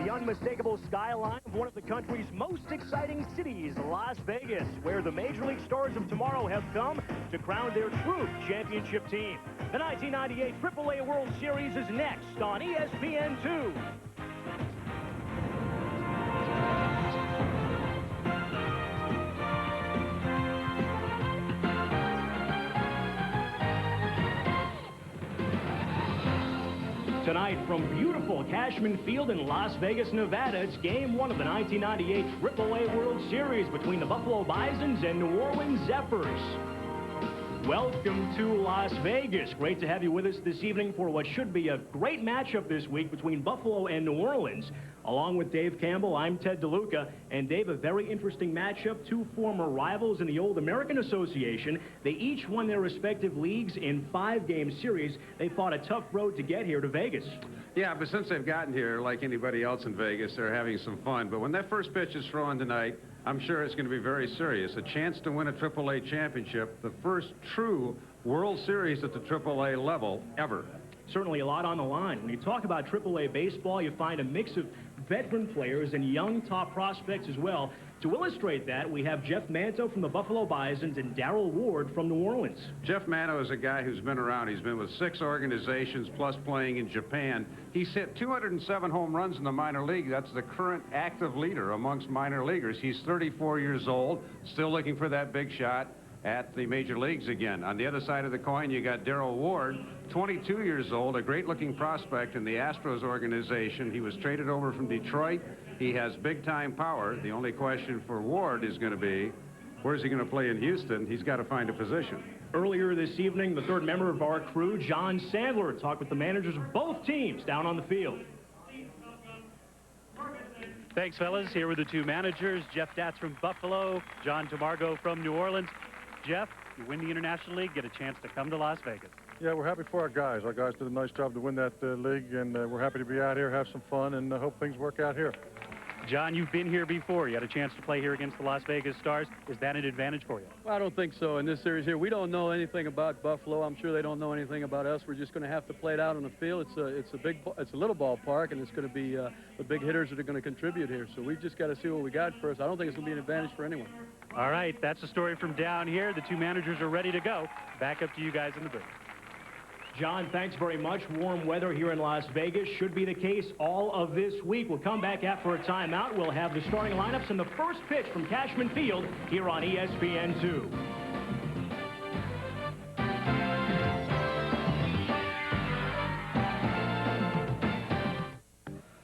the unmistakable skyline of one of the country's most exciting cities, Las Vegas, where the Major League stars of tomorrow have come to crown their true championship team. The 1998 AAA World Series is next on ESPN2. Tonight from beautiful Cashman Field in Las Vegas, Nevada, it's Game 1 of the 1998 AAA World Series between the Buffalo Bisons and New Orleans Zephyrs. Welcome to Las Vegas. Great to have you with us this evening for what should be a great matchup this week between Buffalo and New Orleans. Along with Dave Campbell, I'm Ted DeLuca. And Dave, a very interesting matchup. Two former rivals in the old American Association. They each won their respective leagues in 5-game series. They fought a tough road to get here to Vegas. Yeah, but since they've gotten here, like anybody else in Vegas, they're having some fun. But when that first pitch is thrown tonight, I'm sure it's going to be very serious. A chance to win a AAA championship, the first true World Series at the AAA level ever. Certainly a lot on the line. When you talk about AAA baseball, you find a mix of veteran players and young top prospects as well. To illustrate that, we have Jeff Manto from the Buffalo Bisons and Darrell Ward from New Orleans. Jeff Manto is a guy who's been around. He's been with 6 organizations, plus playing in Japan. He's hit 207 home runs in the minor league. That's the current active leader amongst minor leaguers. He's 34 years old, still looking for that big shot at the major leagues again. On the other side of the coin, you got Darrell Ward, 22 years old, a great-looking prospect in the Astros organization. He was traded over from Detroit. He has big-time power. The only question for Ward is going to be, where's he going to play in Houston? He's got to find a position. Earlier this evening, the third member of our crew, John Sandler, talked with the managers of both teams down on the field. Thanks, fellas. Here were the two managers, Jeff Datz from Buffalo, John Tamargo from New Orleans. Jeff, you win the International League, get a chance to come to Las Vegas. Yeah, we're happy for our guys. Our guys did a nice job to win that league, and we're happy to be out here, have some fun, and hope things work out here. John, you've been here before. You had a chance to play here against the Las Vegas Stars. Is that an advantage for you? Well, I don't think so in this series here. We don't know anything about Buffalo. I'm sure they don't know anything about us. We're just going to have to play it out on the field. It's a little ballpark, and it's going to be the big hitters that are going to contribute here. So we've just got to see what we got first. I don't think it's going to be an advantage for anyone. All right, that's the story from down here. The two managers are ready to go. Back up to you guys in the booth. John, thanks very much. Warm weather here in Las Vegas should be the case all of this week. We'll come back after a timeout. We'll have the starting lineups and the first pitch from Cashman Field here on ESPN2.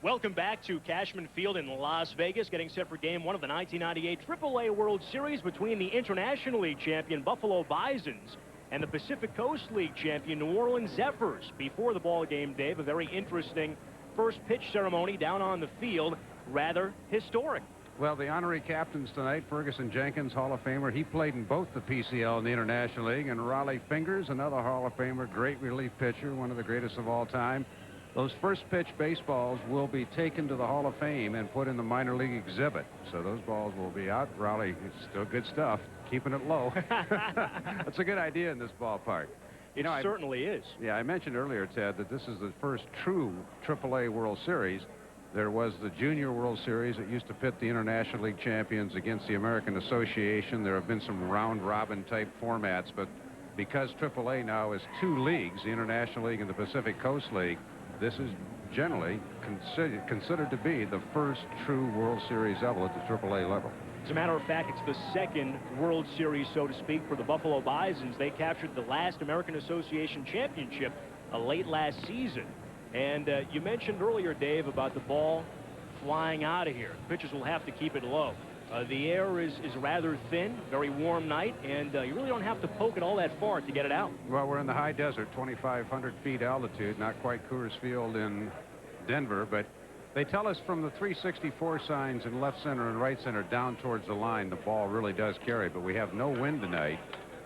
Welcome back to Cashman Field in Las Vegas, getting set for Game 1 of the 1998 AAA World Series between the International League champion Buffalo Bisons and the Pacific Coast League champion New Orleans Zephyrs. Before the ball game, Dave, a very interesting first pitch ceremony down on the field, rather historic. Well, the honorary captains tonight, Ferguson Jenkins, Hall of Famer. He played in both the PCL and the International League. And Raleigh Fingers, another Hall of Famer, great relief pitcher, one of the greatest of all time. Those first pitch baseballs will be taken to the Hall of Fame and put in the minor league exhibit. So those balls will be out. Raleigh, it's still good stuff. Keeping it low. That's a good idea in this ballpark. It certainly is. Yeah, I mentioned earlier, Ted, that this is the first true AAA World Series. There was the Junior World Series that used to pit the International League champions against the American Association. There have been some round-robin type formats, but because AAA now is 2 leagues, the International League and the Pacific Coast League, this is generally considered to be the first true World Series ever at the AAA level. As a matter of fact, it's the second World Series, so to speak, for the Buffalo Bisons. They captured the last American Association championship late last season. And you mentioned earlier, Dave, about the ball flying out of here. Pitchers will have to keep it low. The air is rather thin, very warm night, and you really don't have to poke it all that far to get it out. Well, we're in the high desert, 2,500 feet altitude, not quite Coors Field in Denver, but they tell us from the 364 signs in left center and right center down towards the line, the ball really does carry, but we have no wind tonight.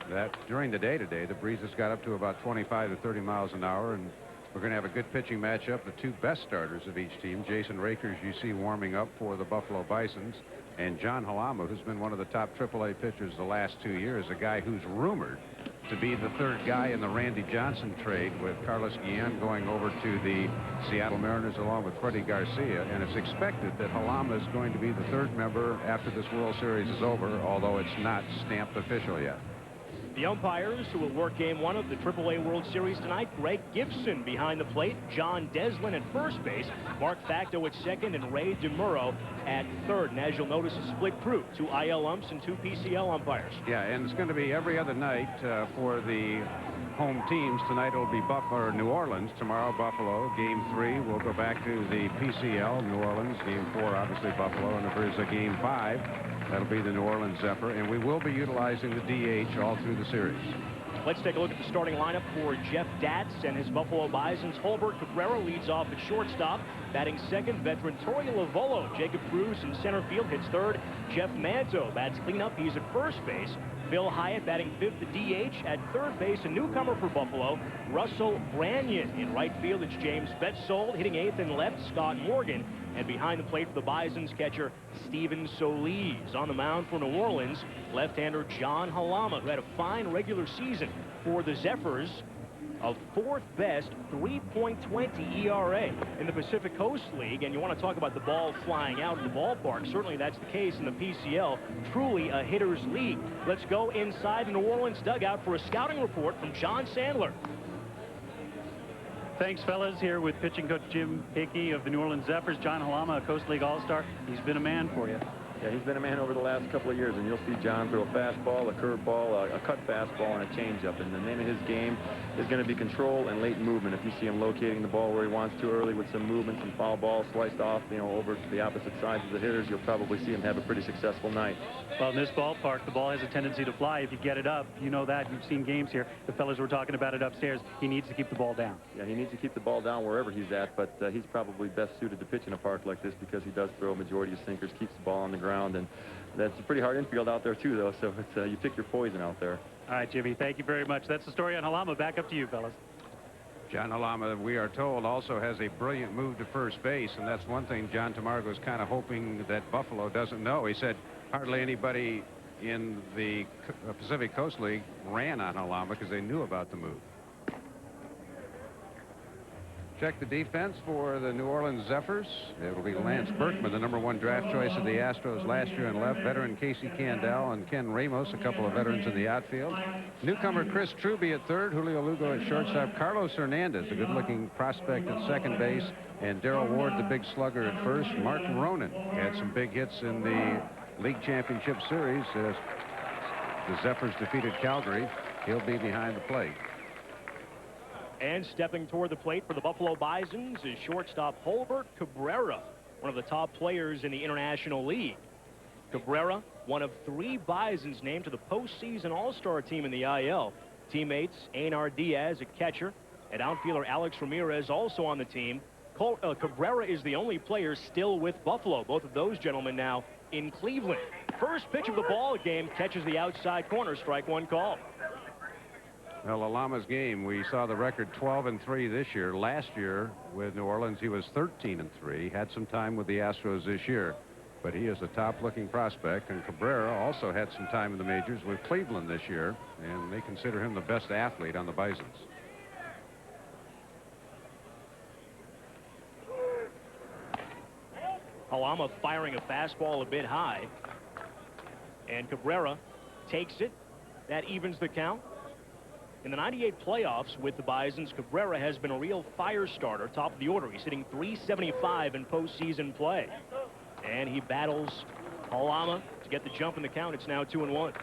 That during the day today, the breezes got up to about 25 to 30 miles an hour, and we're going to have a good pitching matchup. The 2 best starters of each team, Jason Rakers, you see warming up for the Buffalo Bisons, and John Halama, who's been one of the top AAA pitchers the last 2 years, a guy who's rumored to be the third guy in the Randy Johnson trade, with Carlos Guillen going over to the Seattle Mariners along with Freddie Garcia. And it's expected that Halama is going to be the third member after this World Series is over, although it's not stamped official yet. The umpires who will work Game 1 of the AAA World Series tonight: Greg Gibson behind the plate, John Deslin at first base, Mark Facto at second, and Ray DeMuro at third. And as you'll notice, a split crew: 2 IL umps and 2 PCL umpires. Yeah, and it's going to be every other night for the home teams. Tonight it'll be New Orleans. Tomorrow, Buffalo. Game 3 will go back to the PCL, New Orleans. Game 4, obviously, Buffalo. And if there's a Game 5, that'll be the New Orleans Zephyr. And we will be utilizing the DH all through the series. Let's take a look at the starting lineup for Jeff Datz and his Buffalo Bisons. Holbert Cabrera leads off at shortstop. Batting second, veteran Torey Lovolo. Jacob Cruz in center field hits third. Jeff Manto bats cleanup. He's at first base. Phil Hyatt batting fifth, the DH. At third base, a newcomer for Buffalo, Russell Branyan. In right field, it's James Betzold. Hitting eighth and left, Scott Morgan. And behind the plate for the Bisons, catcher Steven Solis. On the mound for New Orleans, left-hander John Halama, who had a fine regular season for the Zephyrs. A fourth best 3.20 ERA in the Pacific Coast League. And you want to talk about the ball flying out of the ballpark. Certainly that's the case in the PCL. Truly a hitter's league. Let's go inside the New Orleans dugout for a scouting report from John Sandler. Thanks, fellas. Here with pitching coach Jim Hickey of the New Orleans Zephyrs. John Halama, a Coast League All-Star. He's been a man for you. Yeah, he's been a man over the last couple of years, and you'll see John throw a fastball, a curveball, a cut fastball, and a changeup. And the name of his game is going to be control and late movement. If you see him locating the ball where he wants to early with some movement, some foul ball sliced off, over to the opposite sides of the hitters, you'll probably see him have a pretty successful night. Well, in this ballpark, the ball has a tendency to fly. If you get it up, you know that. You've seen games here. The fellas were talking about it upstairs. He needs to keep the ball down. Yeah, he needs to keep the ball down wherever he's at, but he's probably best suited to pitch in a park like this because he does throw a majority of sinkers, keeps the ball on the ground, and that's a pretty hard infield out there, too, though, so it's, you pick your poison out there. All right, Jimmy, thank you very much. That's the story on Halama. Back up to you, fellas. John Halama, we are told, also has a brilliant move to first base, and that's one thing John Tamargo's kind of hoping that Buffalo doesn't know. He said hardly anybody in the Pacific Coast League ran on Halama because they knew about the move. Check the defense for the New Orleans Zephyrs. It'll be Lance Berkman, the #1 draft choice of the Astros last year in left. Veteran Casey Candell and Ken Ramos, a couple of veterans in the outfield. Newcomer Chris Truby at third. Julio Lugo at shortstop. Carlos Hernandez, a good-looking prospect at second base. And Darrell Ward, the big slugger at first. Mark Ronan had some big hits in the League Championship Series as the Zephyrs defeated Calgary. He'll be behind the plate. And stepping toward the plate for the Buffalo Bisons is shortstop Holbert Cabrera, one of the top players in the International League. Cabrera, one of 3 Bisons named to the postseason All-Star team in the IL. Teammates Einar Diaz at catcher, and outfielder Alex Ramirez also on the team. Cabrera is the only player still with Buffalo. Both of those gentlemen now in Cleveland. First pitch of the ball game catches the outside corner. Strike one call. Well, Halama's game, we saw the record 12-3 this year. Last year with New Orleans, he was 13-3. Had some time with the Astros this year, but he is a top-looking prospect. And Cabrera also had some time in the majors with Cleveland this year, and they consider him the best athlete on the Bisons. Halama firing a fastball a bit high, and Cabrera takes it. That evens the count. In the 98 playoffs with the Bisons, Cabrera has been a real fire starter, top of the order. He's hitting .375 in postseason play. And he battles Halama to get the jump in the count. It's now 2-1.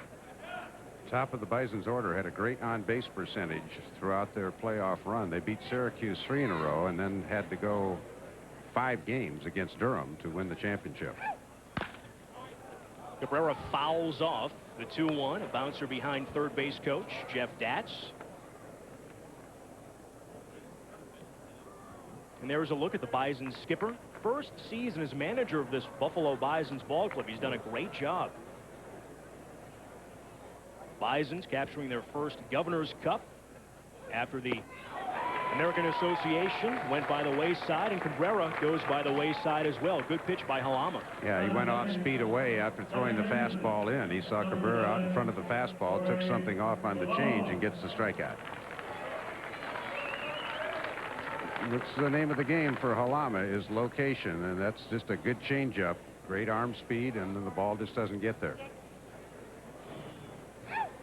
Top of the Bisons order had a great on-base percentage throughout their playoff run. They beat Syracuse 3 in a row and then had to go 5 games against Durham to win the championship. Cabrera fouls off the 2-1, a bouncer behind third base coach Jeff Datz. And there's a look at the Bisons skipper. First season as manager of this Buffalo Bisons ball club. He's done a great job. Bisons capturing their first Governor's Cup after the American Association went by the wayside, and Cabrera goes by the wayside as well. Good pitch by Halama. Yeah, he went off speed away after throwing the fastball in. He saw Cabrera out in front of the fastball, took something off on the change, and gets the strikeout. What's the name of the game for Halama is location, and that's just a good changeup. Great arm speed, and then the ball just doesn't get there.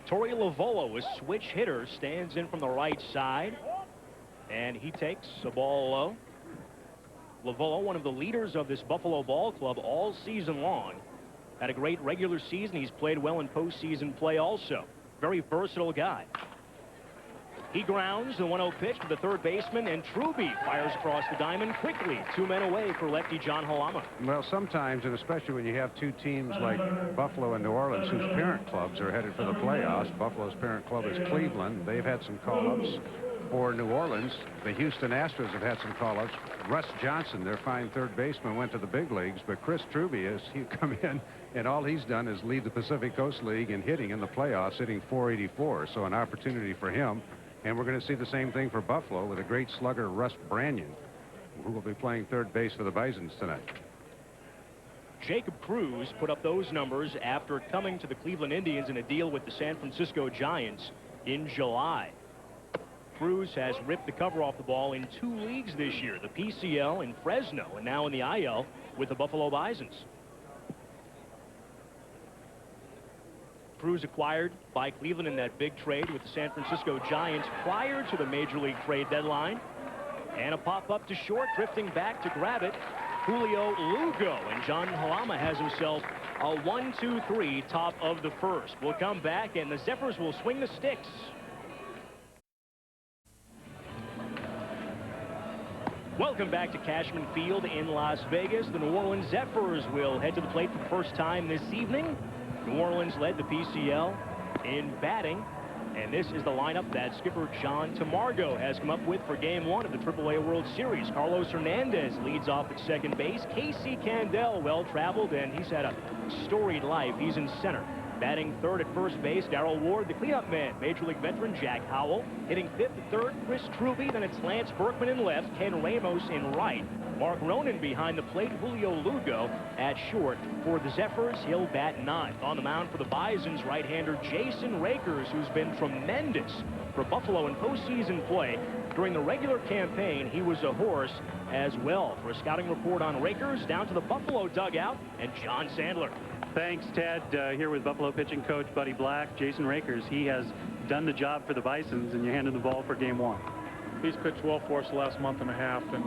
Torey Lovullo, a switch hitter, stands in from the right side, and he takes a ball low. Lovullo, one of the leaders of this Buffalo ball club all season long. Had a great regular season. He's played well in postseason play also. Very versatile guy. He grounds the 1-0 pitch to the third baseman, and Truby fires across the diamond quickly. 2 men away for lefty John Halama. Well, sometimes, and especially when you have two teams like Buffalo and New Orleans, whose parent clubs are headed for the playoffs. Buffalo's parent club is Cleveland. They've had some call-ups. For New Orleans, the Houston Astros have had some call-ups. Russ Johnson, their fine third baseman, went to the big leagues, but Chris Truby has come in, and all he's done is lead the Pacific Coast League in hitting in the playoffs, hitting .484. So an opportunity for him. And we're going to see the same thing for Buffalo with a great slugger, Russ Branyan, who will be playing third base for the Bisons tonight. Jacob Cruz put up those numbers after coming to the Cleveland Indians in a deal with the San Francisco Giants in July. Cruz has ripped the cover off the ball in 2 leagues this year, the PCL in Fresno, and now in the IL with the Buffalo Bisons. Cruz acquired by Cleveland in that big trade with the San Francisco Giants prior to the Major League trade deadline. And a pop-up to short, drifting back to grab it, Julio Lugo. And John Halama has himself a 1-2-3 top of the first. We'll come back, and the Zephyrs will swing the sticks. Welcome back to Cashman Field in Las Vegas. The New Orleans Zephyrs will head to the plate for the first time this evening. New Orleans led the PCL in batting, and this is the lineup that skipper John Tamargo has come up with for Game 1 of the AAA World Series. Carlos Hernandez leads off at second base. Casey Candel, well-traveled, and he's had a storied life. He's in center. Batting third at first base, Darrell Ward, the cleanup man. Major League veteran Jack Howell. Hitting fifth at third, Chris Truby. Then it's Lance Berkman in left, Ken Ramos in right. Mark Ronan behind the plate, Julio Lugo at short. For the Zephyrs, he'll bat ninth. On the mound for the Bisons, right-hander Jason Rakers, who's been tremendous for Buffalo in postseason play. During the regular campaign, he was a horse as well. For a scouting report on Rakers, down to the Buffalo dugout, and John Sandler. Thanks, Ted. Here with Buffalo pitching coach Buddy Black. Jason Rakers, he has done the job for the Bisons, and you handed the ball for Game 1. He's pitched well for us the last month and a half, and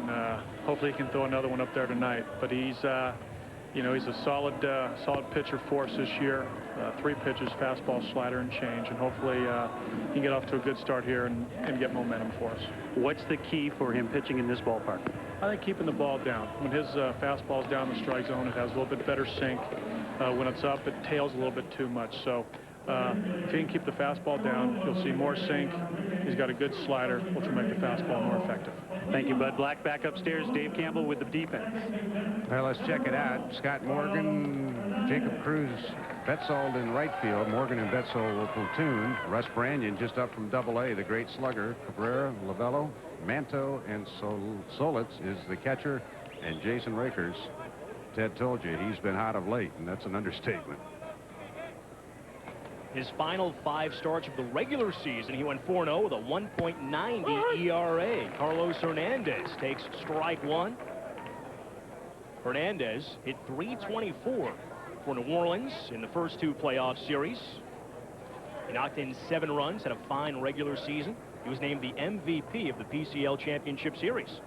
hopefully he can throw another one up there tonight. But he's, you know, he's a solid pitcher for us this year. 3 pitches, fastball, slider, and change, and hopefully he can get off to a good start here and get momentum for us. What's the key for him pitching in this ballpark? I think keeping the ball down. When his fastball's down the strike zone, it has a little bit better sink. When it's up, it tails a little bit too much. So if he can keep the fastball down, you'll see more sink. He's got a good slider, which will make the fastball more effective. Thank you, Bud Black. Back upstairs, Dave Campbell with the defense. Well, let's check it out. Scott Morgan, Jacob Cruz, Betzold in right field. Morgan and Betzold will platoon. Russ Branyan just up from Double-A, the great slugger. Cabrera, Lovello, Manto, and Solitz is the catcher. And Jason Rakers, Ted told you, he's been hot of late, and that's an understatement. His final 5 starts of the regular season, he went 4-0 with a 1.90 ERA. Carlos Hernandez takes strike 1. Hernandez hit .324 for New Orleans in the first 2 playoff series. He knocked in 7 runs, had a fine regular season. He was named the MVP of the PCL Championship Series.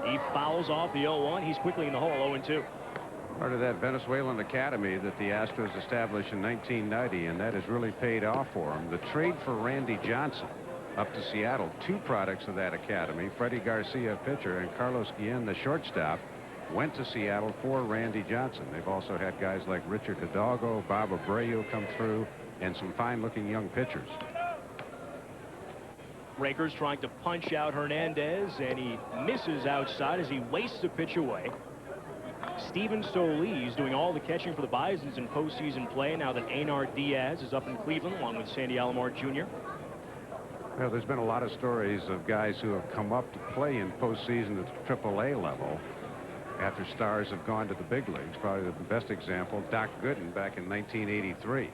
He fouls off the 0-1. He's quickly in the hole, 0-2. Part of that Venezuelan academy that the Astros established in 1990, and that has really paid off for him. The trade for Randy Johnson up to Seattle, 2 products of that academy, Freddie Garcia, pitcher, and Carlos Guillen, the shortstop, went to Seattle for Randy Johnson. They've also had guys like Richard Hidalgo, Bob Abreu come through, and some fine-looking young pitchers. Rakers trying to punch out Hernandez, and he misses outside as he wastes a pitch away. Steven Solis doing all the catching for the Bisons in postseason play now that Einar Diaz is up in Cleveland along with Sandy Alomar Jr. Well, there's been a lot of stories of guys who have come up to play in postseason at the AAA level after stars have gone to the big leagues. Probably the best example, Doc Gooden back in 1983.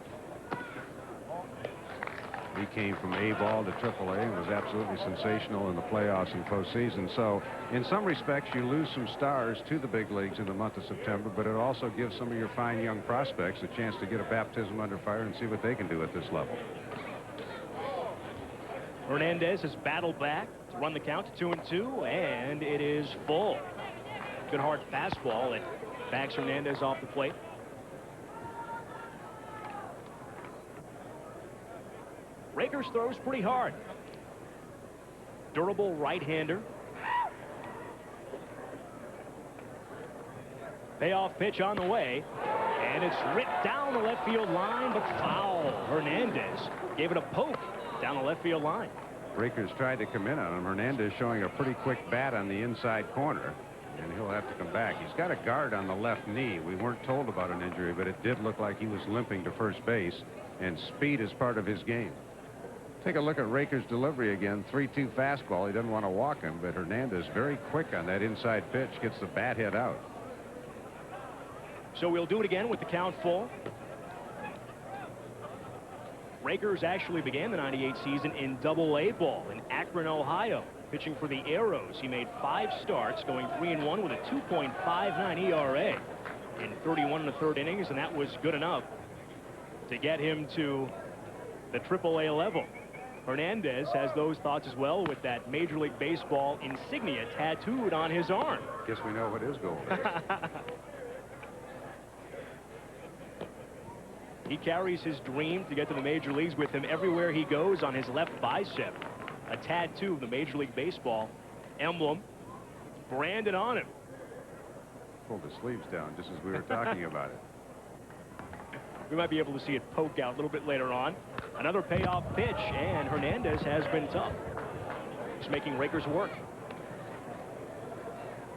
He came from A-ball to AAA and was absolutely sensational in the playoffs and postseason. So in some respects, you lose some stars to the big leagues in the month of September, but it also gives some of your fine young prospects a chance to get a baptism under fire and see what they can do at this level. Hernandez has battled back to run the count to 2-2, and it is full. Good hard fastball that backs Hernandez off the plate. Rakers throws pretty hard. Durable right-hander. Payoff pitch on the way, and it's ripped down the left field line, but foul. Hernandez gave it a poke down the left field line. Rakers tried to come in on him. Hernandez showing a pretty quick bat on the inside corner, and he'll have to come back. He's got a guard on the left knee. We weren't told about an injury, but it did look like he was limping to first base, and speed is part of his game. Take a look at Rakers' delivery again. 3-2 fastball. He doesn't want to walk him, but Hernandez very quick on that inside pitch. Gets the bat head out. So we'll do it again with the count full. Rakers actually began the '98 season in Double-A ball in Akron, Ohio. Pitching for the Arrows, he made 5 starts, going 3-1 with a 2.59 ERA in 31 1/3 innings, and that was good enough to get him to the AAA level. Hernandez has those thoughts as well with that Major League Baseball insignia tattooed on his arm. Guess we know what his goal is. He carries his dream to get to the major leagues with him everywhere he goes on his left bicep. A tattoo of the Major League Baseball emblem branded on him. Pulled the sleeves down just as we were talking about it. We might be able to see it poke out a little bit later on. Another payoff pitch, and Hernandez has been tough. He's making Rakers work.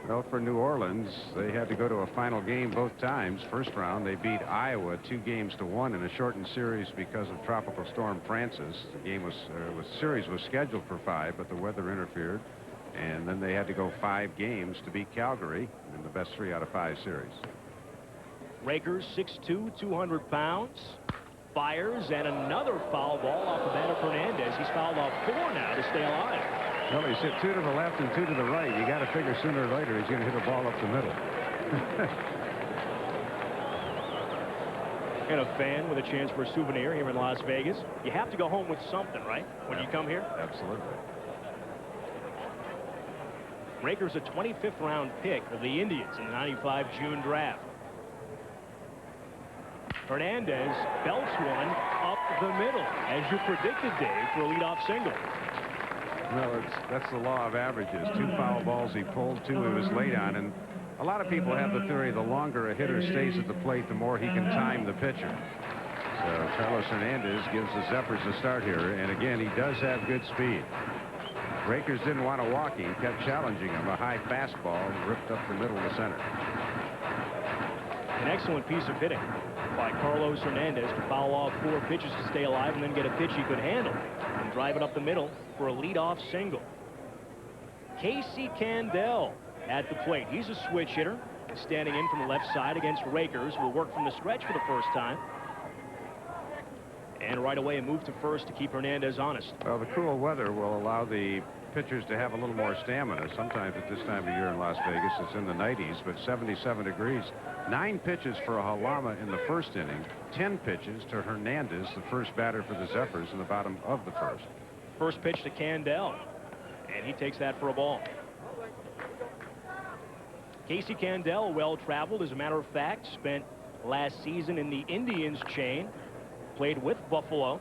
Well, for New Orleans, they had to go to a final game both times. First round, they beat Iowa 2-1 in a shortened series because of Tropical Storm Francis. The game series was scheduled for 5, but the weather interfered. And then they had to go 5 games to beat Calgary in the best 3 out of 5 series. Rakers, 6'2", 200 pounds. Fires, and another foul ball off the bat of Hernandez. He's fouled off 4 now to stay alive. Well, he's hit 2 to the left and 2 to the right. You got to figure sooner or later he's going to hit a ball up the middle. And a fan with a chance for a souvenir here in Las Vegas. You have to go home with something, right, when you come here? Absolutely. Rakers a 25th round pick of the Indians in the '95 June draft. Hernandez belts one up the middle, as you predicted, Dave, for a leadoff single. Well, that's the law of averages. 2 foul balls he pulled, 2 he was late on, and a lot of people have the theory the longer a hitter stays at the plate, the more he can time the pitcher. So Carlos Hernandez gives the Zephyrs a start here, and again, he does have good speed. Rakers didn't want to walk him, kept challenging him. A high fastball ripped up the middle of the center. An excellent piece of hitting by Carlos Hernandez to foul off 4 pitches to stay alive and then get a pitch he could handle and drive it up the middle for a leadoff single. Casey Candell at the plate. He's a switch hitter, standing in from the left side against Rakers. Will work from the stretch for the first time. And right away a move to first to keep Hernandez honest. Well, the cool weather will allow the pitchers to have a little more stamina. Sometimes at this time of year in Las Vegas, it's in the 90s, but 77 degrees. 9 pitches for a Halama in the first inning. 10 pitches to Hernandez, the first batter for the Zephyrs, in the bottom of the first. First pitch to Candell, and he takes that for a ball. Casey Candell, well-traveled, as a matter of fact, spent last season in the Indians chain. Played with Buffalo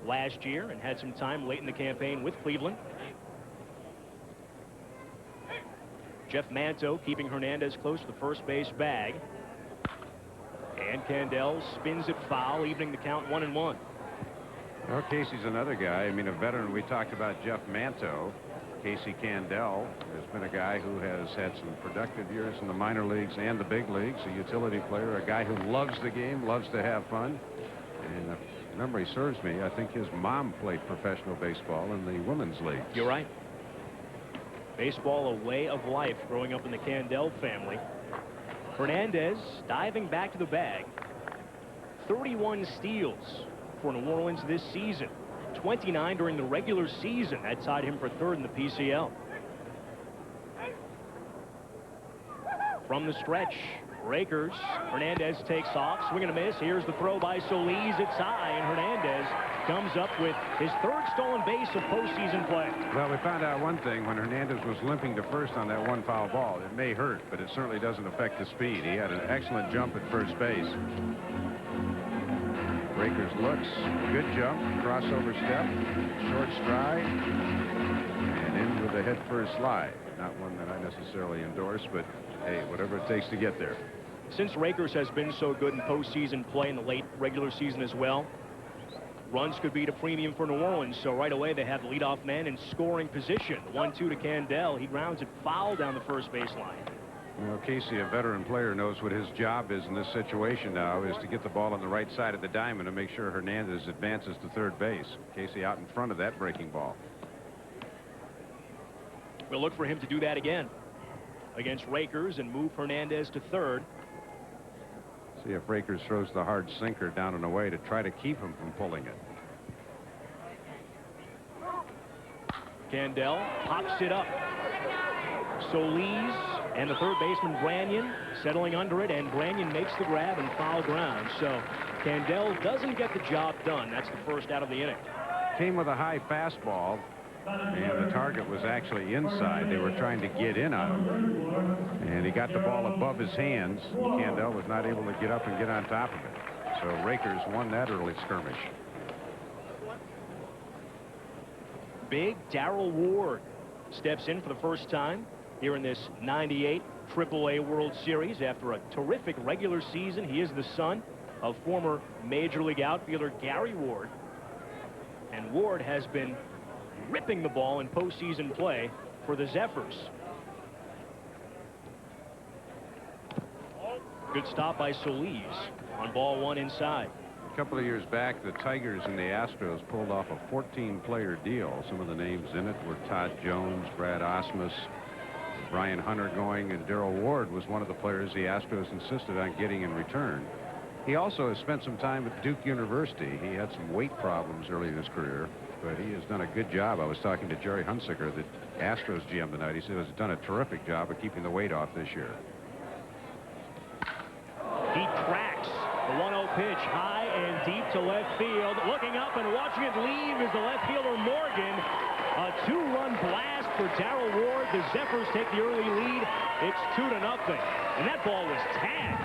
last year and had some time late in the campaign with Cleveland. Jeff Manto keeping Hernandez close to the first base bag. And Candell spins it foul, evening the count 1-1. Well, Casey's another guy. I mean, a veteran. We talked about Jeff Manto. Casey Candell has been a guy who has had some productive years in the minor leagues and the big leagues. A utility player, a guy who loves the game, loves to have fun. And If memory serves me, I think his mom played professional baseball in the women's league. You're right. Baseball, a way of life growing up in the Candel family. Hernandez diving back to the bag. 31 steals for New Orleans this season. 29 during the regular season. That tied him for third in the PCL. From the stretch, Rakers. Hernandez takes off, swing and a miss. Here's the throw by Solis. It's high, and Hernandez comes up with his third stolen base of postseason play. Well, we found out one thing. When Hernandez was limping to first on that one foul ball, it may hurt, but it certainly doesn't affect the speed. He had an excellent jump at first base. Rakers looks, good jump, crossover step, short stride, and in with a head first slide. Not one that I necessarily endorse, but hey, whatever it takes to get there. Since Rakers has been so good in postseason play in the late regular season as well, runs could be at a premium for New Orleans, so right away they have the leadoff man in scoring position. 1-2 to Candel. He grounds it foul down the first baseline. Well, Casey, a veteran player, knows what his job is in this situation now, is to get the ball on the right side of the diamond and make sure Hernandez advances to third base. Casey out in front of that breaking ball. We'll look for him to do that again against Rakers and move Hernandez to third. See if Rakers throws the hard sinker down and away to try to keep him from pulling it. Candel pops it up. Solis and the third baseman Branyan settling under it, and Branyan makes the grab and foul ground. So Candel doesn't get the job done. That's the first out of the inning. Came with a high fastball, and the target was actually inside. They were trying to get in on him, and he got the ball above his hands. Candel was not able to get up and get on top of it. So Rakers won that early skirmish. Big Darrell Ward steps in for the first time here in this 98 AAA World Series after a terrific regular season. He is the son of former Major League outfielder Gary Ward, and Ward has been ripping the ball in postseason play for the Zephyrs. Good stop by Solis on ball one inside. A couple of years back, the Tigers and the Astros pulled off a 14-player deal. Some of the names in it were Todd Jones, Brad Osmus, Brian Hunter going, and Darrell Ward was one of the players the Astros insisted on getting in return. He also has spent some time at Duke University. He had some weight problems early in his career, but he has done a good job. I was talking to Jerry Hunsaker, the Astros GM, tonight. He said he's done a terrific job of keeping the weight off this year. He tracks the 1-0 pitch high and deep to left field. Looking up and watching it leave is the left fielder Morgan. A two-run blast for Darrell Ward. The Zephyrs take the early lead. It's 2-0, and that ball was tagged.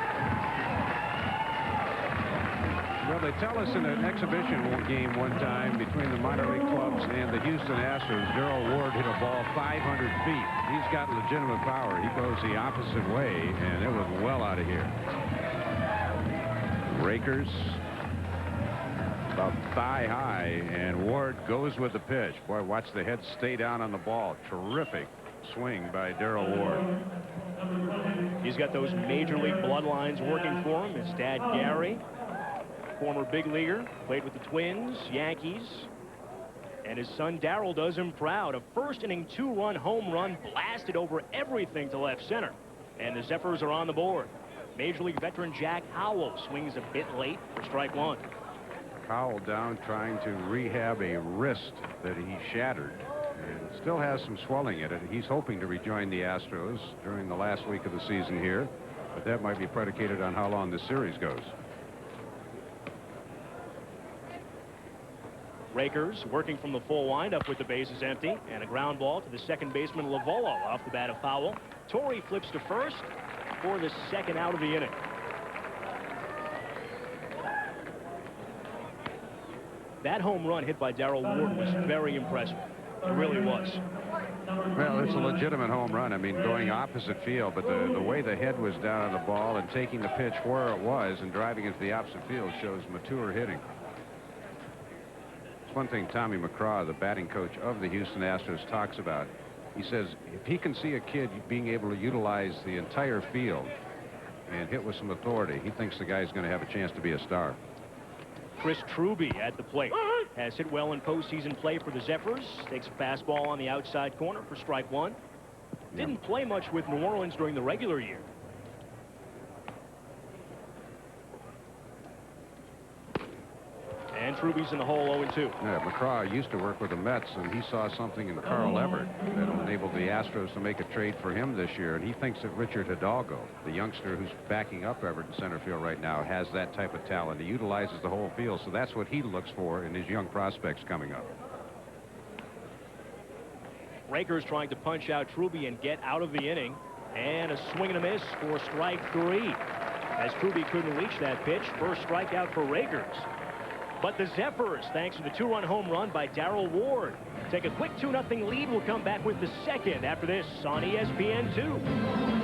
Well, they tell us in an exhibition game one time between the minor league clubs and the Houston Astros, Darrell Ward hit a ball 500 feet. He's got legitimate power. He goes the opposite way, and it was well out of here. Rakers about thigh high, and Ward goes with the pitch. Boy, watch the head stay down on the ball. Terrific swing by Darrell Ward. He's got those major league bloodlines working for him. His dad, Gary, former big leaguer, played with the Twins, Yankees, and his son Darrell does him proud. A first-inning two-run home run blasted over everything to left center, and the Zephyrs are on the board. Major League veteran Jack Howell swings a bit late for strike one. Howell down trying to rehab a wrist that he shattered and still has some swelling in it. He's hoping to rejoin the Astros during the last week of the season here, but that might be predicated on how long the series goes. Rakers working from the full windup with the bases empty, and a ground ball to the second baseman Lavollo off the bat of Fowl. Torrey flips to first for the second out of the inning. That home run hit by Darrell Ward was very impressive. It really was. Well, it's a legitimate home run. I mean, going opposite field, but the way the head was down on the ball and taking the pitch where it was and driving into the opposite field shows mature hitting. It's one thing Tommy McCraw, the batting coach of the Houston Astros, talks about. He says if he can see a kid being able to utilize the entire field and hit with some authority, he thinks the guy's going to have a chance to be a star. Chris Truby at the plate. Has hit well in postseason play for the Zephyrs. Takes a fastball on the outside corner for strike one. Didn't play much with New Orleans during the regular year. And Truby's in the hole 0-2. Yeah, McCraw used to work with the Mets, and he saw something in Carl Everett that enabled the Astros to make a trade for him this year. And he thinks that Richard Hidalgo, the youngster who's backing up Everett in center field right now, has that type of talent. He utilizes the whole field, so that's what he looks for in his young prospects coming up. Rakers trying to punch out Truby and get out of the inning. And a swing and a miss for strike three. As Truby couldn't reach that pitch, first strikeout for Rakers. But the Zephyrs, thanks to the two-run home run by Darrell Ward, take a quick 2-0 lead. We'll come back with the second after this on ESPN2.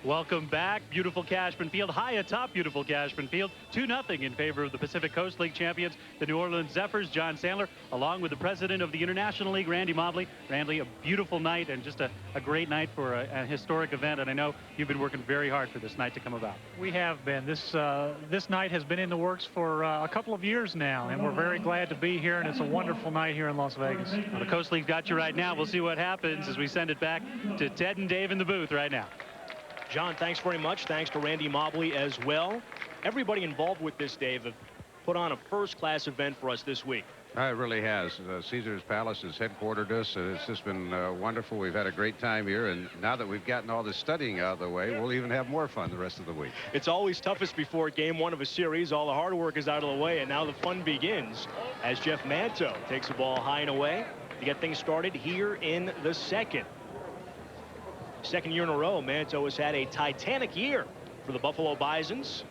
Welcome back. Beautiful Cashman Field, high atop beautiful Cashman Field. 2-0 in favor of the Pacific Coast League champions, the New Orleans Zephyrs. John Sandler, along with the president of the International League, Randy Mobley. Randy, a beautiful night and just a great night for a historic event. And I know you've been working very hard for this night to come about. We have been. This night has been in the works for a couple of years now, and we're very glad to be here, and it's a wonderful night here in Las Vegas. Well, the Coast League's got you right now. We'll see what happens as we send it back to Ted and Dave in the booth right now. John, thanks very much. Thanks to Randy Mobley as well. Everybody involved with this, Dave, have put on a first-class event for us this week. It really has. Caesar's Palace has headquartered us. It's just been wonderful. We've had a great time here, and now that we've gotten all this studying out of the way, we'll even have more fun the rest of the week. It's always toughest before game one of a series. All the hard work is out of the way, and now the fun begins as Jeff Manto takes the ball high and away to get things started here in the second. Second year in a row, Manto has had a titanic year for the Buffalo Bisons.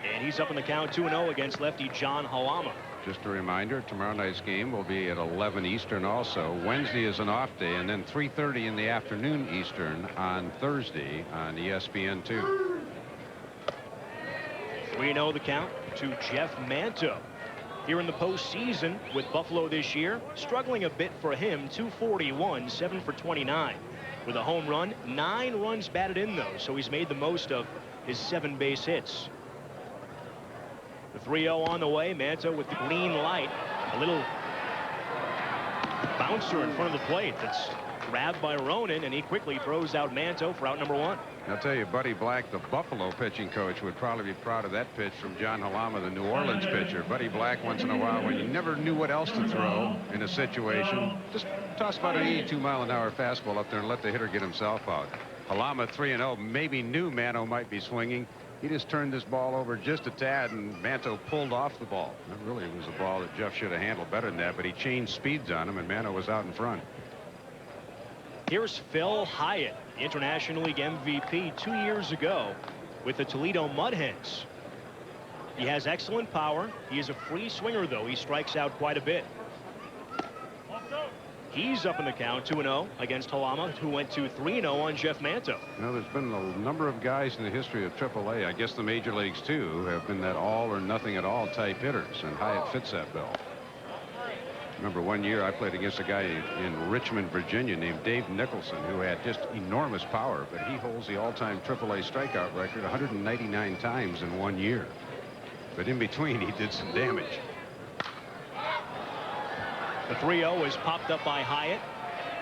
And he's up in the count 2-0 against lefty John Halama. Just a reminder, tomorrow night's game will be at 11 Eastern also. Wednesday is an off day, and then 3:30 in the afternoon Eastern on Thursday on ESPN2. 3-0 the count to Jeff Manto. Here in the postseason with Buffalo this year, struggling a bit for him. 241, 7 for 29 with a home run, 9 runs batted in though, so he's made the most of his 7 base hits. The 3-0 on the way. Manto with the green light, a little bouncer in front of the plate that's grabbed by Ronan, and he quickly throws out Manto for out number 1. I'll tell you, Buddy Black, the Buffalo pitching coach, would probably be proud of that pitch from John Halama, the New Orleans pitcher. Buddy Black, once in a while, when you never knew what else to throw in a situation, just toss about an 82-mile-an-hour fastball up there and let the hitter get himself out. Halama 3-0, maybe knew Manto might be swinging. He just turned this ball over just a tad, and Manto pulled off the ball. That really was a ball that Jeff should have handled better than that, but he changed speeds on him, and Manto was out in front. Here's Phil Hyatt, the International League MVP 2 years ago with the Toledo Mud Hens. He has excellent power. He is a free swinger, though. He strikes out quite a bit. He's up in the count 2-0 against Halama, who went to 3-0 on Jeff Manto. You know, there's been a number of guys in the history of AAA, I guess the major leagues too, who have been that all or nothing at all type hitters, and Hyatt fits that bill. Remember one year I played against a guy in Richmond, Virginia named Dave Nicholson, who had just enormous power, but he holds the all-time AAA strikeout record 199 times in 1 year. But in between, he did some damage. The 3-0 is popped up by Hyatt.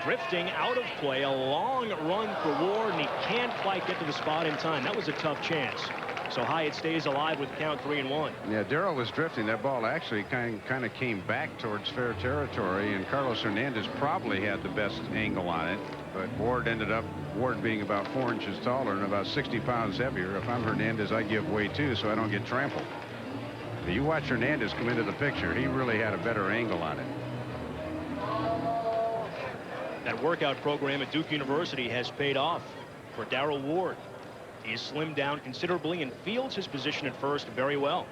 Drifting out of play, a long run for Ward, and he can't quite get to the spot in time. That was a tough chance. So Hyatt stays alive with count 3-1. Yeah, Darrell was drifting. That ball actually kind of came back towards fair territory, and Carlos Hernandez probably had the best angle on it. But Ward being about 4 inches taller and about 60 pounds heavier. If I'm Hernandez, I give way too, so I don't get trampled. But you watch Hernandez come into the picture. He really had a better angle on it. That workout program at Duke University has paid off for Darrell Ward. He has slimmed down considerably and fields his position at first very well.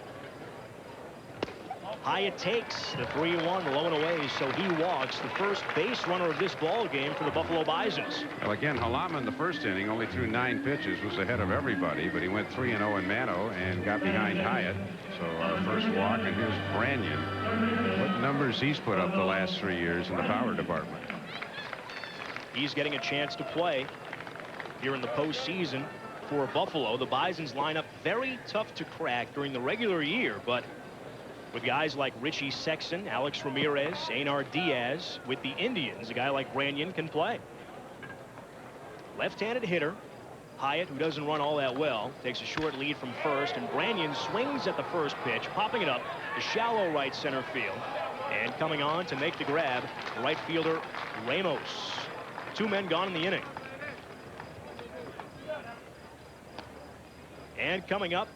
Hyatt takes the 3-1 low and away, so he walks the first base runner of this ball game for the Buffalo Bisons. Well, again, Halama in the first inning only threw 9 pitches, was ahead of everybody, but he went 3-0 in Manto and got behind Hyatt. So our first walk, and here's Branyan. What numbers he's put up the last 3 years in the power department. He's getting a chance to play. here in the postseason for Buffalo. The Bison's lineup very tough to crack during the regular year, but with guys like Richie Sexton, Alex Ramirez, Einar Diaz, with the Indians, a guy like Branyan can play. Left-handed hitter. Hyatt, who doesn't run all that well, takes a short lead from first, and Branyan swings at the first pitch, popping it up to shallow right center field. And coming on to make the grab, right fielder Ramos. 2 men gone in the inning. And coming up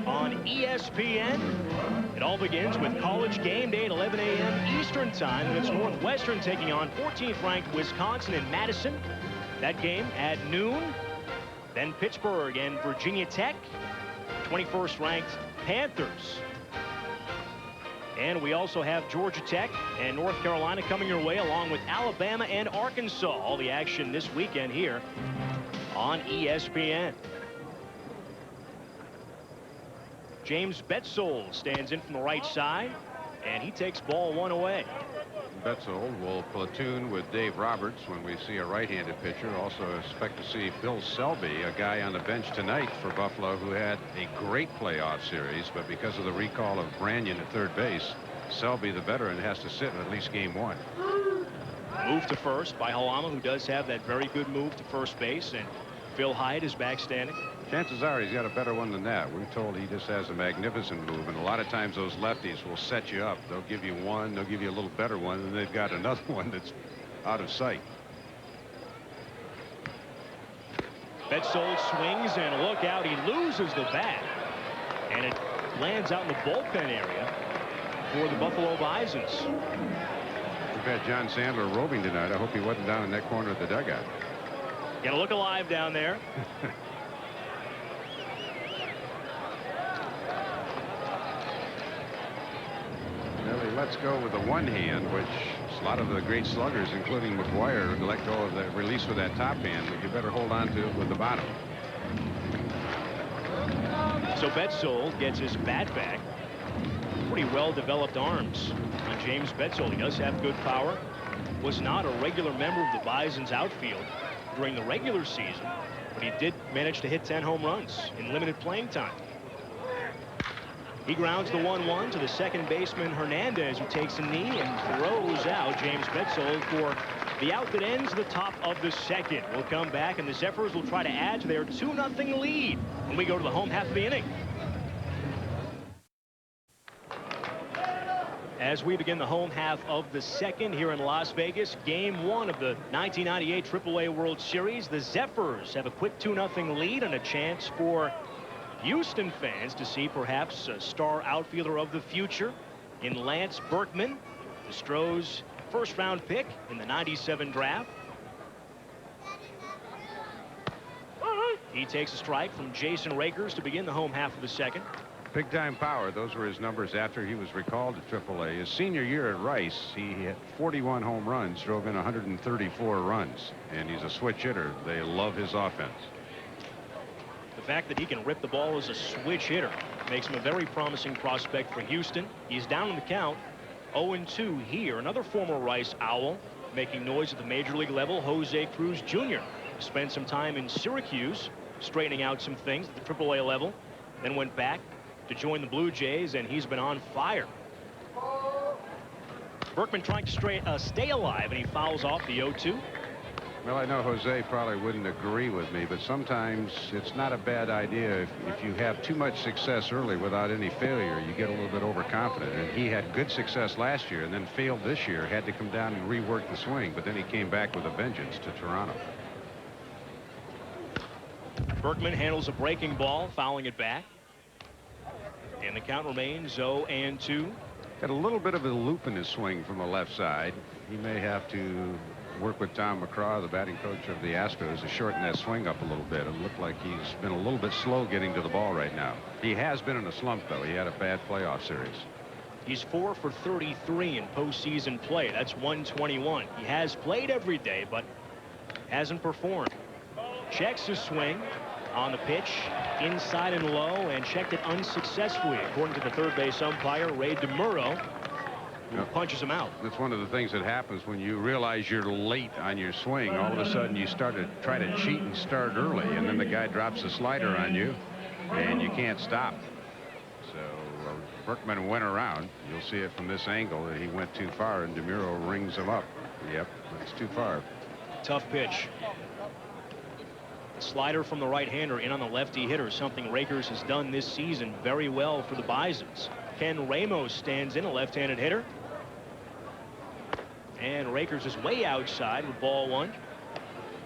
on ESPN, it all begins with College Game Day at 11 a.m. Eastern Time. And it's Northwestern taking on 14th ranked Wisconsin in Madison. That game at noon. Then Pittsburgh and Virginia Tech, 21st ranked Panthers. And we also have Georgia Tech and North Carolina coming your way, along with Alabama and Arkansas. All the action this weekend here on ESPN. James Betzold stands in from the right side, and he takes ball 1 away. Betzold will platoon with Dave Roberts when we see a right-handed pitcher. Also expect to see Bill Selby, a guy on the bench tonight for Buffalo who had a great playoff series, but because of the recall of Branyan at third base, Selby, the veteran, has to sit in at least game 1. Move to first by Halama, who does have that very good move to first base, and Phil Hyatt is back standing. Chances are he's got a better one than that. We're told he just has a magnificent move, and a lot of times those lefties will set you up. They'll give you one, they'll give you a little better one, and they've got another one that's out of sight. Betzold swings, and look out, he loses the bat, and it lands out in the bullpen area for the Buffalo Bisons. We've had John Sandler roving tonight. I hope he wasn't down in that corner of the dugout. Gotta look alive down there. Let's go with the one hand, which a lot of the great sluggers, including McGuire, let go of the release with that top hand, but you better hold on to it with the bottom. So Betzold gets his bat back. Pretty well-developed arms on James Betzold. He does have good power. Was not a regular member of the Bison's outfield during the regular season, but he did manage to hit 10 home runs in limited playing time. He grounds the 1-1 to the second baseman Hernandez, who takes a knee and throws out James Betzold for the out that ends the top of the second. We'll come back, and the Zephyrs will try to add to their 2-0 lead when we go to the home half of the inning. As we begin the home half of the second here in Las Vegas, game 1 of the 1998 AAA World Series, the Zephyrs have a quick 2-0 lead and a chance for Houston fans to see perhaps a star outfielder of the future in Lance Berkman, the Stros' first-round pick in the '97 draft. He takes a strike from Jason Rakers to begin the home half of the second. Big-time power. Those were his numbers after he was recalled to AAA. His senior year at Rice, he hit 41 home runs, drove in 134 runs, and he's a switch hitter. They love his offense. The fact that he can rip the ball as a switch hitter makes him a very promising prospect for Houston. He's down in the count, 0-2 here. Another former Rice Owl making noise at the major league level, Jose Cruz Jr. Spent some time in Syracuse straightening out some things at the AAA level, then went back to join the Blue Jays, and he's been on fire. Berkman trying to stay alive, and he fouls off the 0-2. Well, I know Jose probably wouldn't agree with me, but sometimes it's not a bad idea if you have too much success early without any failure. You get a little bit overconfident, and he had good success last year and then failed this year, had to come down and rework the swing, but then he came back with a vengeance to Toronto. Berkman handles a breaking ball, fouling it back, and the count remains 0-2. Got a little bit of a loop in his swing from the left side. He may have to work with Tom McCraw, the batting coach of the Astros, to shorten that swing up a little bit. It looked like he's been a little bit slow getting to the ball right now. He has been in a slump, though. He had a bad playoff series. He's 4 for 33 in postseason play. That's 121. He has played every day, but hasn't performed. Checks his swing on the pitch, inside and low, and checked it unsuccessfully, according to the third base umpire, Ray DeMuro. who punches him out. That's one of the things that happens when you realize you're late on your swing. All of a sudden, you start to try to cheat and start early, and then the guy drops a slider on you, and you can't stop. So Berkman went around. You'll see it from this angle that he went too far, and DeMuro rings him up. Yep, it's too far. Tough pitch. Slider from the right-hander in on the lefty hitter, something Rakers has done this season very well for the Bisons. Ken Ramos stands in, a left-handed hitter. And Rakers is way outside with ball one.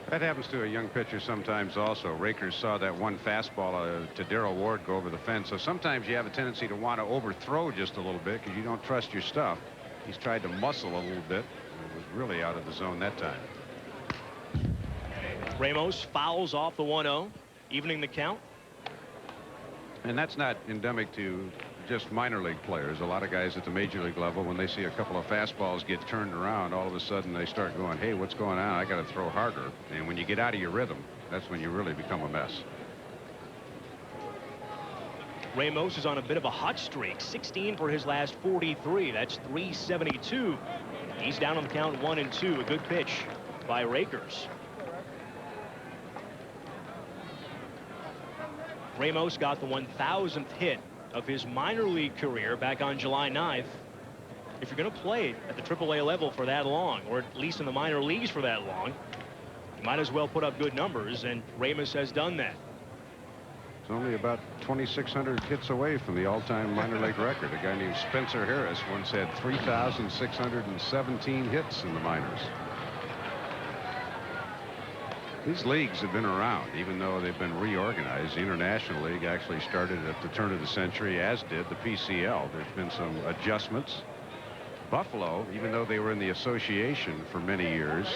That happens to a young pitcher sometimes also. Rakers saw that one fastball to Darrell Ward go over the fence. So sometimes you have a tendency to want to overthrow just a little bit because you don't trust your stuff. He's tried to muscle a little bit. It was really out of the zone that time. Ramos fouls off the 1-0, evening the count. And that's not endemic to just minor league players. A lot of guys at the major league level, when they see a couple of fastballs get turned around, all of a sudden they start going, hey, what's going on? I got to throw harder. And when you get out of your rhythm, that's when you really become a mess. Ramos is on a bit of a hot streak, 16 for his last 43. That's 372. He's down on the count 1-2. A good pitch by Rakers. Ramos got the 1,000th hit of his minor league career back on July 9th. If you're going to play at the AAA level for that long, or at least in the minor leagues for that long, you might as well put up good numbers, and Ramos has done that. It's only about 2,600 hits away from the all-time minor league record. A guy named Spencer Harris once had 3,617 hits in the minors. These leagues have been around, even though they've been reorganized. The International League actually started at the turn of the century, as did the PCL. There's been some adjustments. Buffalo, even though they were in the association for many years,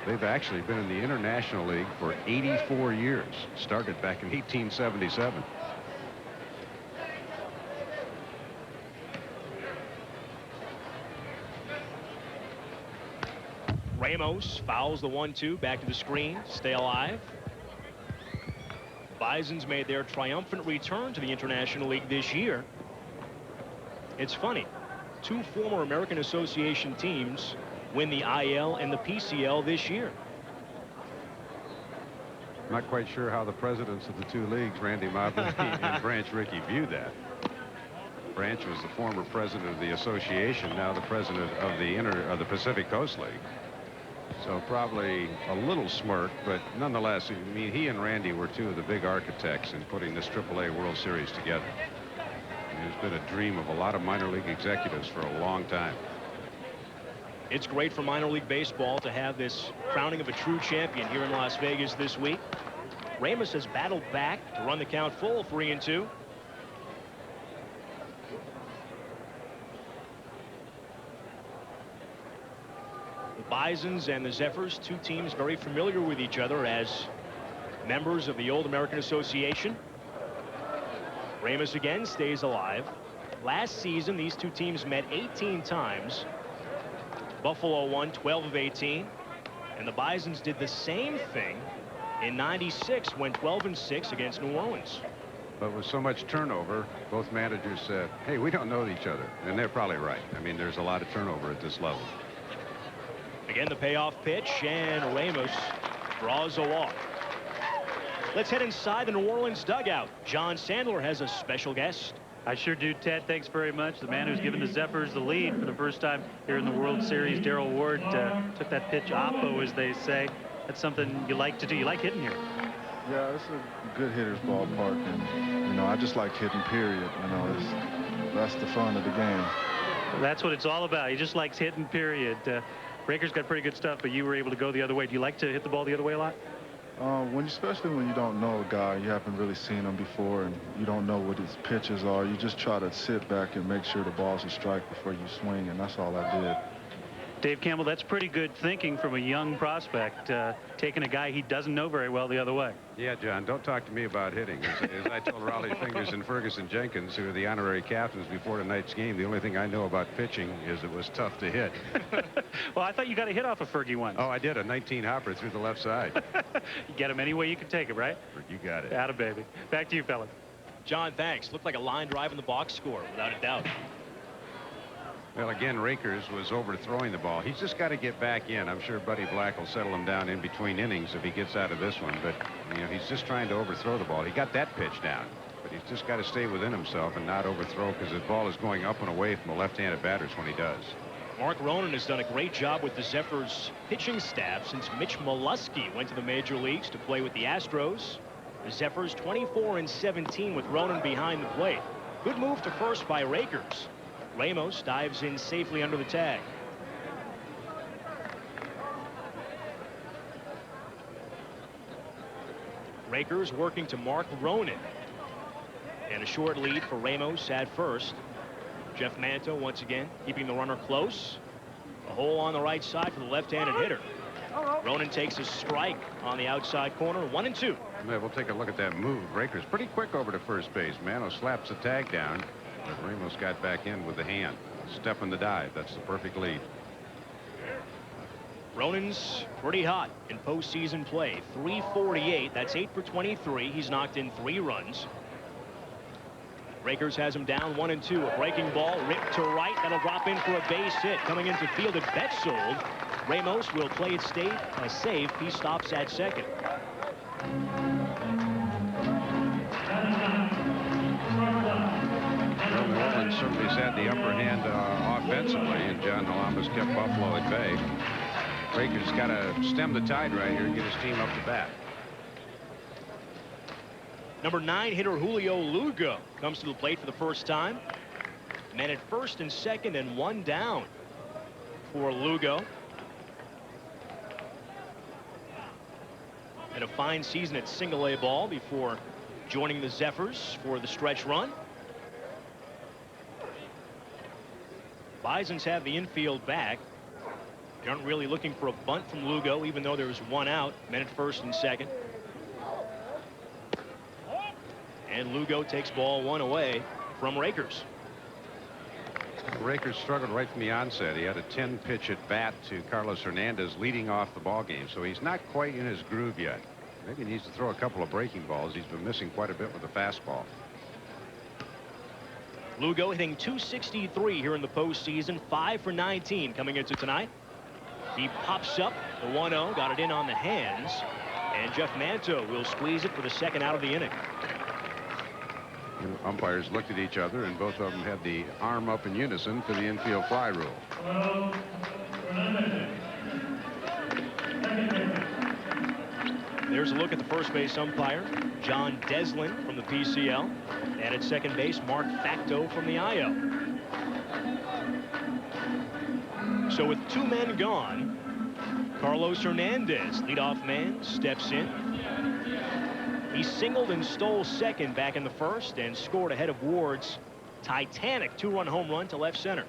they've actually been in the International League for 84 years. Started back in 1877. Ramos fouls the 1-2 back to the screen. Stay alive. Bisons made their triumphant return to the International League this year. It's funny. Two former American Association teams win the IL and the PCL this year. I'm not quite sure how the presidents of the two leagues, Randy Mobley and Branch Rickey, view that. Branch was the former president of the association, now the president of the Pacific Coast League. So probably a little smirk, but nonetheless, I mean, he and Randy were two of the big architects in putting this AAA World Series together. It's been a dream of a lot of minor league executives for a long time. It's great for minor league baseball to have this crowning of a true champion here in Las Vegas this week. Ramos has battled back to run the count full, 3-2. The Bisons and the Zephyrs, two teams very familiar with each other as members of the old American Association. Ramos again stays alive. Last season, these two teams met 18 times. Buffalo won 12 of 18. And the Bisons did the same thing in '96, went 12-6 against New Orleans. But with so much turnover, both managers said, hey, we don't know each other. And they're probably right. I mean, there's a lot of turnover at this level. Again, the payoff pitch, and Ramos draws a walk. Let's head inside the New Orleans dugout. John Sandler has a special guest. I sure do, Ted. Thanks very much. The man who's given the Zephyrs the lead for the first time here in the World Series, Darrell Ward, took that pitch oppo, as they say. That's something you like to do. You like hitting here. Yeah, it's a good hitter's ballpark, and, you know, I just like hitting, period. You know, that's the fun of the game. That's what it's all about. He just likes hitting, period. Rakers got pretty good stuff, but you were able to go the other way. Do you like to hit the ball the other way a lot? Especially when you don't know a guy, you haven't really seen him before, and you don't know what his pitches are. You just try to sit back and make sure the ball's a strike before you swing, and that's all I did. Dave Campbell, that's pretty good thinking from a young prospect, taking a guy he doesn't know very well the other way. Yeah, John, don't talk to me about hitting. As I told Raleigh Fingers and Ferguson Jenkins, who are the honorary captains before tonight's game, the only thing I know about pitching is it was tough to hit. Well, I thought you got a hit off of Fergie once. Oh, I did, a 19 hopper through the left side. You get him any way you can take him, right? You got it. Atta baby. Back to you, fellas. John, thanks. Looked like a line drive in the box score, without a doubt. Well, again, Rakers was overthrowing the ball. He's just got to get back in. I'm sure Buddy Black will settle him down in between innings if he gets out of this one. But, you know, he's just trying to overthrow the ball. He got that pitch down. But he's just got to stay within himself and not overthrow, because the ball is going up and away from the left-handed batters when he does. Mark Ronan has done a great job with the Zephyrs pitching staff since Mitch Molesky went to the major leagues to play with the Astros. The Zephyrs 24-17 with Ronan behind the plate. Good move to first by Rakers. Ramos dives in safely under the tag. Rakers working to Mark Ronan. And a short lead for Ramos at first. Jeff Manto once again keeping the runner close. A hole on the right side for the left-handed hitter. Ronan takes a strike on the outside corner. 1-2. Yeah, we'll take a look at that move. Rakers pretty quick over to first base. Manto slaps the tag down, but Ramos got back in with the hand. Step in the dive. That's the perfect lead. Ronan's pretty hot in postseason play. 348. That's 8 for 23. He's knocked in 3 runs. Rakers has him down 1-2. A breaking ball ripped to right. That'll drop in for a base hit. Coming into field at Betzold. Ramos will play it safe. He stops at second. Well, New Orleans certainly has had the upper hand offensively, and John Halamas kept Buffalo at bay. Rakers got to stem the tide right here and get his team up to bat. Number 9 hitter Julio Lugo comes to the plate for the first time. Men at first and second, and 1 down for Lugo. And a fine season at single-A ball before joining the Zephyrs for the stretch run. Bisons have the infield back. They aren't really looking for a bunt from Lugo, even though there was 1 out. Men at first and second. And Lugo takes ball 1 away from Rakers. Rakers struggled right from the onset. He had a 10-pitch at bat to Carlos Hernandez leading off the ball game, so he's not quite in his groove yet. Maybe he needs to throw a couple of breaking balls. He's been missing quite a bit with the fastball. Lugo hitting .263 here in the postseason. 5 for 19 coming into tonight. He pops up the 1-0, got it in on the hands, and Jeff Manto will squeeze it for the second out of the inning. And umpires looked at each other, and both of them had the arm up in unison for the infield fly rule. There's a look at the first base umpire, John Deslin from the PCL, and at second base, Mark Facto from the IO. So with 2 men gone, Carlos Hernandez, leadoff man, steps in. He singled and stole second back in the first and scored ahead of Ward's titanic 2-run home run to left center.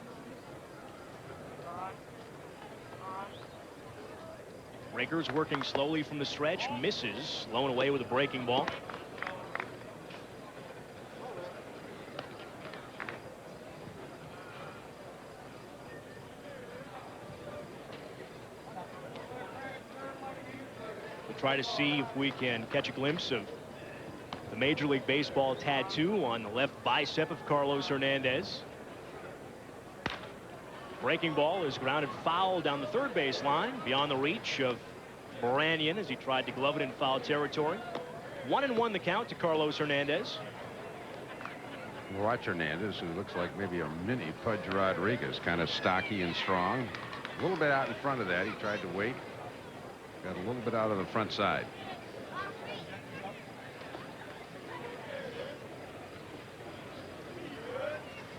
Rakers working slowly from the stretch, misses, blown away with a breaking ball. We'll try to see if we can catch a glimpse of the Major League Baseball tattoo on the left bicep of Carlos Hernandez. Breaking ball is grounded foul down the third base line, beyond the reach of Branyan as he tried to glove it in foul territory. 1-1 the count to Carlos Hernandez. Watch Hernandez, who looks like maybe a mini Pudge Rodriguez, kind of stocky and strong. A little bit out in front of that. He tried to wait. Got a little bit out of the front side.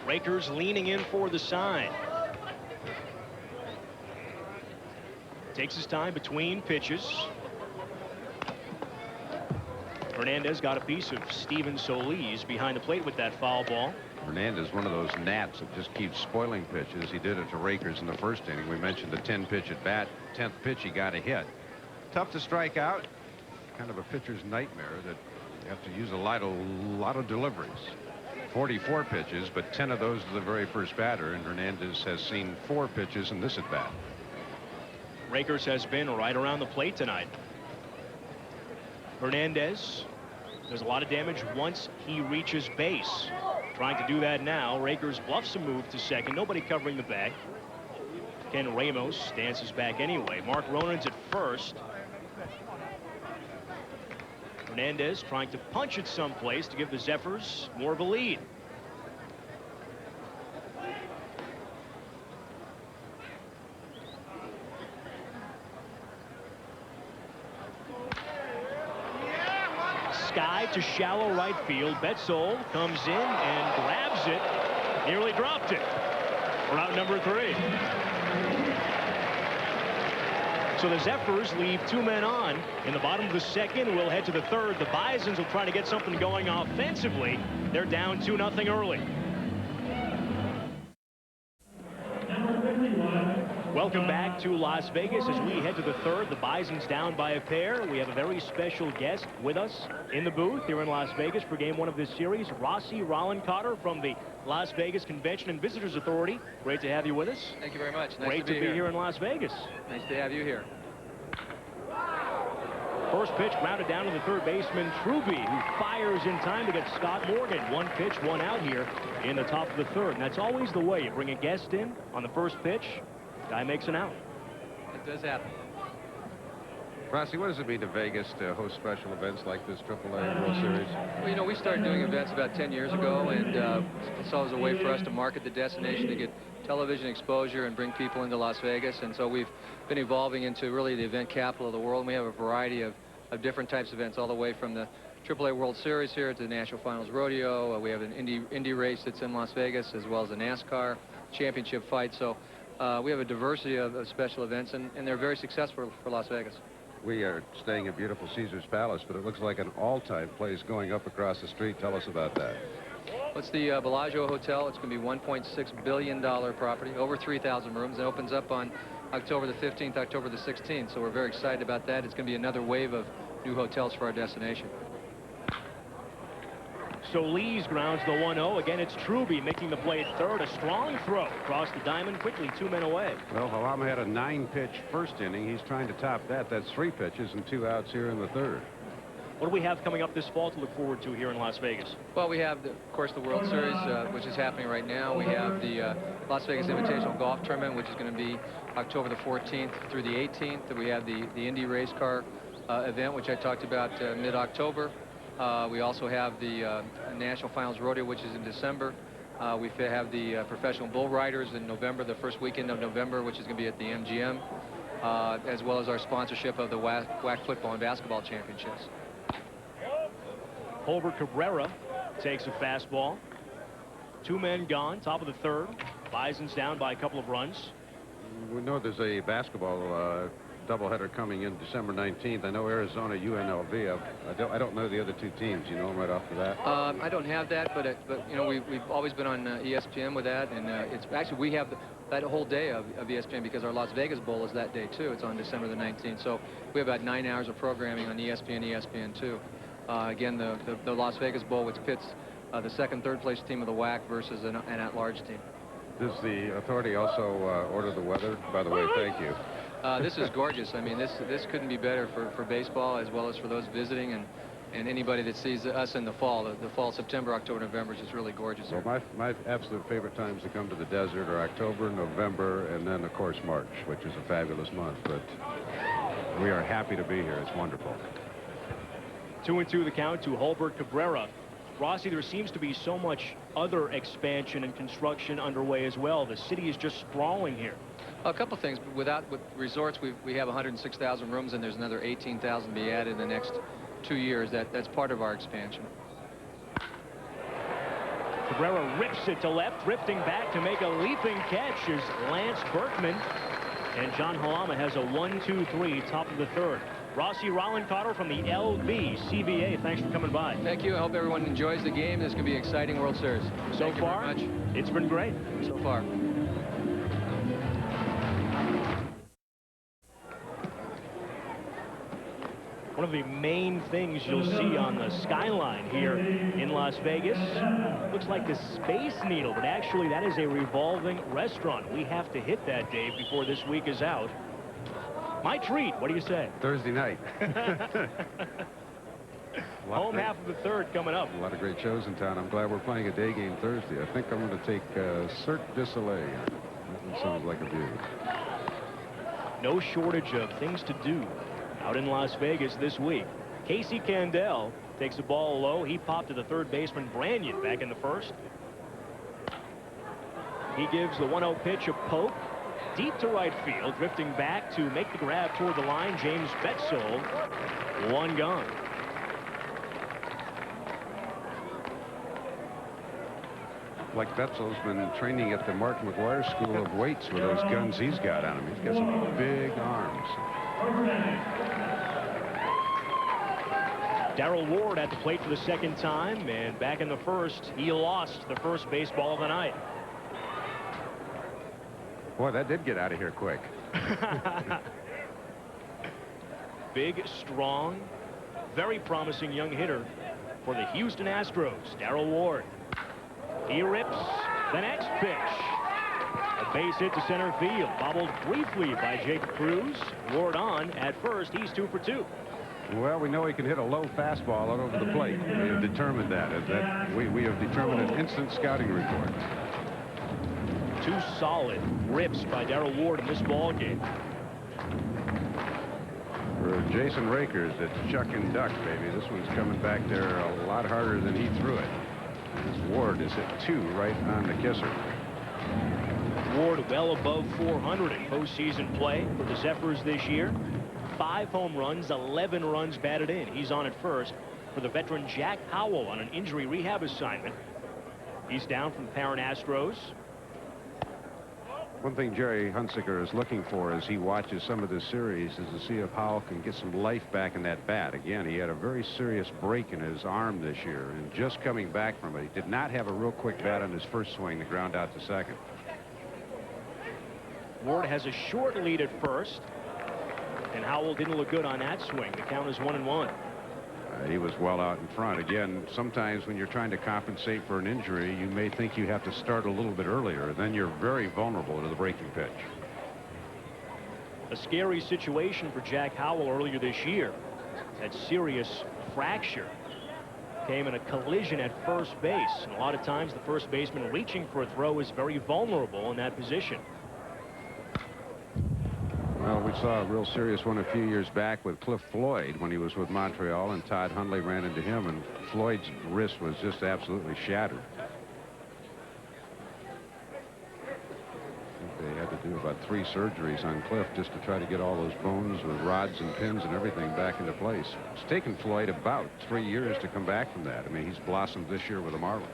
Rakers leaning in for the sign. Takes his time between pitches. Hernandez got a piece of Steven Solis behind the plate with that foul ball. Hernandez, one of those gnats that just keeps spoiling pitches. He did it to Rakers in the first inning. We mentioned the 10-pitch at bat. 10th pitch, he got a hit. Tough to strike out. Kind of a pitcher's nightmare that you have to use a lot of deliveries. 44 pitches, but 10 of those to the very first batter, and Hernandez has seen 4 pitches in this at bat. Rakers has been right around the plate tonight. Hernandez does a lot of damage once he reaches base. Trying to do that now. Rakers bluffs a move to second. Nobody covering the bag. Ken Ramos dances back anyway. Mark Ronan's at first. Hernandez trying to punch it someplace to give the Zephyrs more of a lead. Sky to shallow right field. Betzold comes in and grabs it. Nearly dropped it. We're out number 3. So the Zephyrs leave 2 men on in the bottom of the second. We'll head to the third. The Bisons will try to get something going offensively. They're down 2-0 early. Welcome back to Las Vegas as we head to the third. The Bisons down by a pair. We have a very special guest with us in the booth here in Las Vegas for game 1 of this series. Rossi Rollencotter from the Las Vegas Convention and Visitors Authority. Great to have you with us. Thank you very much. Nice Great to be here in Las Vegas. Nice to have you here. First pitch grounded down to the third baseman, Truby, who fires in time to get Scott Morgan. 1 pitch, 1 out here in the top of the third. And that's always the way. You bring a guest in on the first pitch. Guy makes an out. It does happen. Rossi, what does it mean to Vegas to host special events like this AAA World Series? Well, you know, we started doing events about 10 years ago, and it's always a way for us to market the destination, to get television exposure and bring people into Las Vegas. And so we've been evolving into really the event capital of the world. And we have a variety of different types of events, all the way from the AAA World Series here to the National Finals Rodeo. We have an Indy race that's in Las Vegas, as well as a NASCAR championship fight. So we have a diversity of special events, and they're very successful for Las Vegas. We are staying at beautiful Caesar's Palace, but it looks like an all-time place going up across the street. Tell us about that. Well, it's the Bellagio Hotel. It's going to be $1.6 billion property, over 3,000 rooms. It opens up on October the 15th, October the 16th, so we're very excited about that. It's going to be another wave of new hotels for our destination. So Lees grounds the 1-0. Again, it's Truby making the play at third. A strong throw across the diamond, quickly 2 men away. Well, Halama had a 9-pitch first inning. He's trying to top that. That's 3 pitches and 2 outs here in the third. What do we have coming up this fall to look forward to here in Las Vegas? Well, we have, of course, the World Series, which is happening right now. We have the Las Vegas Invitational Golf Tournament, which is going to be October the 14th through the 18th. We have the Indy Race Car event, which I talked about mid-October. We also have the National Finals Rodeo, which is in December. We have the Professional Bull Riders in November, the first weekend of November, which is going to be at the MGM, as well as our sponsorship of the WAC Football and Basketball Championships. Holbert Cabrera takes a fastball. 2 men gone, top of the third. Bison's down by a couple of runs. We know there's a basketball doubleheader coming in December 19th. I know Arizona, UNLV. I don't know the other 2 teams. You know them right off the bat? I don't have that, but you know, we've always been on ESPN with that, and it's actually, we have that whole day of ESPN, because our Las Vegas Bowl is that day too. It's on December the 19th, so we have about 9 hours of programming on ESPN, ESPN2. Again, the Las Vegas Bowl, which pits the second, third place team of the WAC versus an at-large team. Does the authority also order the weather? By the way, thank you. This is gorgeous. I mean, this couldn't be better for baseball, as well as for those visiting and anybody that sees us in the fall. The fall, September, October, November is just really gorgeous. Well, my absolute favorite times to come to the desert are October, November, and then, of course, March, which is a fabulous month. But we are happy to be here. It's wonderful. 2-2 the count to Holbert Cabrera. Rossi, there seems to be so much other expansion and construction underway as well. The city is just sprawling here. A couple things. With resorts, we have 106,000 rooms, and there's another 18,000 to be added in the next 2 years. That's part of our expansion. Cabrera rips it to left, drifting back to make a leaping catch is Lance Berkman. And John Halama has a 1-2-3, top of the third. Rossi Rollencotter from the LVCVA. Thanks for coming by. Thank you. I hope everyone enjoys the game. This is going to be an exciting World Series. So far, it's been great. So far. One of the main things you'll see on the skyline here in Las Vegas looks like the Space Needle, but actually that is a revolving restaurant. We have to hit that, Dave, before this week is out. My treat. What do you say? Thursday night. Home half of the third coming up. A lot of great shows in town. I'm glad we're playing a day game Thursday. I think I'm going to take Cirque du Soleil. That one sounds like a beauty. No shortage of things to do out in Las Vegas this week. Casey Candell takes the ball low. He popped to the third baseman Branyan back in the first. He gives the 1-0 pitch a poke deep to right field, drifting back to make the grab toward the line. James Betzel, one gone. Like Betzel's been training at the Mark McGuire School of Weights with those guns he's got on him. He's got some big arms. Darrell Ward at the plate for the second time, and back in the first, he lost the first baseball of the night. Boy, that did get out of here quick. Big, strong, very promising young hitter for the Houston Astros, Darrell Ward. He rips the next pitch. A base hit to center field, bobbled briefly by Jake Cruz. Ward on at first. He's 2 for 2. Well, we know he can hit a low fastball out over the plate. We have determined that. We have determined an instant scouting report. 2 solid rips by Darrell Ward in this ball game. For Jason Rakers, it's chuck and duck, baby. This one's coming back there a lot harder than he threw it. This Ward is hit 2 right on the kisser. Ward well above 400 in postseason play for the Zephyrs this year. 5 home runs, 11 runs batted in. He's on at first for the veteran Jack Howell on an injury rehab assignment. He's down from the parent Astros. One thing Jerry Hunsaker is looking for as he watches some of this series is to see if Howell can get some life back in that bat. Again, he had a very serious break in his arm this year, and just coming back from it, he did not have a real quick bat on his first swing to ground out to second. Ward has a short lead at first, and Howell didn't look good on that swing. The count is 1-1. He was well out in front. Again, sometimes when you're trying to compensate for an injury, you may think you have to start a little bit earlier. Then you're very vulnerable to the breaking pitch. A scary situation for Jack Howell earlier this year. That serious fracture came in a collision at first base. And a lot of times the first baseman reaching for a throw is very vulnerable in that position. Well, we saw a real serious one a few years back with Cliff Floyd when he was with Montreal, and Todd Hundley ran into him, and Floyd's wrist was just absolutely shattered. I think they had to do about 3 surgeries on Cliff just to try to get all those bones with rods and pins and everything back into place. It's taken Floyd about 3 years to come back from that. I mean, he's blossomed this year with the Marlins.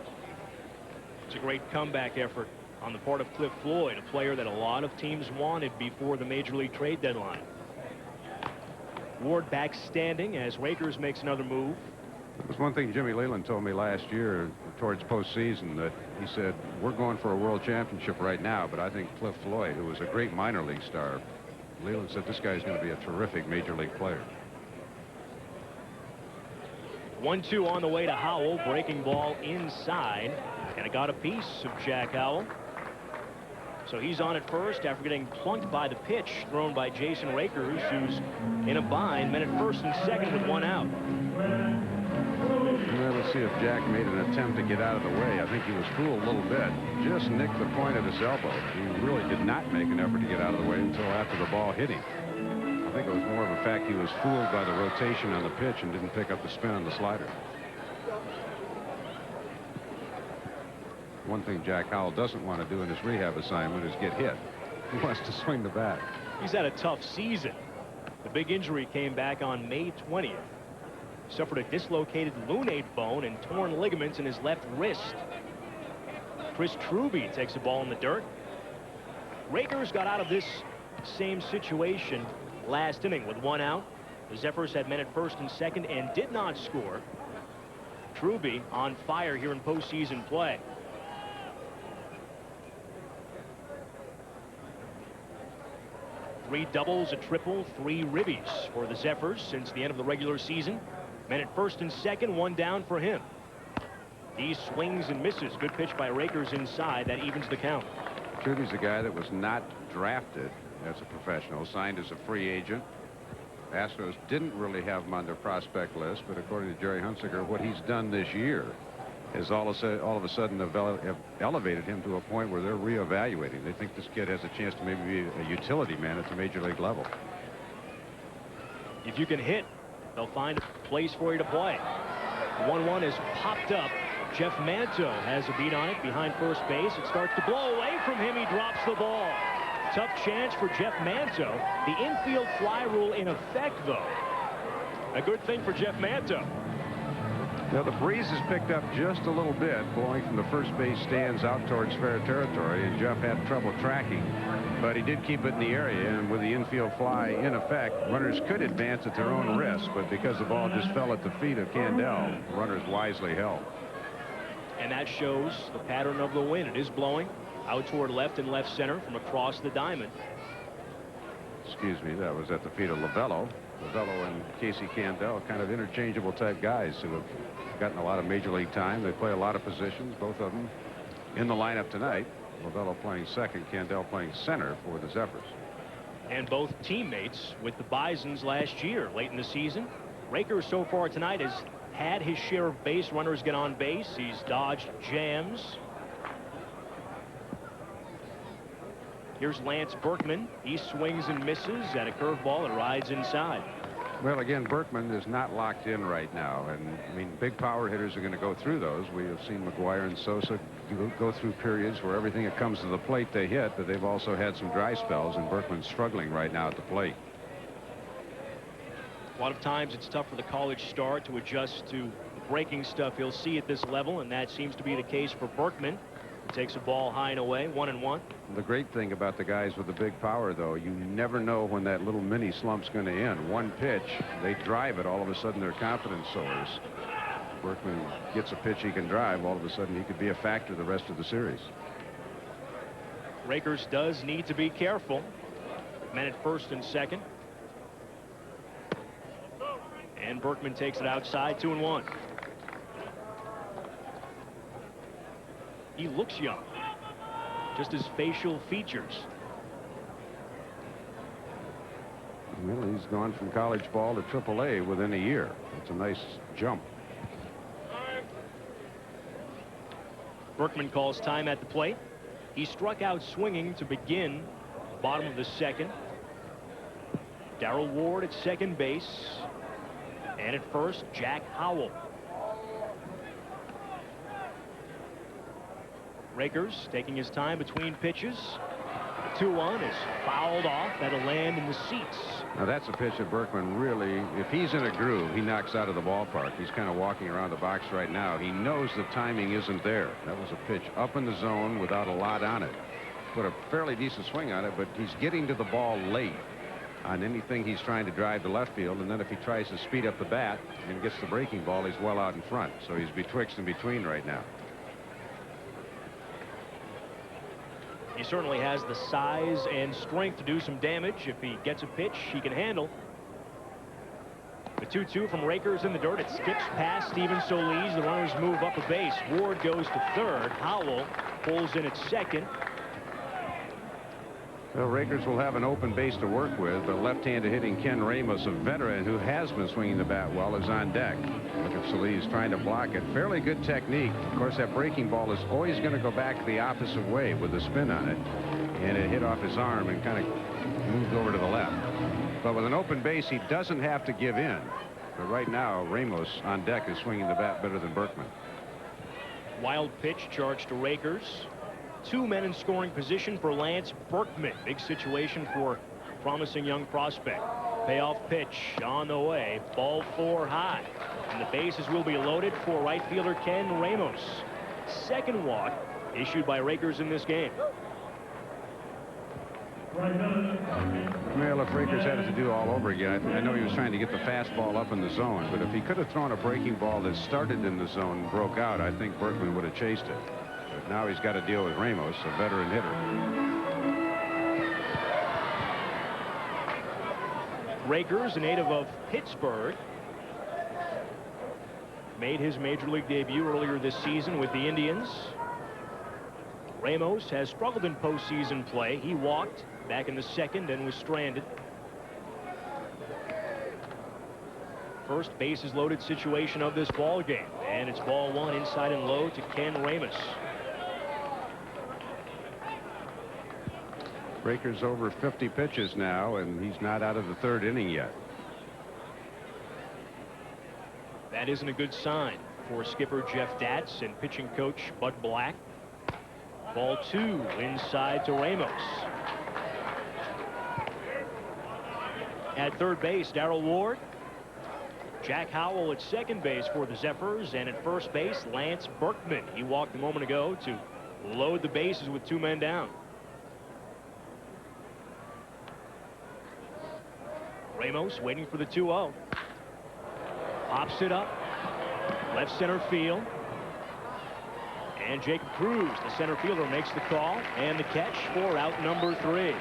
It's a great comeback effort on the part of Cliff Floyd, a player that a lot of teams wanted before the major league trade deadline. Ward back standing as Rakers makes another move. It was one thing Jimmy Leland told me last year towards postseason, that he said, we're going for a world championship right now, but I think Cliff Floyd, who was a great minor league star, Leland said this guy's going to be a terrific major league player. 1-2 on the way to Howell, breaking ball inside, and it got a piece of Jack Howell. So he's on at first after getting plunked by the pitch thrown by Jason Rakers, who's in a bind, men at first and second with 1 out. Well, let's see if Jack made an attempt to get out of the way. I think he was fooled a little bit. Just nicked the point of his elbow. He really did not make an effort to get out of the way until after the ball hit him. I think it was more of a fact he was fooled by the rotation on the pitch and didn't pick up the spin on the slider. One thing Jack Howell doesn't want to do in his rehab assignment is get hit. He wants to swing the bat. He's had a tough season. The big injury came back on May 20th. Suffered a dislocated lunate bone and torn ligaments in his left wrist. Chris Truby takes the ball in the dirt. Rakers got out of this same situation last inning with 1 out. The Zephyrs had men at first and second and did not score. Truby on fire here in postseason play. Three doubles, a triple, 3 ribbies for the Zephyrs since the end of the regular season. Men at first and second, 1 down for him. He swings and misses. Good pitch by Rakers inside. That evens the count. Truby's a guy that was not drafted as a professional, signed as a free agent. Astros didn't really have him on their prospect list, but according to Jerry Hunsaker, what he's done this year has all of a sudden have elevated him to a point where they're reevaluating. They think this kid has a chance to maybe be a utility man at the major league level. If you can hit, they'll find a place for you to play. 1-1 is popped up. Jeff Manto has a beat on it behind first base. It starts to blow away from him. He drops the ball. Tough chance for Jeff Manto. The infield fly rule in effect, though. A good thing for Jeff Manto. Now, the breeze has picked up just a little bit, blowing from the first base stands out towards fair territory, and Jeff had trouble tracking, but he did keep it in the area, and with the infield fly in effect, runners could advance at their own risk, but because the ball just fell at the feet of Candel, runners wisely held. And that shows the pattern of the wind. It is blowing out toward left and left center from across the diamond. Excuse me, that was at the feet of Lovello. Lovello and Casey Candel, kind of interchangeable type guys who have gotten a lot of major league time. They play a lot of positions, both of them in the lineup tonight. Lovello playing second, Candel playing center for the Zephyrs. And both teammates with the Bisons last year, late in the season. Raker so far tonight has had his share of base runners get on base. He's dodged jams. Here's Lance Berkman. He swings and misses at a curveball and rides inside. Well, again, Berkman is not locked in right now, and I mean, big power hitters are going to go through those. We have seen McGuire and Sosa go through periods where everything that comes to the plate they hit, but they've also had some dry spells, and Berkman's struggling right now at the plate. A lot of times it's tough for the college star to adjust to the breaking stuff he'll see at this level, and that seems to be the case for Berkman. He takes a ball high and away, 1-1. The great thing about the guys with the big power, though, you never know when that little mini slump's going to end. One pitch, they drive it, all of a sudden their confidence soars. Berkman gets a pitch he can drive, all of a sudden he could be a factor the rest of the series. Rakers does need to be careful. Men at first and second. And Berkman takes it outside, 2-1. He looks young. Just his facial features. Well, he's gone from college ball to AAA within a year. It's a nice jump. Berkman calls time at the plate. He struck out swinging to begin the bottom of the second. Darrell Ward at second base. And at first, Jack Howell. Rakers taking his time between pitches. The 2-1 is fouled off. That'll land in the seats. Now, that's a pitch that Berkman really, if he's in a groove, he knocks out of the ballpark. He's kind of walking around the box right now. He knows the timing isn't there. That was a pitch up in the zone without a lot on it. Put a fairly decent swing on it, but he's getting to the ball late on anything he's trying to drive to left field, and then if he tries to speed up the bat and gets the breaking ball, he's well out in front. So he's betwixt and between right now. He certainly has the size and strength to do some damage. If he gets a pitch he can handle. The 2-2 from Rakers in the dirt. It skips past Steven Solis. The runners move up a base. Ward goes to third. Howell pulls in at second. Well, Rakers will have an open base to work with, but left-handed hitting Ken Ramos, a veteran who has been swinging the bat well, is on deck. Look at Solis trying to block it. Fairly good technique. Of course, that breaking ball is always going to go back the opposite way with the spin on it. And it hit off his arm and kind of moved over to the left. But with an open base, he doesn't have to give in. But right now, Ramos on deck is swinging the bat better than Berkman. Wild pitch charged to Rakers. 2 men in scoring position for Lance Berkman. Big situation for promising young prospect. Payoff pitch on the way. Ball 4 high. And the bases will be loaded for right fielder Ken Ramos. Second walk issued by Rakers in this game. Well, if Rakers had it to do all over again, I know he was trying to get the fastball up in the zone, but if he could have thrown a breaking ball that started in the zone and broke out, I think Berkman would have chased it. But now he's got to deal with Ramos, a veteran hitter. Rakers, a native of Pittsburgh, made his major league debut earlier this season with the Indians. Ramos has struggled in postseason play. He walked back in the second and was stranded. First bases loaded situation of this ball game, and it's ball one inside and low to Ken Ramos. Raker's over 50 pitches now, and he's not out of the third inning yet. That isn't a good sign for skipper Jeff Datz and pitching coach Bud Black. Ball two inside to Ramos. At third base, Darrell Ward. Jack Howell at second base for the Zephyrs, and at first base, Lance Berkman. He walked a moment ago to load the bases with two men down. Ramos waiting for the 2-0. Pops it up. Left center field. And Jacob Cruz, the center fielder, makes the call and the catch for out number 3.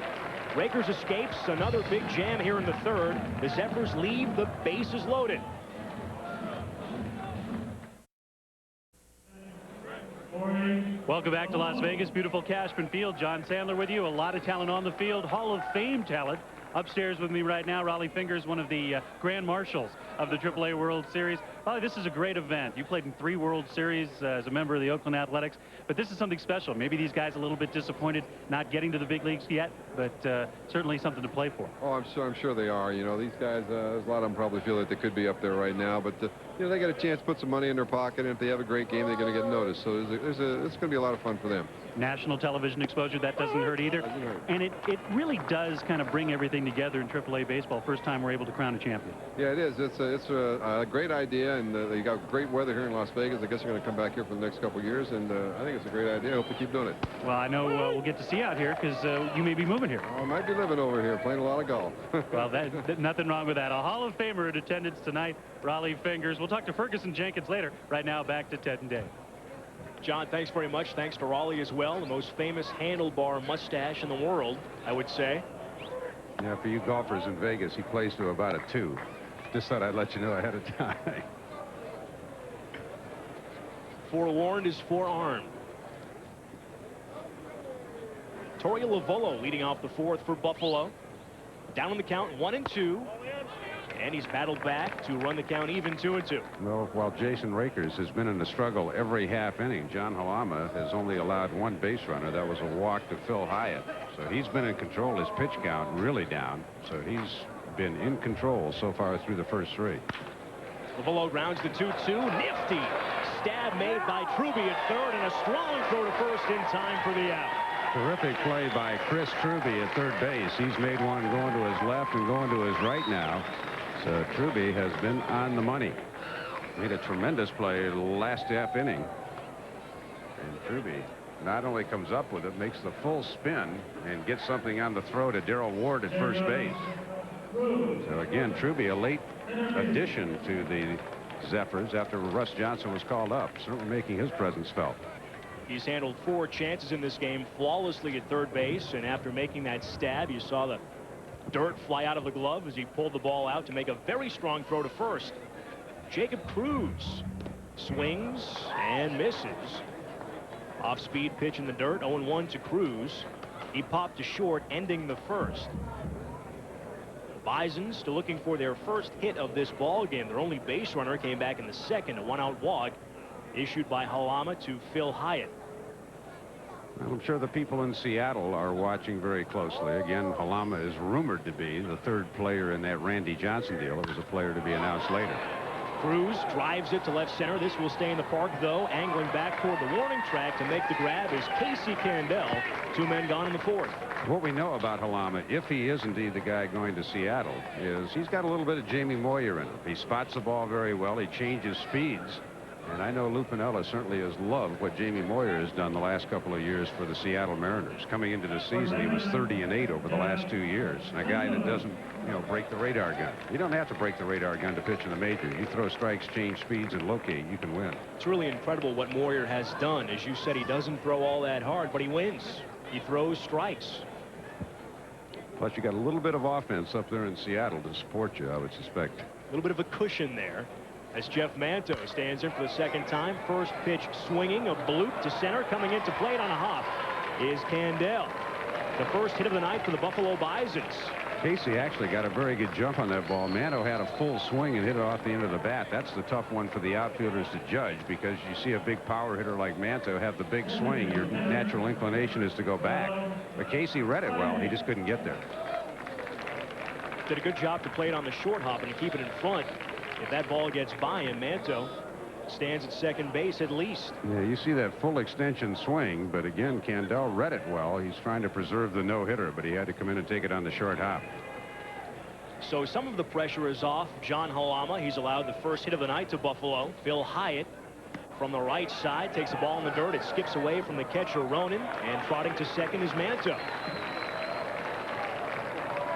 Rakers escapes. Another big jam here in the third. The Zephyrs leave the bases loaded. Welcome back to Las Vegas. Beautiful Cashman Field. John Sandler with you. A lot of talent on the field. Hall of Fame talent. Upstairs with me right now, Raleigh Fingers, one of the Grand Marshals of the AAA World Series. Raleigh, this is a great event. You played in 3 World Series as a member of the Oakland Athletics, but this is something special. Maybe these guys a little bit disappointed not getting to the big leagues yet, but certainly something to play for. Oh, I'm sure they are. You know, these guys, there's a lot of them probably feel that they could be up there right now, but you know, they get a chance to put some money in their pocket, and if they have a great game, they're going to get noticed. So it's going to be a lot of fun for them. National television exposure, that doesn't hurt either. Doesn't hurt. And it really does kind of bring everything together in AAA baseball. First time we're able to crown a champion. Yeah, it is. It's a great idea, and they got great weather here in Las Vegas. I guess they're going to come back here for the next couple of years, and I think it's a great idea. I hope they keep doing it. Well, I know we'll get to see you out here because you may be moving here. I might be living over here, playing a lot of golf. Well, nothing wrong with that. A Hall of Famer in attendance tonight, Raleigh Fingers. We'll talk to Ferguson Jenkins later. Right now, back to Ted and Dave. John, thanks very much. Thanks to Raleigh as well. The most famous handlebar mustache in the world, I would say. Yeah, for you golfers in Vegas, he plays to about a 2. Just thought I'd let you know ahead of time. Forewarned is forearmed. Torey Lovullo leading off the 4th for Buffalo. Down on the count, 1-2. And he's battled back to run the count even 2-2. Well, while Jason Rakers has been in a struggle every half inning, John Halama has only allowed 1 base runner. That was a walk to Phil Hyatt. So he's been in control. His pitch count really down. So he's been in control so far through the first 3. Lovullo grounds the 2-2. Nifty stab made by Truby at third, and a strong throw to first in time for the out. Terrific play by Chris Truby at third base. He's made one going to his left and going to his right now. So Truby has been on the money. Made a tremendous play last half inning. And Truby not only comes up with it, makes the full spin and gets something on the throw to Darrell Ward at first base. So again, Truby, a late addition to the Zephyrs after Russ Johnson was called up, certainly making his presence felt. He's handled 4 chances in this game flawlessly at third base, and after making that stab, you saw the dirt fly out of the glove as he pulled the ball out to make a very strong throw to first. Jacob Cruz swings and misses. Off-speed pitch in the dirt, 0-1 to Cruz. He popped to short, ending the first. The Bisons still looking for their first hit of this ball game. Their only base runner came back in the second, a 1-out walk issued by Halama to Phil Hyatt. I'm sure the people in Seattle are watching very closely. Again, Halama is rumored to be the 3rd player in that Randy Johnson deal. It was a player to be announced later. Cruz drives it to left center. This will stay in the park, though. Angling back toward the warning track to make the grab is Casey Candell. 2 men gone in the 4th. What we know about Halama, if he is indeed the guy going to Seattle, is he's got a little bit of Jamie Moyer in him. He spots the ball very well. He changes speeds. And I know Lou Piniella certainly has loved what Jamie Moyer has done the last couple of years for the Seattle Mariners. Coming into the season, he was 30-8 over the last 2 years. And a guy that doesn't, break the radar gun. You don't have to break the radar gun to pitch in the major. You throw strikes, change speeds, and locate, you can win. It's really incredible what Moyer has done. As you said, he doesn't throw all that hard, but he wins. He throws strikes. Plus, you got a little bit of offense up there in Seattle to support you, I would suspect. A little bit of a cushion there. As Jeff Manto stands in for the 2nd time. First pitch swinging, a bloop to center. Coming into plate on a hop is Candell. The first hit of the night for the Buffalo Bisons. Casey actually got a very good jump on that ball. Manto had a full swing and hit it off the end of the bat. That's the tough one for the outfielders to judge, because you see a big power hitter like Manto have the big swing. Your natural inclination is to go back. But Casey read it well. He just couldn't get there. Did a good job to play it on the short hop and keep it in front. If that ball gets by him, Manto stands at second base at least. Yeah, you see that full extension swing, but again, Candell read it well. He's trying to preserve the no-hitter, but he had to come in and take it on the short hop. So some of the pressure is off John Halama. He's allowed the first hit of the night to Buffalo. Phil Hyatt from the right side takes the ball in the dirt. It skips away from the catcher Ronan, and trotting to second is Manto.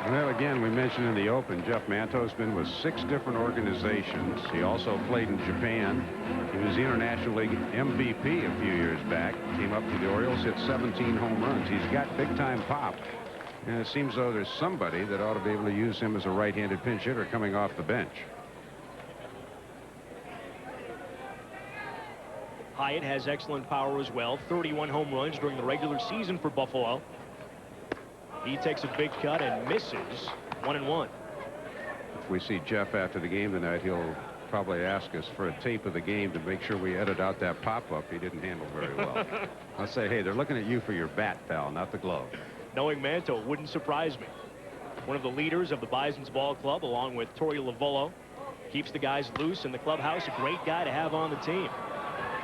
Well, again, we mentioned in the open, Jeff Manto's been with 6 different organizations. He also played in Japan. He was the International League MVP a few years back. Came up to the Orioles, hit 17 home runs. He's got big-time pop. And it seems though there's somebody that ought to be able to use him as a right-handed pinch hitter coming off the bench. Hyatt has excellent power as well. 31 home runs during the regular season for Buffalo. He takes a big cut and misses. 1-1. If we see Jeff after the game tonight, he'll probably ask us for a tape of the game to make sure we edit out that pop-up he didn't handle very well. I'll say, hey, they're looking at you for your bat, pal, not the glove. Knowing Manto wouldn't surprise me. One of the leaders of the Bison's ball club, along with Torey Lovullo, keeps the guys loose in the clubhouse. A great guy to have on the team.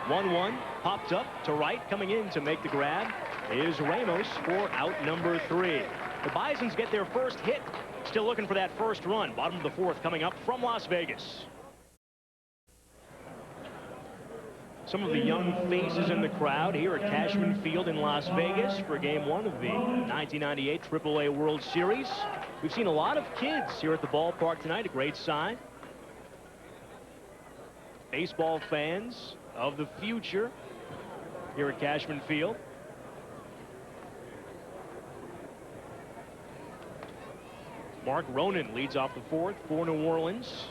1-1, popped up to right, coming in to make the grab is Ramos for out number 3. The Bisons get their first hit. Still looking for that first run. Bottom of the 4th coming up from Las Vegas. Some of the young faces in the crowd here at Cashman Field in Las Vegas for Game 1 of the 1998 AAA World Series. We've seen a lot of kids here at the ballpark tonight. A great sign. Baseball fans of the future here at Cashman Field. Mark Ronan leads off the 4th for New Orleans.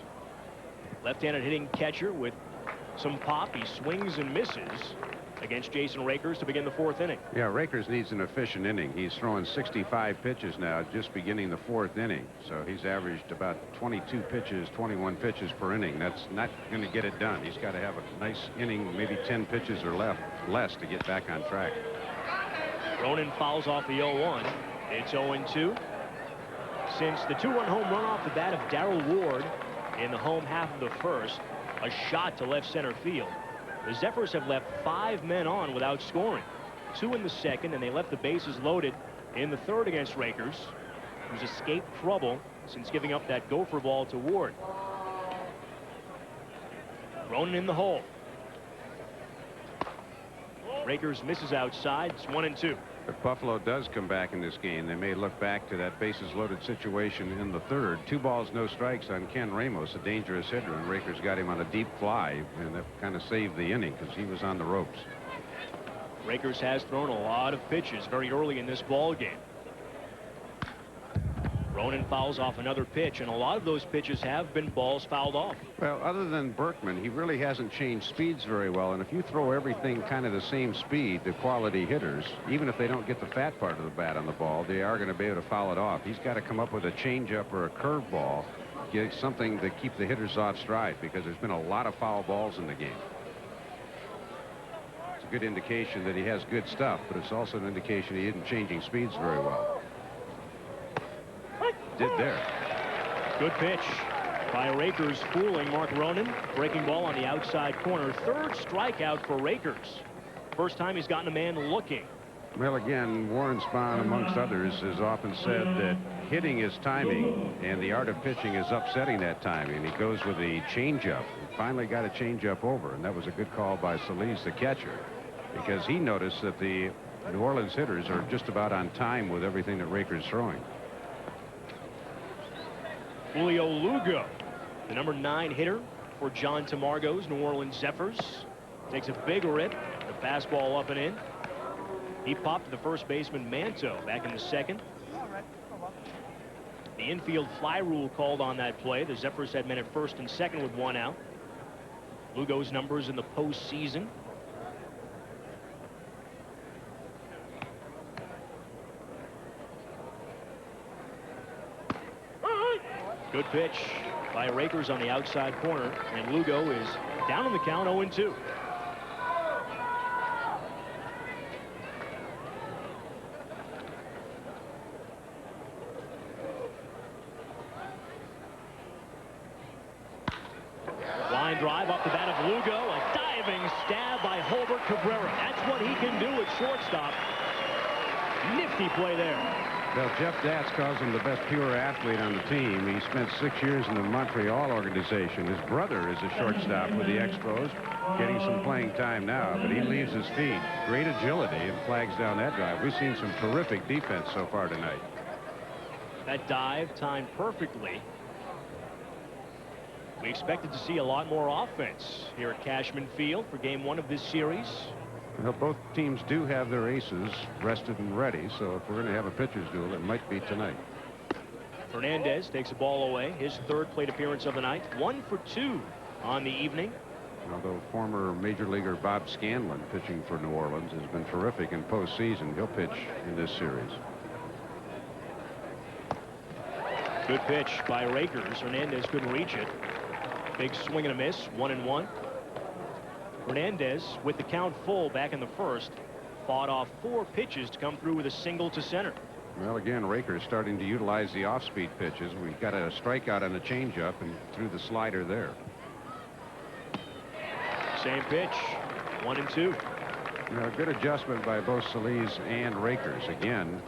Left-handed hitting catcher with some pop. He swings and misses against Jason Rakers to begin the 4th inning. Yeah, Rakers needs an efficient inning. He's throwing 65 pitches now, just beginning the 4th inning. So he's averaged about 22 pitches, 21 pitches per inning. That's not going to get it done. He's got to have a nice inning, maybe 10 pitches or less to get back on track. Ronan fouls off the 0-1. It's 0-2. Since the 2-run home run off the bat of Darrell Ward in the home half of the 1st, a shot to left center field, the Zephyrs have left 5 men on without scoring. 2 in the 2nd, and they left the bases loaded in the 3rd against Rakers, who's escaped trouble since giving up that gopher ball to Ward. Ronan in the hole. Rakers misses outside. It's 1-2. If Buffalo does come back in this game, they may look back to that bases-loaded situation in the 3rd. 2 balls, no strikes on Ken Ramos, a dangerous hitter, and Rakers got him on a deep fly, and that kind of saved the inning because he was on the ropes. Rakers has thrown a lot of pitches very early in this ball game. Ronan fouls off another pitch, and a lot of those pitches have been balls fouled off. Well, other than Berkman, he really hasn't changed speeds very well, and if you throw everything kind of the same speed to quality hitters, even if they don't get the fat part of the bat on the ball, they are going to be able to foul it off. He's got to come up with a changeup or a curveball, get something to keep the hitters off stride, because there's been a lot of foul balls in the game. It's a good indication that he has good stuff, but it's also an indication he isn't changing speeds very well. Did there. Good pitch by Rakers, fooling Mark Ronan. Breaking ball on the outside corner. 3rd strikeout for Rakers. First time he's gotten a man looking. Well, again, Warren Spahn, amongst others, has often said that hitting is timing, and the art of pitching is upsetting that timing. He goes with the changeup. He finally got a changeup over, and that was a good call by Solis, the catcher, because he noticed that the New Orleans hitters are just about on time with everything that Rakers throwing. Julio Lugo, the number 9 hitter for John Tamargo's New Orleans Zephyrs, takes a big rip. The fastball up and in. He popped the first baseman Manto back in the 2nd. The infield fly rule called on that play. The Zephyrs had men at 1st and 2nd with 1 out. Lugo's numbers in the postseason. Good pitch by Rakers on the outside corner, and Lugo is down on the count, 0-2. Line drive off the bat of Lugo, a diving stab by Holbert Cabrera. That's what he can do at shortstop. Nifty play there. Well, Jeff Datz calls him the best pure athlete on the team. He spent 6 years in the Montreal organization. His brother is a shortstop with the Expos, getting some playing time now, but he leaves his feet. Great agility and flags down that drive. We've seen some terrific defense so far tonight. That dive timed perfectly. We expected to see a lot more offense here at Cashman Field for game 1 of this series. Well, both teams do have their aces rested and ready, so if we're going to have a pitcher's duel, it might be tonight. Hernandez takes a ball away, his 3rd plate appearance of the night, 1 for 2 on the evening. Although former Major Leaguer Bob Scanlon, pitching for New Orleans, has been terrific in postseason, he'll pitch in this series. Good pitch by Rakers. Hernandez couldn't reach it. Big swing and a miss, 1-1. Hernandez, with the count full back in the 1st, fought off 4 pitches to come through with a single to center. Well, again, Rakers starting to utilize the off-speed pitches. We got a strikeout on a changeup and threw the slider there. Same pitch, 1-2. Now, a good adjustment by both Solis and Rakers. Again,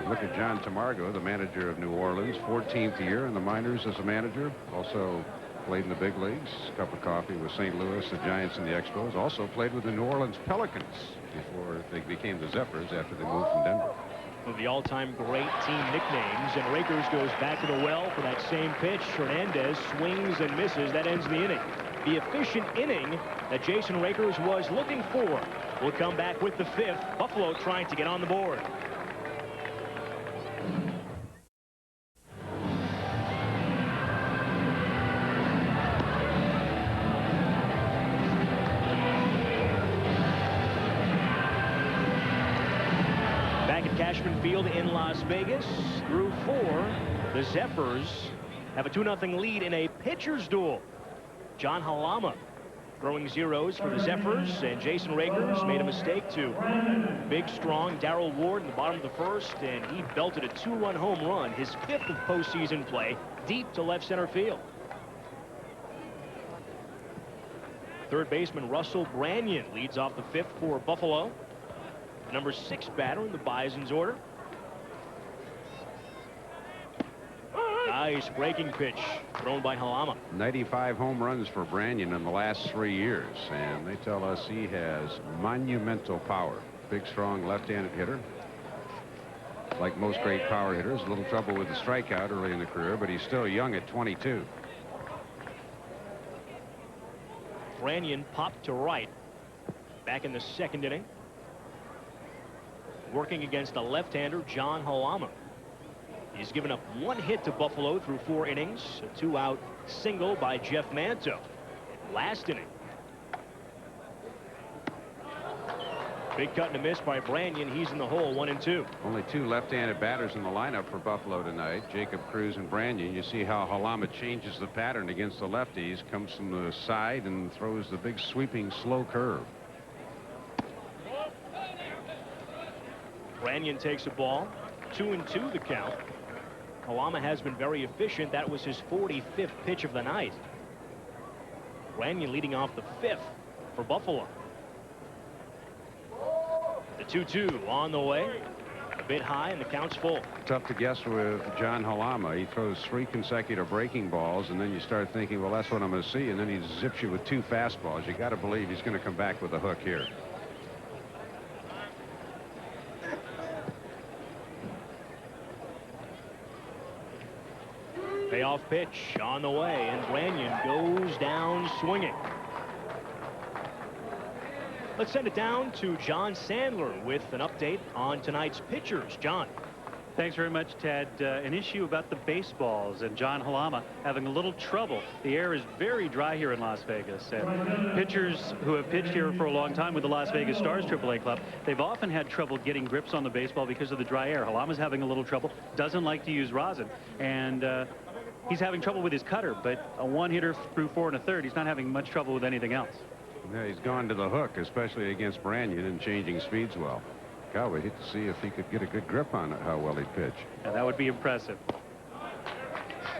look at John Tamargo, the manager of New Orleans, 14th year in the minors as a manager. Also played in the big leagues, cup of coffee with St. Louis, the Giants, and the Expos. Also played with the New Orleans Pelicans before they became the Zephyrs after they moved from Denver. One of the all-time great team nicknames, and Rakers goes back to the well for that same pitch. Hernandez swings and misses. That ends the inning. The efficient inning that Jason Rakers was looking for will come back with the 5th. Buffalo trying to get on the board. Cashman Field in Las Vegas. Through 4, the Zephyrs have a 2-0 lead in a pitcher's duel. John Halama throwing zeros for the Zephyrs, and Jason Rakers made a mistake to big, strong Darrell Ward in the bottom of the 1st, and he belted a 2-run home run, his 5th of postseason play, deep to left center field. Third baseman Russell Branyan leads off the 5th for Buffalo. Number 6 batter in the Bison's order. Nice breaking pitch thrown by Halama. 95 home runs for Branyan in the last 3 years, and they tell us he has monumental power. Big, strong left-handed hitter. Like most great power hitters, a little trouble with the strikeout early in the career, but he's still young at 22. Branyan popped to right back in the 2nd inning. Working against a left-hander, John Halama. He's given up 1 hit to Buffalo through 4 innings. A 2-out single by Jeff Manto. Last inning. Big cut and a miss by Branyan. He's in the hole, 1-2. Only 2 left-handed batters in the lineup for Buffalo tonight, Jacob Cruz and Branyan. You see how Halama changes the pattern against the lefties, comes from the side and throws the big sweeping slow curve. Branyan takes a ball, 2-2 the count. Halama has been very efficient. That was his 45th pitch of the night. Branyan leading off the 5th for Buffalo. The 2-2 on the way. A bit high, and the count's full. Tough to guess with John Halama. He throws 3 consecutive breaking balls, and then you start thinking, well, that's what I'm going to see, and then he zips you with 2 fastballs. You got to believe he's going to come back with a hook here. Payoff pitch on the way, and Branyan goes down swinging. Let's send it down to John Sandler with an update on tonight's pitchers. John. Thanks very much, Ted. An issue about the baseballs and John Halama having a little trouble. The air is very dry here in Las Vegas, and pitchers who have pitched here for a long time with the Las Vegas Stars AAA club, they've often had trouble getting grips on the baseball because of the dry air. Halama's having a little trouble, doesn't like to use rosin, and He's having trouble with his cutter, but a one-hitter through 4 1/3. He's not having much trouble with anything else. Yeah, he's gone to the hook, especially against Branyan, and changing speeds well. God, we hate to see if he could get a good grip on it, how well he'd pitch. Yeah, that would be impressive.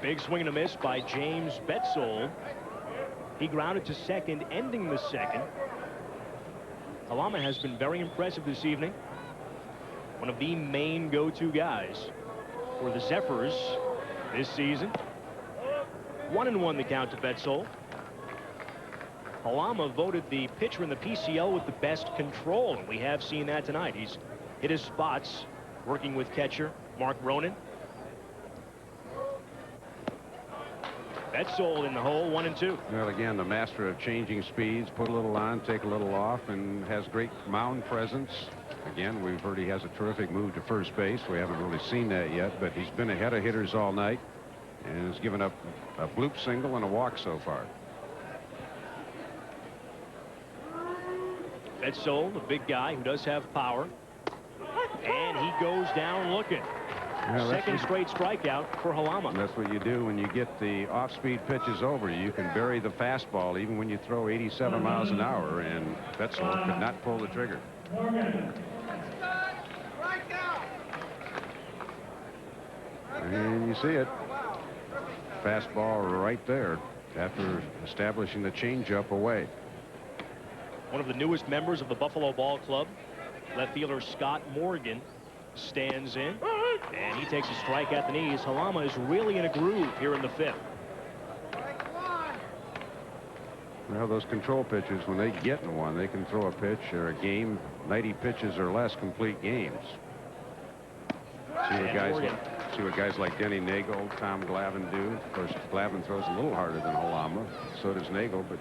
Big swing and a miss by James Betzold. He grounded to second, ending the second. Halama has been very impressive this evening. One of the main go-to guys for the Zephyrs this season. 1-1 the count to Betzold. Halama voted the pitcher in the PCL with the best control, and we have seen that tonight. He's hit his spots working with catcher Mark Ronan. Betzold in the hole, 1-2. Well, again, the master of changing speeds, put a little on, take a little off, and has great mound presence. Again, we've heard he has a terrific move to first base. We haven't really seen that yet, but he's been ahead of hitters all night and has given up a bloop single and a walk so far. Betzold, a big guy who does have power, and he goes down looking. Yeah, second straight strikeout for Halama. That's what you do when you get the off-speed pitches over. You can bury the fastball even when you throw 87 miles an hour, and Betzold could not pull the trigger. And you see it. Fastball right there after establishing the changeup away. One of the newest members of the Buffalo Ball Club, left fielder Scott Morgan, stands in, and he takes a strike at the knees. Halama is really in a groove here in the fifth. Well, those control pitchers, when they get in one, they can throw a pitch or a game, 90 pitches or less, complete games. See what guys like Denny Nagel, Tom Glavine do. Of course, Glavine throws a little harder than Halama. So does Nagel, but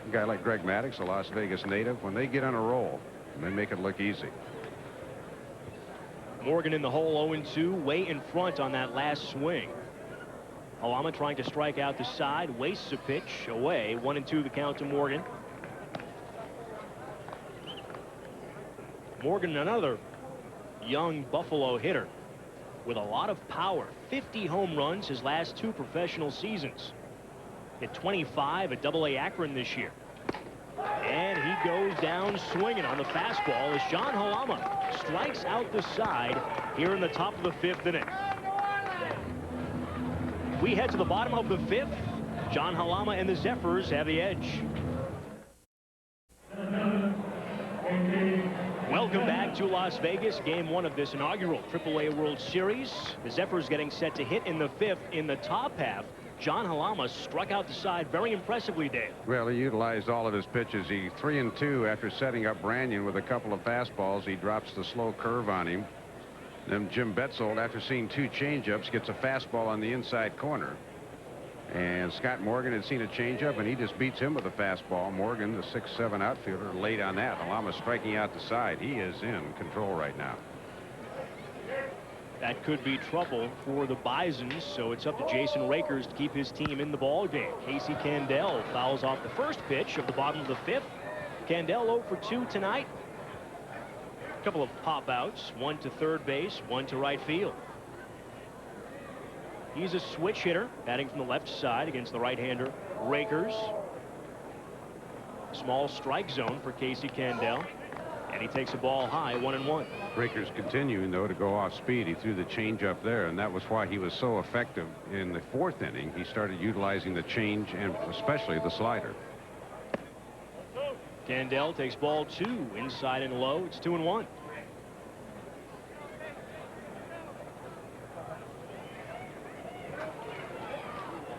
a guy like Greg Maddux, a Las Vegas native, when they get on a roll, they make it look easy. Morgan in the hole, 0-2, way in front on that last swing. Halama trying to strike out the side, wastes a pitch away. 1-2 the count to Morgan. Morgan, another young Buffalo hitter with a lot of power. 50 home runs his last 2 professional seasons. Hit 25 at AA Akron this year. And he goes down swinging on the fastball as John Halama strikes out the side here in the top of the 5th inning. We head to the bottom of the 5th. John Halama and the Zephyrs have the edge. Welcome back to Las Vegas. Game 1 of this inaugural AAA World Series. The Zephyrs getting set to hit in the 5th. In the top half, John Halama struck out the side very impressively, Dave. Well, he utilized all of his pitches. He 3-2 after setting up Branyan with a couple of fastballs. He drops the slow curve on him. Then Jim Betzold, after seeing 2 changeups, gets a fastball on the inside corner. And Scott Morgan had seen a changeup, and he just beats him with a fastball. Morgan, the 6'7" outfielder, late on that. Halama striking out the side. He is in control right now. That could be trouble for the Bisons, so it's up to Jason Rakers to keep his team in the ball game. Casey Candell fouls off the first pitch of the bottom of the 5th. Candell 0 for 2 tonight. A couple of pop outs, 1 to third base, 1 to right field. He's a switch hitter, batting from the left side against the right-hander Rakers. Small strike zone for Casey Candell, and he takes a ball high, 1-1. Rakers continuing, though, to go off speed. He threw the changeup there, and that was why he was so effective in the 4th inning. He started utilizing the change and especially the slider. Candell takes ball 2 inside and low. It's 2-1.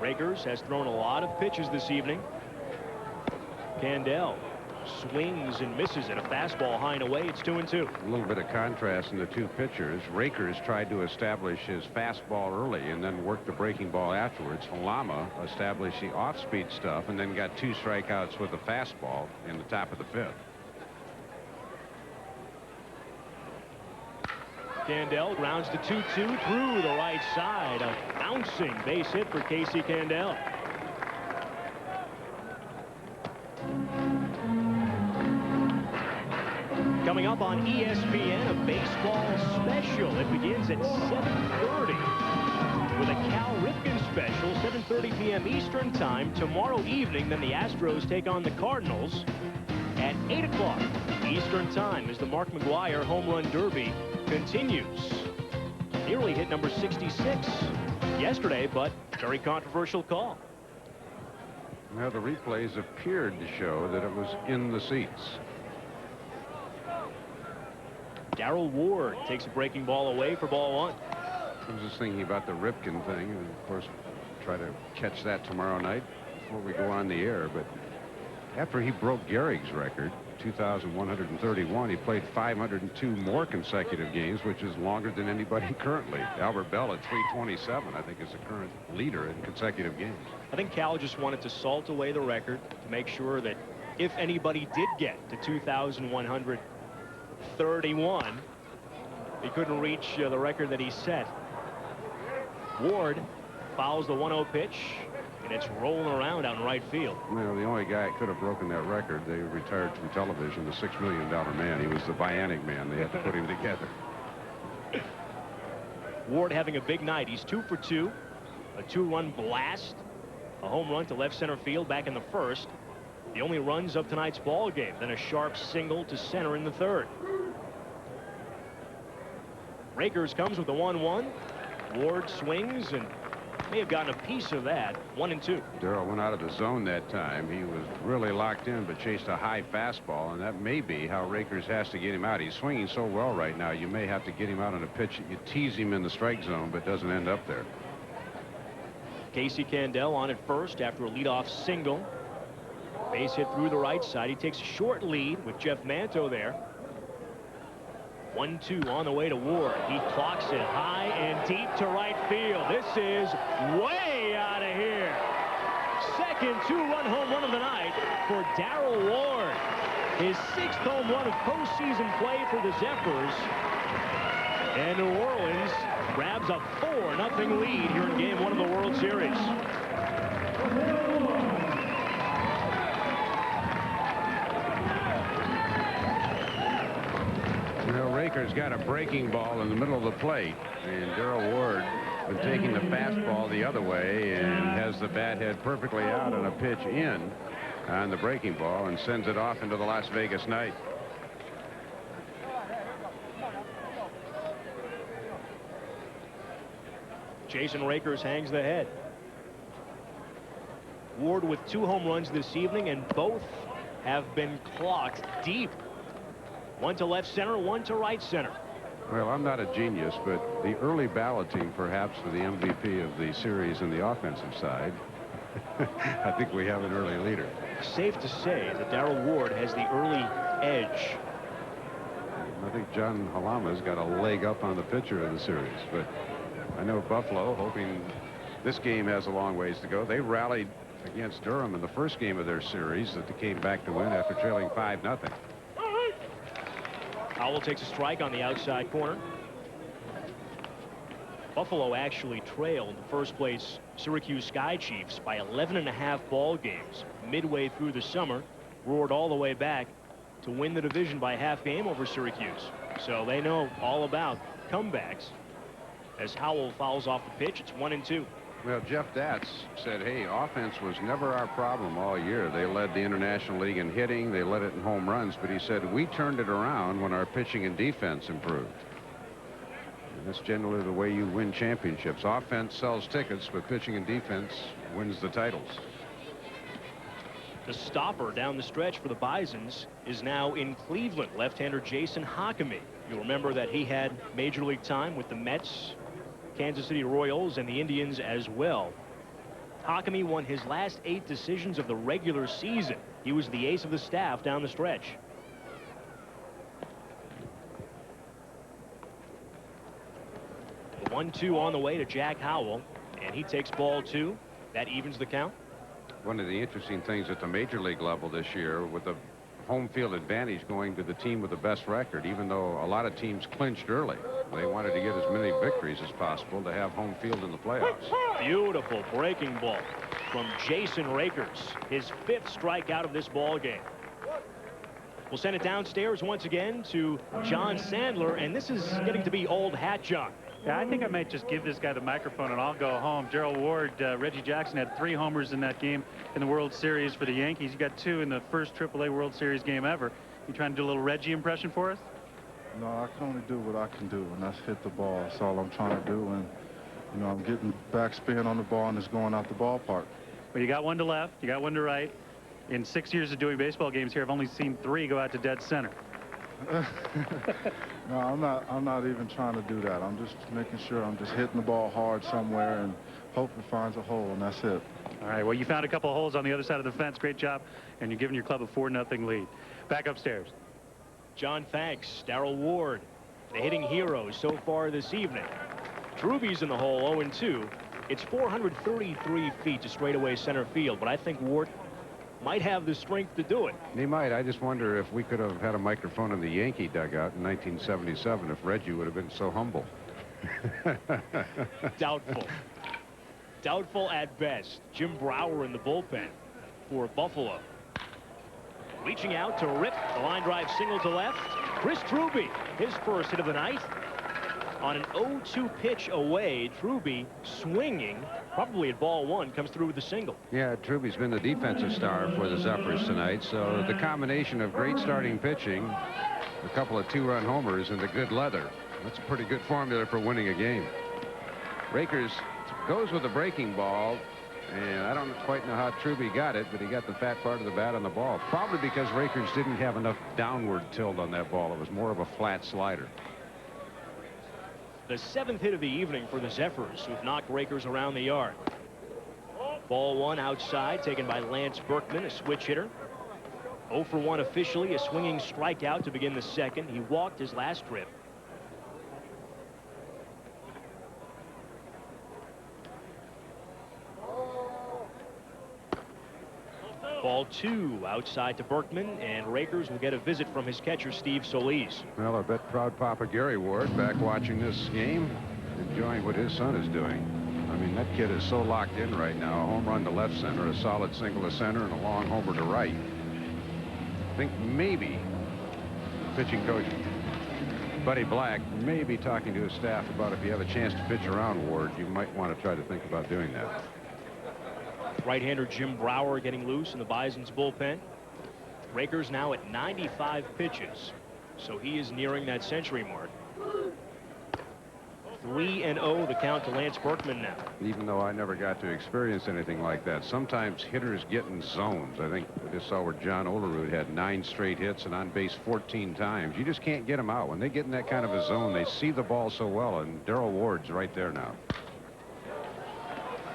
Rakers has thrown a lot of pitches this evening. Candell swings and misses at a fastball high and away. It's 2-2. A little bit of contrast in the 2 pitchers. Rakers tried to establish his fastball early and then work the breaking ball afterwards. Halama established the off-speed stuff and then got 2 strikeouts with a fastball in the top of the 5th. Candell grounds to 2-2 through the right side. A bouncing base hit for Casey Candell. Coming up on ESPN, a baseball special. It begins at 7:30. with a Cal Ripken special, 7:30 p.m. Eastern Time tomorrow evening. Then the Astros take on the Cardinals at 8 o'clock Eastern Time as the Mark McGwire Home Run Derby continues. Nearly hit number 66 yesterday, but very controversial call. Well, the replays appeared to show that it was in the seats. Darrell Ward takes a breaking ball away for ball 1. I was just thinking about the Ripken thing, and of course try to catch that tomorrow night before we go on the air. But after he broke Gehrig's record, 2,131, he played 502 more consecutive games, which is longer than anybody currently. Albert Bell at 327, I think, is the current leader in consecutive games. I think Cal just wanted to salt away the record to make sure that if anybody did get to 2,131, he couldn't reach the record that he set. Ward fouls the 1-0 pitch, and it's rolling around out in right field. Well, the only guy that could have broken that record, they retired from television, the $6 million man. He was the Bionic Man. They had to put him together. Ward having a big night. He's 2 for 2, a 2-run blast, a home run to left center field back in the first. The only runs of tonight's ball game. Then a sharp single to center in the third. Rakers comes with the 1-1. Ward swings and may have gotten a piece of that. 1-2. Darrell went out of the zone that time. He was really locked in, but chased a high fastball, and that may be how Rakers has to get him out. He's swinging so well right now, you may have to get him out on a pitch that you tease him in the strike zone, but doesn't end up there. Casey Candell on at first after a leadoff single. Base hit through the right side. He takes a short lead with Jeff Manto there. 1-2 on the way to Ward. He clocks it high and deep to right field. This is way out of here. Second 2-run home run of the night for Darrell Ward. His 6th home run of postseason play for the Zephyrs. And New Orleans grabs a 4-0 lead here in Game 1 of the World Series. Rakers got a breaking ball in the middle of the plate, and Darrell Ward been taking the fastball the other way and has the bat head perfectly out on a pitch in on the breaking ball and sends it off into the Las Vegas night. Jason Rakers hangs the head. Ward with 2 home runs this evening, and both have been clocked deep. 1 to left center, 1 to right center. Well, I'm not a genius, but the early balloting perhaps for the MVP of the series in the offensive side, I think we have an early leader. Safe to say that Darrell Ward has the early edge. I think John Halama's got a leg up on the pitcher of the series, but I know Buffalo, hoping this game has a long ways to go. They rallied against Durham in the first game of their series that they came back to win after trailing 5-0. Howell takes a strike on the outside corner. Buffalo actually trailed the first place Syracuse Sky Chiefs by 11.5 ball games midway through the summer, roared all the way back to win the division by half game over Syracuse. So they know all about comebacks. As Howell fouls off the pitch, it's 1-2. Well, Jeff Datz said, hey, offense was never our problem all year. They led the International League in hitting. They led it in home runs. But he said, we turned it around when our pitching and defense improved. And that's generally the way you win championships. Offense sells tickets, but pitching and defense wins the titles. The stopper down the stretch for the Bisons is now in Cleveland. Left-hander Jason Hakami. You'll remember that he had major league time with the Mets, Kansas City Royals, and the Indians as well. Hakami won his last 8 decisions of the regular season. He was the ace of the staff down the stretch. The 1-2 on the way to Jack Howell, and he takes ball 2. That evens the count. One of the interesting things at the major league level this year, with the home field advantage going to the team with the best record, even though a lot of teams clinched early. They wanted to get as many victories as possible to have home field in the playoffs. Beautiful breaking ball from Jason Rakers, his 5th strikeout of this ball game. We'll send it downstairs once again to John Sandler, and this is getting to be old hat John. Yeah, I think I might just give this guy the microphone and I'll go home. Gerald Ward, Reggie Jackson had 3 homers in that game in the World Series for the Yankees. He got 2 in the first AAA World Series game ever. You trying to do a little Reggie impression for us? No, I can only do what I can do, and that's hit the ball. That's all I'm trying to do, and, you know, I'm getting backspin on the ball, and it's going out the ballpark. Well, you got 1 to left, you got 1 to right. In 6 years of doing baseball games here, I've only seen 3 go out to dead center. No, I'm not even trying to do that. I'm just making sure I'm just hitting the ball hard somewhere and hope it finds a hole, and that's it. All right, well, you found a couple of holes on the other side of the fence. Great job, and you're giving your club a 4-0 lead. Back upstairs. John, thanks. Darrell Ward, the hitting hero so far this evening. Truby's in the hole, 0-2. It's 433 feet to straightaway center field, but I think Ward might have the strength to do it. He might. I just wonder if we could have had a microphone in the Yankee dugout in 1977 if Reggie would have been so humble. Doubtful. Doubtful at best. Jim Brower in the bullpen for Buffalo. Reaching out to rip the line drive single to left. Chris Truby, his first hit of the night. On an 0-2 pitch away, Truby swinging, probably at ball 1, comes through with a single. Yeah, Truby's been the defensive star for the Zephyrs tonight, so the combination of great starting pitching, a couple of 2-run homers, and the good leather, that's a pretty good formula for winning a game. Rakers goes with a breaking ball, and I don't quite know how Truby got it, but he got the fat part of the bat on the ball, probably because Rakers didn't have enough downward tilt on that ball. It was more of a flat slider. The 7th hit of the evening for the Zephyrs, who've knocked Rakers around the yard. Ball 1 outside, taken by Lance Berkman, a switch hitter. 0 for 1 officially, a swinging strikeout to begin the 2nd. He walked his last trip. Ball 2 outside to Berkman, and Rakers will get a visit from his catcher, Steve Solis. Well, I bet proud Papa Gary Ward back watching this game, enjoying what his son is doing. I mean, that kid is so locked in right now. A home run to left center, a solid single to center, and a long homer to right. I think maybe pitching coach Buddy Black may be talking to his staff about if you have a chance to pitch around Ward, you might want to try to think about doing that. Right-hander Jim Brower getting loose in the Bison's bullpen. Rakers now at 95 pitches, so he is nearing that century mark. 3-0 the count to Lance Berkman now. Even though I never got to experience anything like that, sometimes hitters get in zones. I think we just saw where John Olerud had 9 straight hits and on base 14 times. You just can't get them out. When they get in that kind of a zone, they see the ball so well, and Darrell Ward's right there now.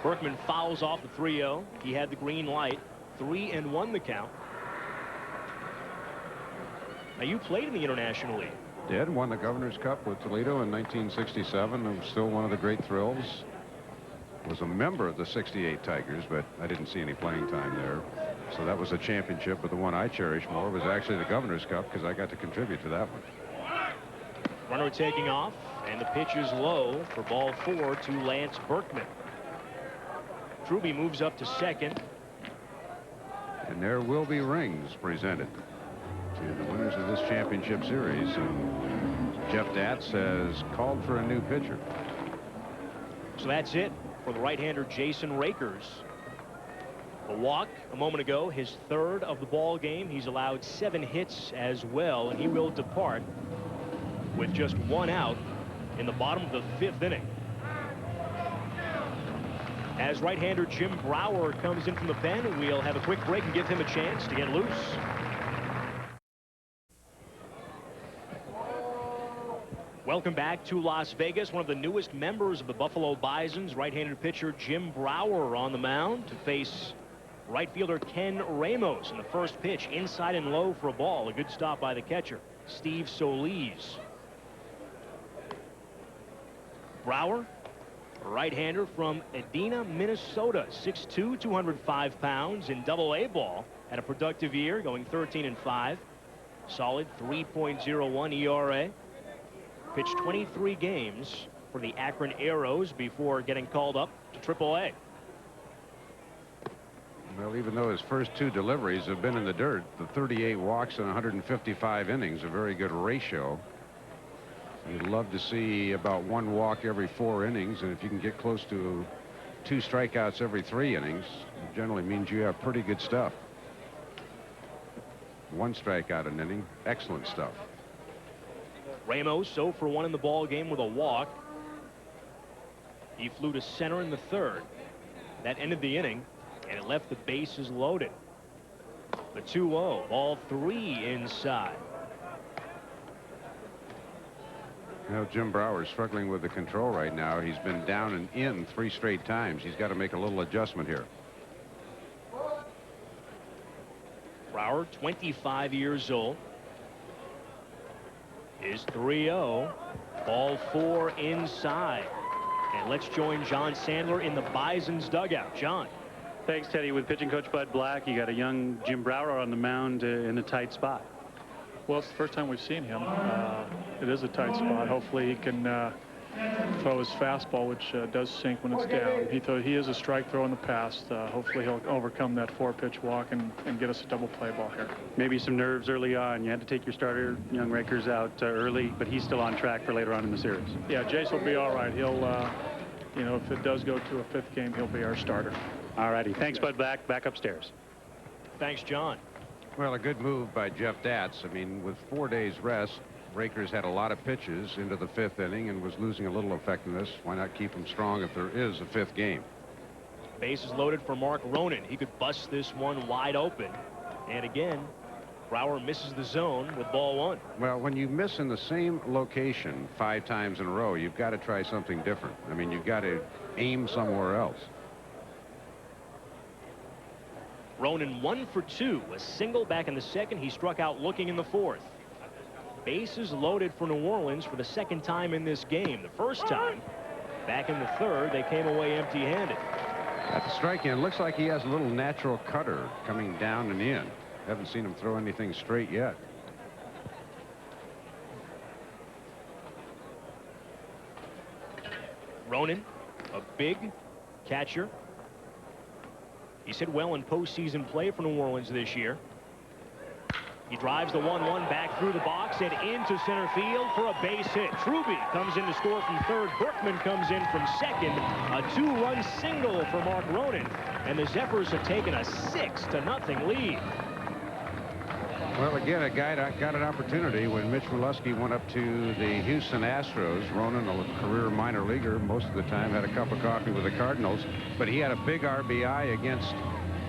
Berkman fouls off the 3-0. He had the green light. 3-1 the count. Now, you played in the International League. Did. Won the Governor's Cup with Toledo in 1967. It was still one of the great thrills. Was a member of the 68 Tigers, but I didn't see any playing time there. So that was a championship, but the one I cherish more was actually the Governor's Cup because I got to contribute to that one. Runner taking off, and the pitch is low for ball 4 to Lance Berkman. Truby moves up to second. And there will be rings presented to the winners of this championship series. And Jeff Datz has called for a new pitcher. So that's it for the right-hander Jason Rakers. A walk a moment ago, his 3rd of the ball game. He's allowed 7 hits as well, and he will depart with just 1 out in the bottom of the 5th inning. As right-hander Jim Brower comes in from the pen, we'll have a quick break and give him a chance to get loose. Welcome back to Las Vegas. One of the newest members of the Buffalo Bisons, right-handed pitcher Jim Brower on the mound to face right fielder Ken Ramos in the first pitch, inside and low for a ball. A good stop by the catcher, Steve Solis. Brower, right-hander from Edina, Minnesota, 6'2", 205 pounds in Double-A ball. Had a productive year, going 13-5. Solid 3.01 ERA. Pitched 23 games for the Akron Aeros before getting called up to Triple-A. Well, even though his first 2 deliveries have been in the dirt, the 38 walks and 155 innings, a very good ratio. You'd love to see about 1 walk every 4 innings, and if you can get close to 2 strikeouts every 3 innings, it generally means you have pretty good stuff. 1 strikeout an inning, excellent stuff. Ramos 0 for 1 in the ball game with a walk. He flew to center in the 3rd. That ended the inning, and it left the bases loaded. The 2-0, ball 3 inside. Now Jim Brower's struggling with the control right now. He's been down and in 3 straight times. He's got to make a little adjustment here. Brower, 25 years old, is 3-0, ball 4 inside. And let's join John Sandler in the Bison's dugout. John. Thanks, Teddy. With pitching coach Bud Black, you got a young Jim Brower on the mound in a tight spot. Well, it's the first time we've seen him. It is a tight spot. Hopefully he can throw his fastball, which does sink when it's down. He is a strike throw in the past. Hopefully he'll overcome that 4-pitch walk and get us a double play ball here. Maybe some nerves early on. You had to take your starter, young Rakers, out early, but he's still on track for later on in the series. Yeah, Jace will be all right. He'll, you know, if it does go to a 5th game, he'll be our starter. All righty. Thanks, Bud Black. Back upstairs. Thanks, John. Well, a good move by Jeff Datz. I mean, with 4 days rest, Rakers had a lot of pitches into the 5th inning and was losing a little effectiveness. Why not keep them strong if there is a 5th game? Bases loaded for Mark Ronan. He could bust this one wide open. And again, Brower misses the zone with ball 1. Well, when you miss in the same location 5 times in a row, you've got to try something different. I mean, you've got to aim somewhere else. Ronan 1 for 2, a single back in the 2nd. He struck out looking in the 4th. Bases loaded for New Orleans for the 2nd time in this game. The first time, back in the 3rd, they came away empty-handed. At the strike end, looks like he has a little natural cutter coming down and in. Haven't seen him throw anything straight yet. Ronan, a big catcher. He's hit well in postseason play for New Orleans this year. He drives the 1-1 back through the box and into center field for a base hit. Truby comes in to score from 3rd. Berkman comes in from 2nd. A 2-run single for Mark Ronan. And the Zephyrs have taken a 6-0 lead. Well, again, a guy that got an opportunity when Mitch Molesky went up to the Houston Astros. Ronan, a career minor leaguer, most of the time had a cup of coffee with the Cardinals, but he had a big RBI against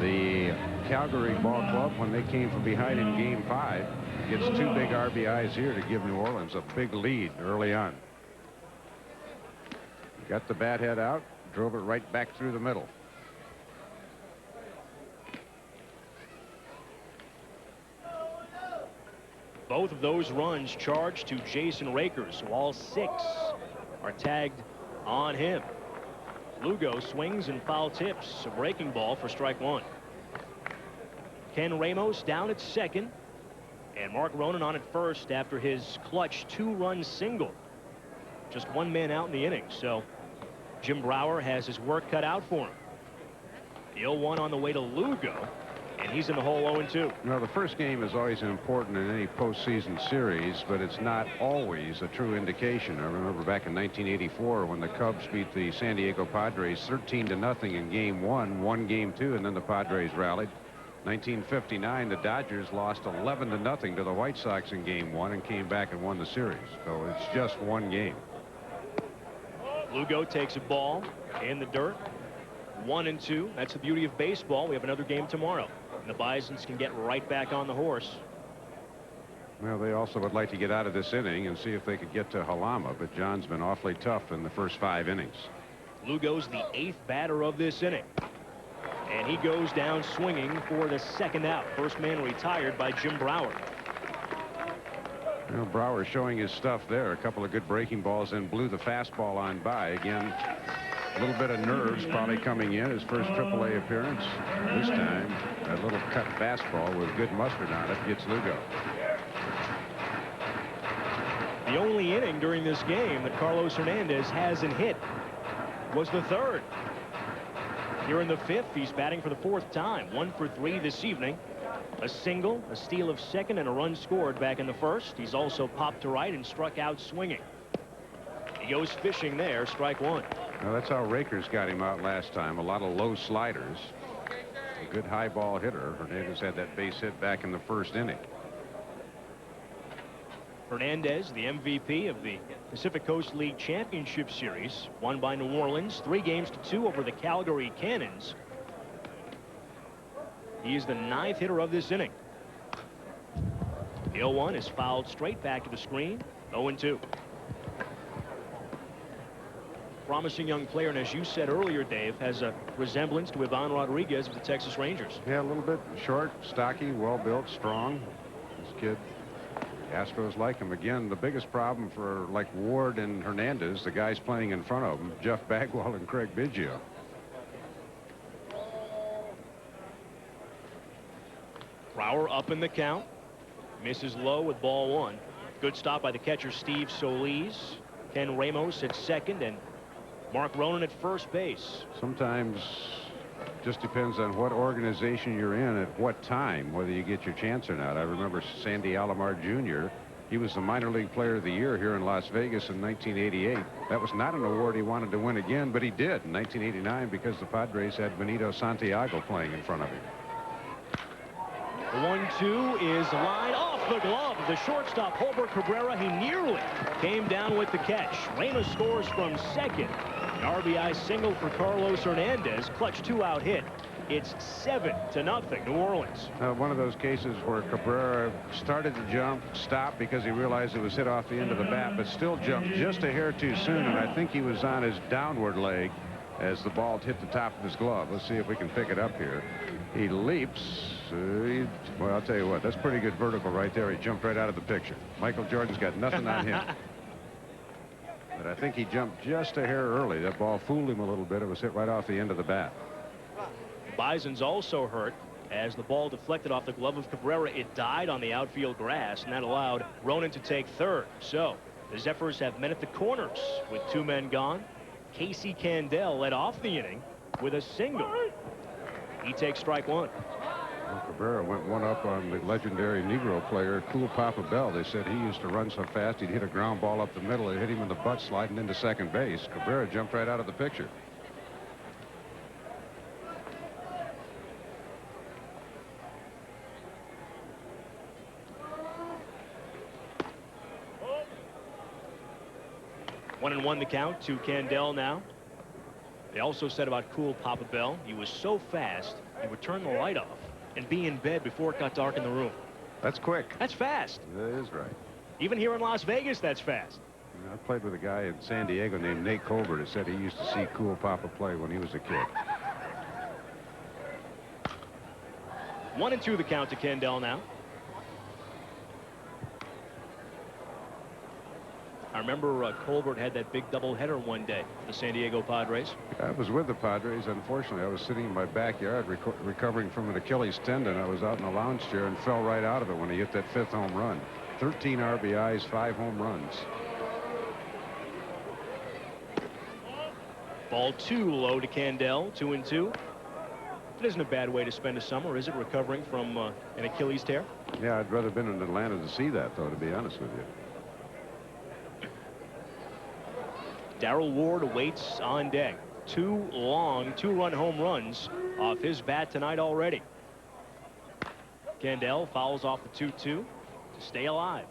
the Calgary Ball Club when they came from behind in Game 5. Gets 2 big RBIs here to give New Orleans a big lead early on. Got the bat head out, drove it right back through the middle. Both of those runs charged to Jason Rakers, so all 6 are tagged on him. Lugo swings and foul tips. A breaking ball for strike 1. Ken Ramos down at 2nd, and Mark Ronan on at 1st after his clutch 2-run single. Just 1 man out in the inning, so Jim Brower has his work cut out for him. The 0-1 on the way to Lugo, and he's in the hole 0-2. Well, the first game is always important in any postseason series, but it's not always a true indication. I remember back in 1984 when the Cubs beat the San Diego Padres 13-0 in Game 1, won Game 2, and then the Padres rallied. 1959, the Dodgers lost 11-0 to the White Sox in Game 1 and came back and won the series. So it's just 1 game. Lugo takes a ball in the dirt. 1-2. That's the beauty of baseball. We have another game tomorrow. And the Bisons can get right back on the horse. Well, they also would like to get out of this inning and see if they could get to Halama, but John's been awfully tough in the first 5 innings. Lugo's the 8th batter of this inning. And he goes down swinging for the 2nd out. First man retired by Jim Brower. Well, Brower showing his stuff there. A couple of good breaking balls and blew the fastball on by. Again, a little bit of nerves probably coming in. His first AAA appearance. This time, a little cut fastball with good mustard on it gets Lugo. The only inning during this game that Carlos Hernandez hasn't hit was the 3rd. Here in the 5th, he's batting for the 4th time. 1 for 3 this evening. A single, a steal of 2nd, and a run scored back in the 1st. He's also popped to right and struck out swinging. goes fishing there. Strike one. Well, that's how Rakers got him out last time. A lot of low sliders. A good high ball hitter. Hernandez had that base hit back in the first inning. Hernandez, the MVP of the Pacific Coast League Championship Series, won by New Orleans 3-2 over the Calgary Cannons. He is the 9th hitter of this inning. The 0-1 is fouled straight back to the screen. 0-2. Promising young player, and as you said earlier, Dave, has a resemblance to Ivan Rodriguez of the Texas Rangers. Yeah, a little bit short, stocky, well-built, strong. This kid, Astros like him. Again, the biggest problem for like Ward and Hernandez, the guys playing in front of them, Jeff Bagwell and Craig Biggio. Brower up in the count. Misses low with ball one. Good stop by the catcher Steve Solis. Ken Ramos at second and Mark Ronan at first base. Sometimes just depends on what organization you're in at what time, whether you get your chance or not. I remember Sandy Alomar Jr. He was the minor league player of the year here in Las Vegas in 1988. That was not an award he wanted to win again, but he did in 1989 because the Padres had Benito Santiago playing in front of him. The 1-2 is lined off the glove of the shortstop Holbert Cabrera. He nearly came down with the catch. Ramos scores from second. The RBI single for Carlos Hernandez. Clutch 2-out hit. It's 7-0 New Orleans. One of those cases where Cabrera started to jump, stopped because he realized it was hit off the end of the bat, but still jumped just a hair too soon, and I think he was on his downward leg as the ball hit the top of his glove. Let's see if we can pick it up here. He leaps. Well, I'll tell you what, that's pretty good vertical right there. He jumped right out of the picture. Michael Jordan's got nothing on him. But I think he jumped just a hair early. That ball fooled him a little bit. It was hit right off the end of the bat. Bison's also hurt as the ball deflected off the glove of Cabrera. It died on the outfield grass, and that allowed Ronan to take third. So the Zephyrs have men at the corners with 2 men gone. Casey Candell led off the inning with a single. He takes strike one. Well, Cabrera went one up on the legendary Negro player Cool Papa Bell. They said he used to run so fast he'd hit a ground ball up the middle. It hit him in the butt sliding into second base. Cabrera jumped right out of the picture. One and one the count to Candell now. They also said about Cool Papa Bell, he was so fast he would turn the light off and be in bed before it got dark in the room. That's quick. That's fast. That is right. Even here in Las Vegas, that's fast. I played with a guy in San Diego named Nate Colbert who said he used to see Cool Papa play when he was a kid. 1-2 the count to Candell now. I remember Colbert had that big doubleheader one day for the San Diego Padres. I was with the Padres. Unfortunately, I was sitting in my backyard recovering from an Achilles tendon. I was out in a lounge chair and fell right out of it when he hit that 5th home run. 13 RBIs, 5 home runs. Ball 2 low to Candell. 2-2. It isn't a bad way to spend a summer, is it? Recovering from an Achilles tear. Yeah, I'd rather been in Atlanta to see that, though, to be honest with you. Darrell Ward awaits on deck. 2 long 2-run home runs off his bat tonight already. Candell fouls off the 2-2 to stay alive.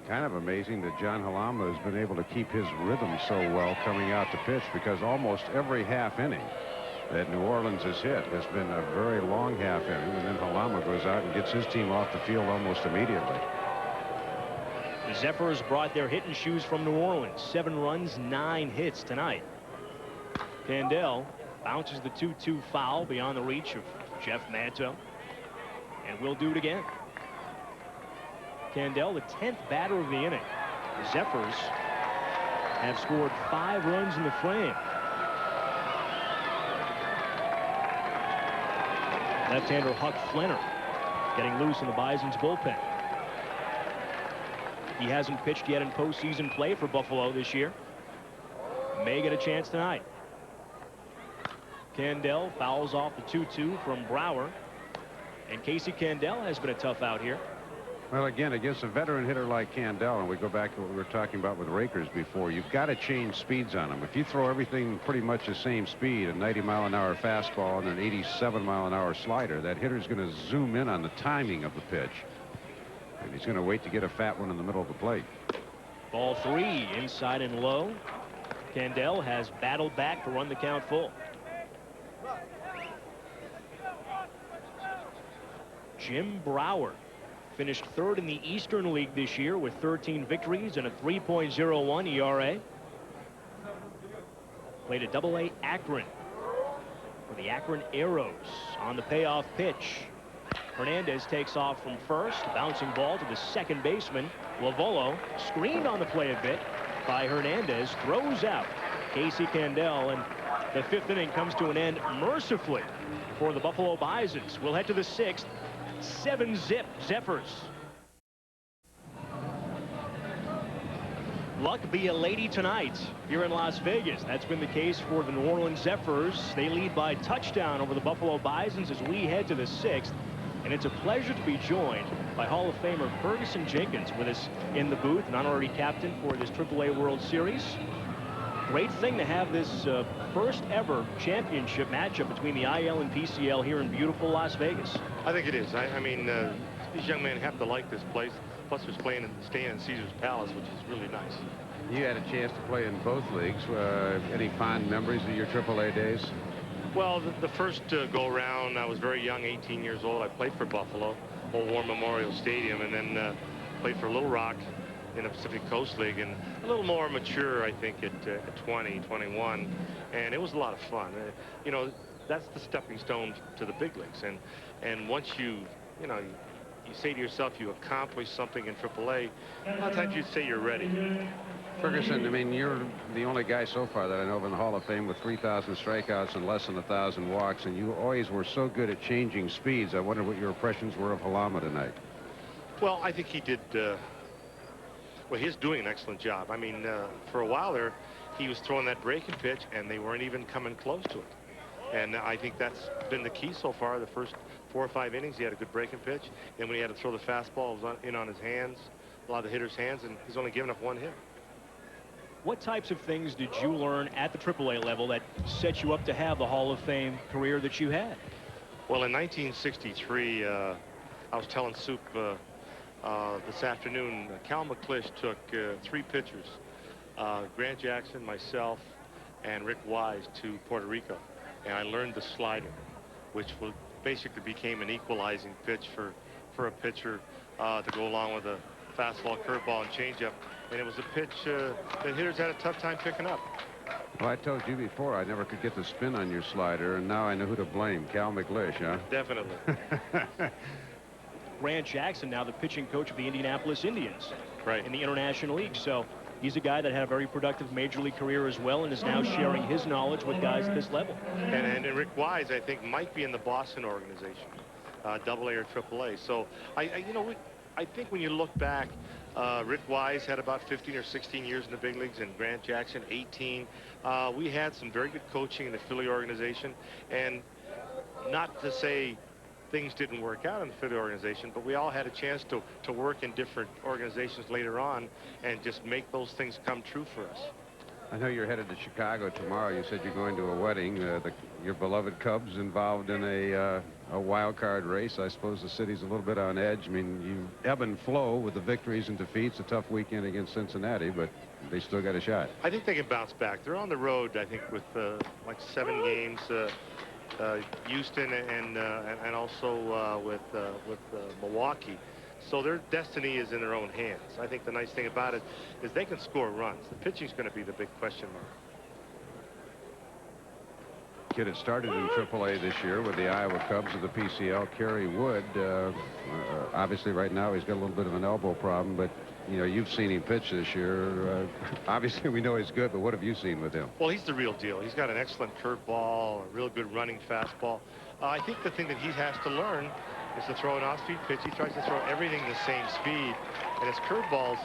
Kind of amazing that John Halama has been able to keep his rhythm so well coming out to pitch, because almost every half inning that New Orleans has hit has been a very long half inning, and then Halama goes out and gets his team off the field almost immediately. The Zephyrs brought their hitting shoes from New Orleans. 7 runs, 9 hits tonight. Candell bounces the 2-2 foul beyond the reach of Jeff Manto, and will do it again. Candell, the 10th batter of the inning. The Zephyrs have scored 5 runs in the frame. Left-hander Huck Flinner getting loose in the Bison's bullpen. He hasn't pitched yet in postseason play for Buffalo this year. May get a chance tonight. Candell fouls off the 2-2 from Brower. And Casey Candell has been a tough out here. Well, again, against a veteran hitter like Candell, and we go back to what we were talking about with Rakers before, you've got to change speeds on him. If you throw everything pretty much the same speed, a 90-mile-an-hour fastball and an 87-mile-an-hour slider, that hitter's going to zoom in on the timing of the pitch. And he's going to wait to get a fat one in the middle of the plate. Ball 3, inside and low. Candell has battled back to run the count full. Jim Brower finished third in the Eastern League this year with 13 victories and a 3.01 ERA. Played at AA Akron for the Akron Arrows. On the payoff pitch, Hernandez takes off from first, bouncing ball to the second baseman. Lavolo screened on the play a bit by Hernandez, throws out Casey Candell, and the 5th inning comes to an end mercifully for the Buffalo Bisons. We'll head to the 6th. 7-zip Zephyrs. Luck be a lady tonight here in Las Vegas. That's been the case for the New Orleans Zephyrs. They lead by touchdown over the Buffalo Bisons as we head to the 6th. And it's a pleasure to be joined by Hall of Famer Ferguson Jenkins with us in the booth, an honorary captain for this AAA World Series. Great thing to have this first ever championship matchup between the IL and PCL here in beautiful Las Vegas. I think it is. I mean, these young men have to like this place. Plus, they're staying in Caesar's Palace, which is really nice. You had a chance to play in both leagues. Any fond memories of your AAA days? Well, the first go-around, I was very young, 18 years old. I played for Buffalo, Old War Memorial Stadium, and then played for Little Rock in the Pacific Coast League, and a little more mature, I think, at 20, 21, and it was a lot of fun. You know, that's the stepping stone to the big leagues, and once you say to yourself you accomplish something in AAA, a lot of times you'd say you're ready. Ferguson, I mean, you're the only guy so far that I know of in the Hall of Fame with 3,000 strikeouts and less than 1,000 walks, and you always were so good at changing speeds. I wonder what your impressions were of Halama tonight. Well, I think he did. Well, he's doing an excellent job. I mean, for a while there, he was throwing that breaking pitch, and they weren't even coming close to it. And I think that's been the key so far. The first 4 or 5 innings, he had a good breaking pitch. Then when he had to throw the fastball, it was in on his hands, a lot of the hitters' hands, and he's only given up 1 hit. What types of things did you learn at the AAA level that set you up to have the Hall of Fame career that you had? Well, in 1963, I was telling Soup this afternoon, Cal McClish took 3 pitchers, Grant Jackson, myself, and Rick Wise, to Puerto Rico, and I learned the slider, which basically became an equalizing pitch for a pitcher to go along with a fastball, curveball, and changeup, and it was a pitch that hitters had a tough time picking up. Well, I told you before I never could get the spin on your slider, and now I know who to blame. Cal McClish, huh? Definitely. Grant Jackson, now the pitching coach of the Indianapolis Indians, right, in the International League. So he's a guy that had a very productive major league career as well, and is now sharing his knowledge with guys at this level. And Rick Wise, I think, might be in the Boston organization, AA or AAA. So I think when you look back, Rick Wise had about 15 or 16 years in the big leagues, and Grant Jackson 18. We had some very good coaching in the Philly organization, and not to say things didn't work out in the Philly organization, but we all had a chance to work in different organizations later on and just make those things come true for us. I know you're headed to Chicago tomorrow. You said you're going to a wedding. Your beloved Cubs involved in a wild card race. I suppose the city's a little bit on edge. I mean, you ebb and flow with the victories and defeats. A tough weekend against Cincinnati, but they still got a shot. I think they can bounce back. They're on the road, I think, with like 7 games. Houston and also with Milwaukee. So their destiny is in their own hands. I think the nice thing about it is they can score runs. The pitching's going to be the big question mark. Kid had started in AAA this year with the Iowa Cubs of the PCL. Kerry Wood, obviously right now he's got a little bit of an elbow problem, but you know, you've seen him pitch this year. Obviously we know he's good, but what have you seen with him? Well, he's the real deal. He's got an excellent curveball, a real good running fastball. I think the thing that he has to learn is to throw an off-speed pitch. He tries to throw everything the same speed, and his curveballs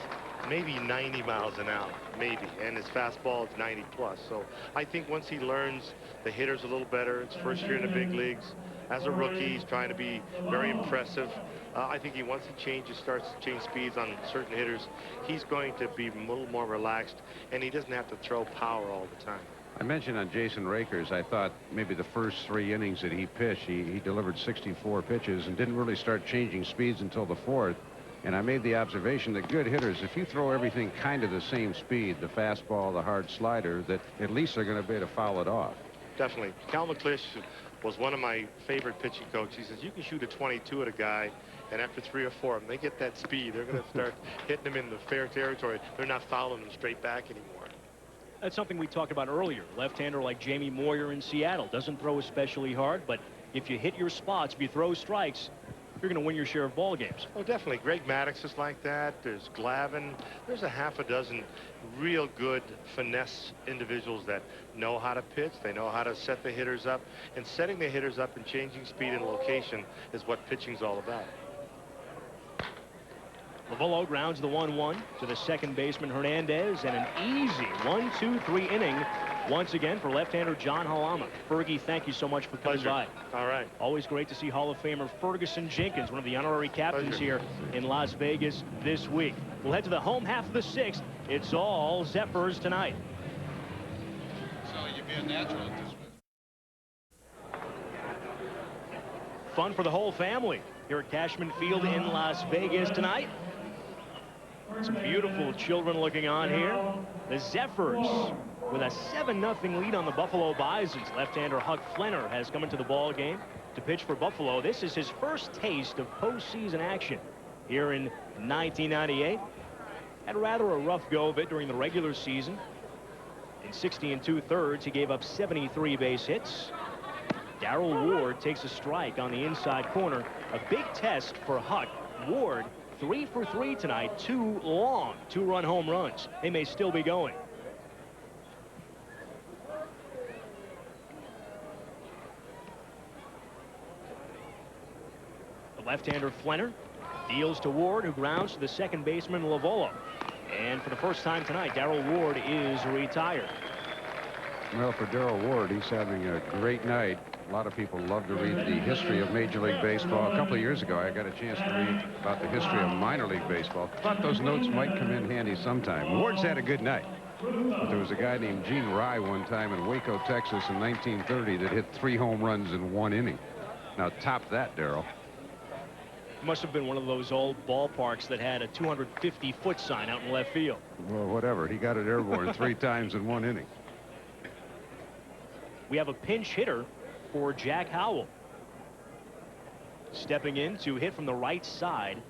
maybe 90 miles an hour, maybe, and his fastball is 90 plus. So I think once he learns the hitters a little better, it's first year in the big leagues. As a rookie, he's trying to be very impressive. I think once he starts to change speeds on certain hitters, he's going to be a little more relaxed, and he doesn't have to throw power all the time. I mentioned on Jason Rakers, I thought maybe the first 3 innings that he pitched, he delivered 64 pitches and didn't really start changing speeds until the 4th. And I made the observation that good hitters, if you throw everything kind of the same speed, the fastball, the hard slider, that at least they're going to be able to foul it off. Definitely. Cal McClish was one of my favorite pitching coaches. He says you can shoot a 22 at a guy, and after 3 or 4 of them, they get that speed. They're going to start hitting them in the fair territory. They're not fouling them straight back anymore. That's something we talked about earlier. Left-hander like Jamie Moyer in Seattle doesn't throw especially hard, but if you hit your spots, if you throw strikes, you're going to win your share of ball games. Oh, definitely. Greg Maddux is like that. There's Glavin. There's a half a dozen real good finesse individuals that know how to pitch. They know how to set the hitters up. And setting the hitters up and changing speed and location is what pitching's all about. Lovello grounds the 1-1 to the second baseman Hernandez, and an easy 1-2-3 inning once again for left-hander John Halama. Fergie, thank you so much for coming by. All right. Always great to see Hall of Famer Ferguson Jenkins, one of the honorary captains here in Las Vegas this week. We'll head to the home half of the 6th. It's all Zephyrs tonight. So you'd be a natural at this one. Fun for the whole family here at Cashman Field in Las Vegas tonight. Some beautiful children looking on here. The Zephyrs with a 7-0 lead on the Buffalo Bisons. Left-hander Huck Flenner has come into the ball game to pitch for Buffalo. This is his first taste of postseason action here in 1998. Had rather a rough go of it during the regular season. In 60 2/3, he gave up 73 base hits. Darrell Ward takes a strike on the inside corner. A big test for Huck. Ward 3 for 3 tonight. 2 long 2-run home runs. They may still be going. The left-hander Flenner deals to Ward, who grounds to the second baseman Lovello. And for the first time tonight, Darrell Ward is retired. Well, for Darrell Ward, he's having a great night. A lot of people love to read the history of Major League Baseball. A couple of years ago, I got a chance to read about the history of minor league baseball. Thought those notes might come in handy sometime. Ward's had a good night. But there was a guy named Gene Rye one time in Waco, Texas in 1930 that hit 3 home runs in 1 inning. Now, top that, Darrell. Must have been one of those old ballparks that had a 250-foot sign out in left field. Well, whatever. He got it airborne 3 times in 1 inning. We have a pinch hitter for Jack Howell. Stepping in to hit from the right side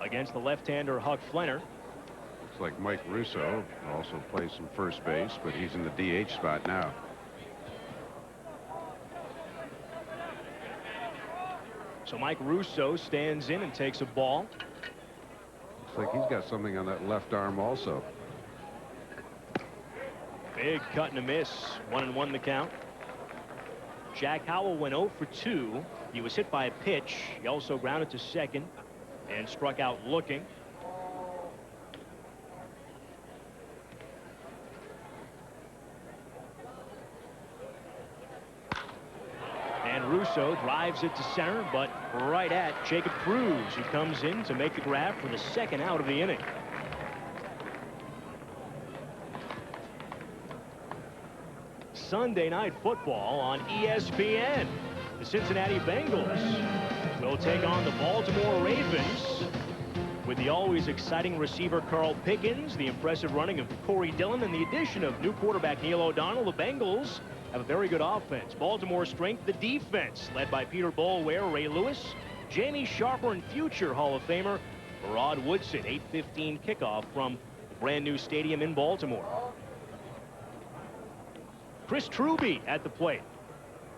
against the left-hander Huck Flenner. Looks like Mike Russo also plays some first base, but he's in the DH spot now. So Mike Russo stands in and takes a ball. Looks like he's got something on that left arm also. Big cut and a miss. 1-1 the count. Jack Howell went 0 for 2. He was hit by a pitch. He also grounded to second and struck out looking. And Russo drives it to center, but right at Jacob Cruz, who comes in to make the grab for the second out of the inning. Sunday Night Football on ESPN. The Cincinnati Bengals will take on the Baltimore Ravens with the always exciting receiver Carl Pickens, the impressive running of Corey Dillon, and the addition of new quarterback Neil O'Donnell. The Bengals have a very good offense. Baltimore's strength, the defense, led by Peter Boulware, Ray Lewis, Jamie Sharper, and future Hall of Famer Rod Woodson. 8:15 kickoff from the brand new stadium in Baltimore. Chris Truby at the plate.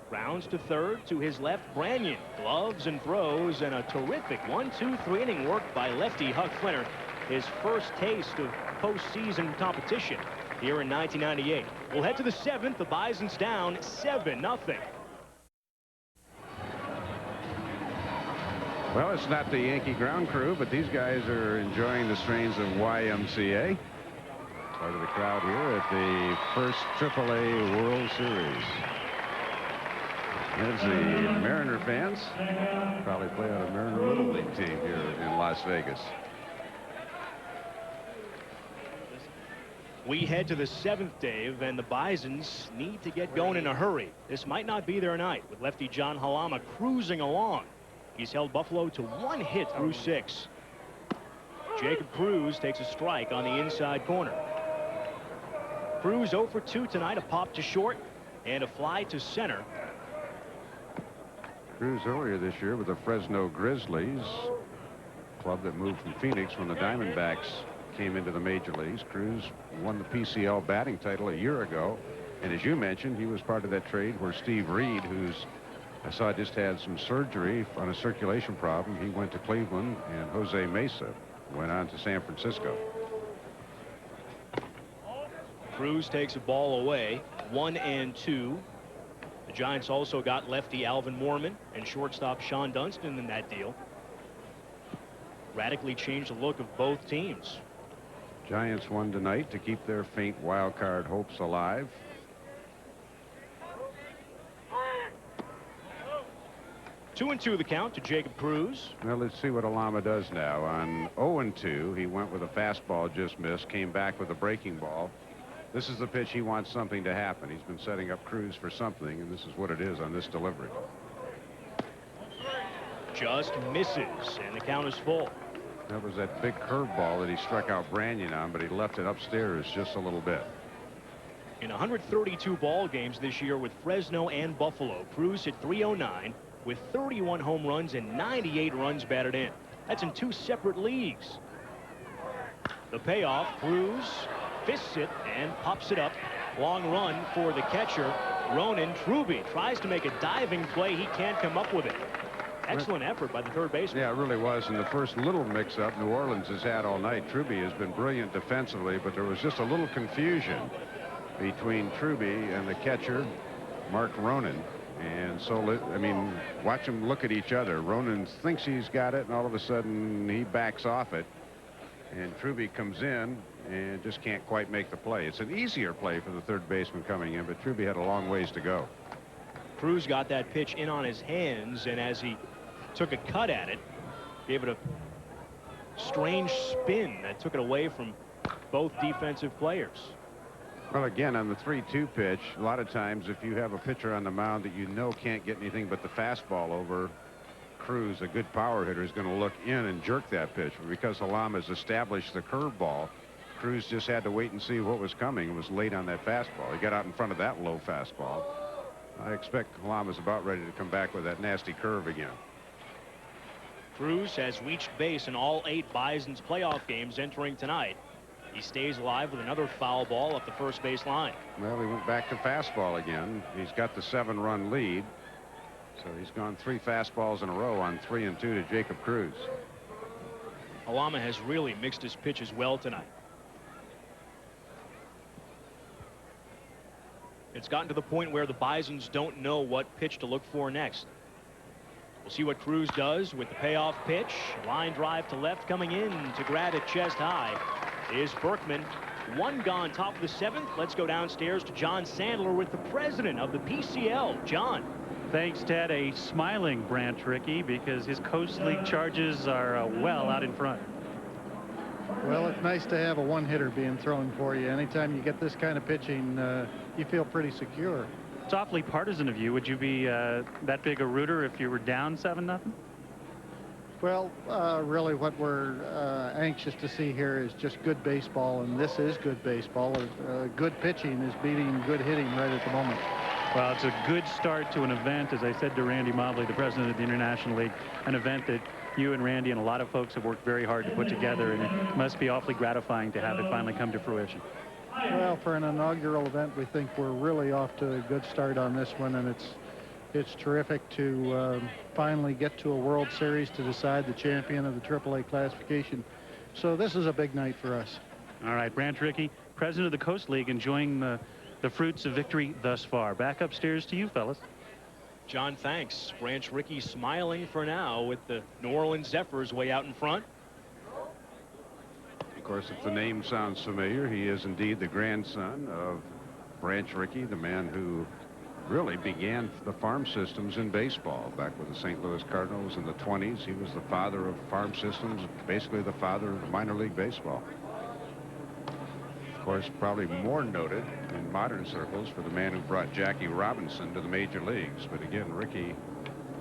Rounds to third, to his left, Branyan. Gloves and throws, and a terrific 1-2-3 inning work by lefty Huck Flenner. His first taste of postseason competition here in 1998. We'll head to the 7th. The Bisons down 7-0. Well, it's not the Yankee ground crew, but these guys are enjoying the strains of YMCA. Part of the crowd here at the first AAA World Series. There's the Mariner fans. Probably play on a Mariner Little League team here in Las Vegas. We head to the 7th, Dave, and the Bisons need to get going in a hurry. This might not be their night with lefty John Halama cruising along. He's held Buffalo to 1 hit through 6. Jacob Cruz takes a strike on the inside corner. Cruz 0 for 2 tonight, a pop to short and a fly to center. Cruz earlier this year with the Fresno Grizzlies, club that moved from Phoenix when the Diamondbacks came into the major leagues. Cruz won the PCL batting title a year ago, and as you mentioned, he was part of that trade where Steve Reed, who's I saw just had some surgery on a circulation problem, he went to Cleveland, and Jose Mesa went on to San Francisco. Cruz takes a ball away, 1-2. The Giants also got lefty Alvin Moorman and shortstop Sean Dunston in that deal. Radically changed the look of both teams. Giants won tonight to keep their faint wild card hopes alive. Two and 2 the count to Jacob Cruz. Well, let's see what Halama does now. On 0-2, he went with a fastball, just missed, came back with a breaking ball. This is the pitch he wants something to happen. He's been setting up Cruz for something, and this is what it is on this delivery. Just misses, and the count is full. That was that big curveball that he struck out Branyan on, but he left it upstairs just a little bit. In 132 ball games this year with Fresno and Buffalo, Cruz hit .309 with 31 home runs and 98 runs batted in. That's in 2 separate leagues. The payoff, Cruz fists it and pops it up. Long run for the catcher, Ronan Truby. Tries to make a diving play. He can't come up with it. Excellent effort by the third baseman. Yeah, it really was. And the first little mix-up New Orleans has had all night. Truby has been brilliant defensively, but there was just a little confusion between Truby and the catcher, Mark Ronan. And so, I mean, watch them look at each other. Ronan thinks he's got it, and all of a sudden he backs off it. And Truby comes in and just can't quite make the play. It's an easier play for the third baseman coming in, but Truby had a long ways to go. Cruz got that pitch in on his hands, and as he took a cut at it, gave it a strange spin that took it away from both defensive players. Well, again, on the 3-2 pitch, a lot of times if you have a pitcher on the mound that you know can't get anything but the fastball over Cruz, a good power hitter is going to look in and jerk that pitch. But because Halama has established the curveball, Cruz just had to wait and see what was coming. It was late on that fastball. He got out in front of that low fastball. I expect Halama's about ready to come back with that nasty curve again. Cruz has reached base in all 8 Bison's playoff games entering tonight. He stays alive with another foul ball up the first base line. Well, he went back to fastball again. He's got the 7-run lead. So he's gone 3 fastballs in a row on 3-2 to Jacob Cruz. Halama has really mixed his pitches well tonight. It's gotten to the point where the Bisons don't know what pitch to look for next. We'll see what Cruz does with the payoff pitch. Line drive to left, coming in to grab it chest high is Berkman. 1 gone, top of the 7th. Let's go downstairs to John Sandler with the president of the PCL. John. Thanks, Ted. A smiling Branch Rickey, because his Coast League charges are well out in front. Well, it's nice to have a one-hitter being thrown for you. Anytime you get this kind of pitching, you feel pretty secure. It's awfully partisan of you. Would you be that big a rooter if you were down 7-0? Well, really what we're anxious to see here is just good baseball, and this is good baseball. Good pitching is beating good hitting right at the moment. Well, it's a good start to an event, as I said to Randy Mobley, the president of the International League, an event that you and Randy and a lot of folks have worked very hard to put together, and it must be awfully gratifying to have it finally come to fruition. Well, for an inaugural event, we think we're really off to a good start on this one, and it's terrific to finally get to a World Series to decide the champion of the AAA classification. So this is a big night for us. All right, Branch Rickey, president of the Coast League, enjoying the fruits of victory thus far. Back upstairs to you, fellas. John, thanks. Branch Rickey smiling for now with the New Orleans Zephyrs way out in front. Of course, if the name sounds familiar, he is indeed the grandson of Branch Rickey, the man who really began the farm systems in baseball back with the St. Louis Cardinals in the 20s. He was the father of farm systems, basically the father of minor league baseball. Of course, probably more noted in modern circles for the man who brought Jackie Robinson to the major leagues. But again, Rickey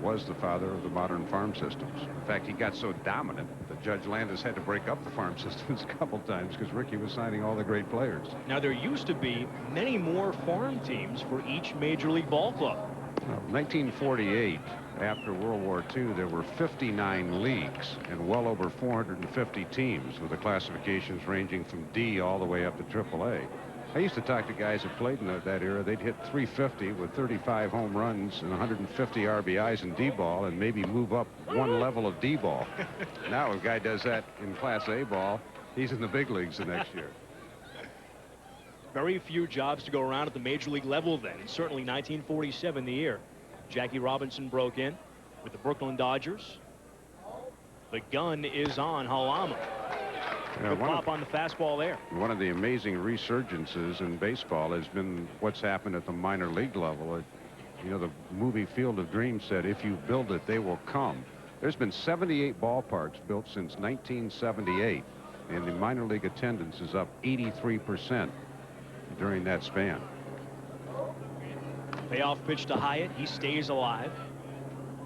was the father of the modern farm systems. In fact, he got so dominant that Judge Landis had to break up the farm systems a couple times because Rickey was signing all the great players. Now, there used to be many more farm teams for each major league ball club. Well, 1948, after World War II, there were 59 leagues and well over 450 teams, with the classifications ranging from D all the way up to AAA. I used to talk to guys that played in that era. They'd hit 350 with 35 home runs and 150 RBIs in D-ball and maybe move up one level of D-ball. Now, if a guy does that in Class A ball, he's in the big leagues the next year. Very few jobs to go around at the major league level then. Certainly 1947, the year Jackie Robinson broke in with the Brooklyn Dodgers. The gun is on Halama. Good pop on the fastball there. One of the amazing resurgences in baseball has been what's happened at the minor league level. You know, the movie Field of Dreams said, if you build it, they will come. There's been 78 ballparks built since 1978, and the minor league attendance is up 83% during that span. Payoff pitch to Hyatt. He stays alive.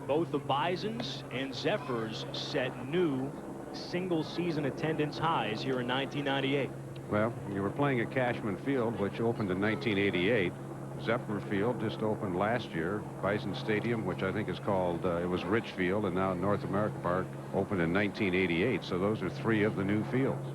Both the Bisons and Zephyrs set new single-season attendance highs here in 1998. Well, you were playing at Cashman Field, which opened in 1988. Zephyr Field just opened last year. Bison Stadium, which I think is called, it was Rich Field, and now North America Park, opened in 1988. So those are three of the new fields.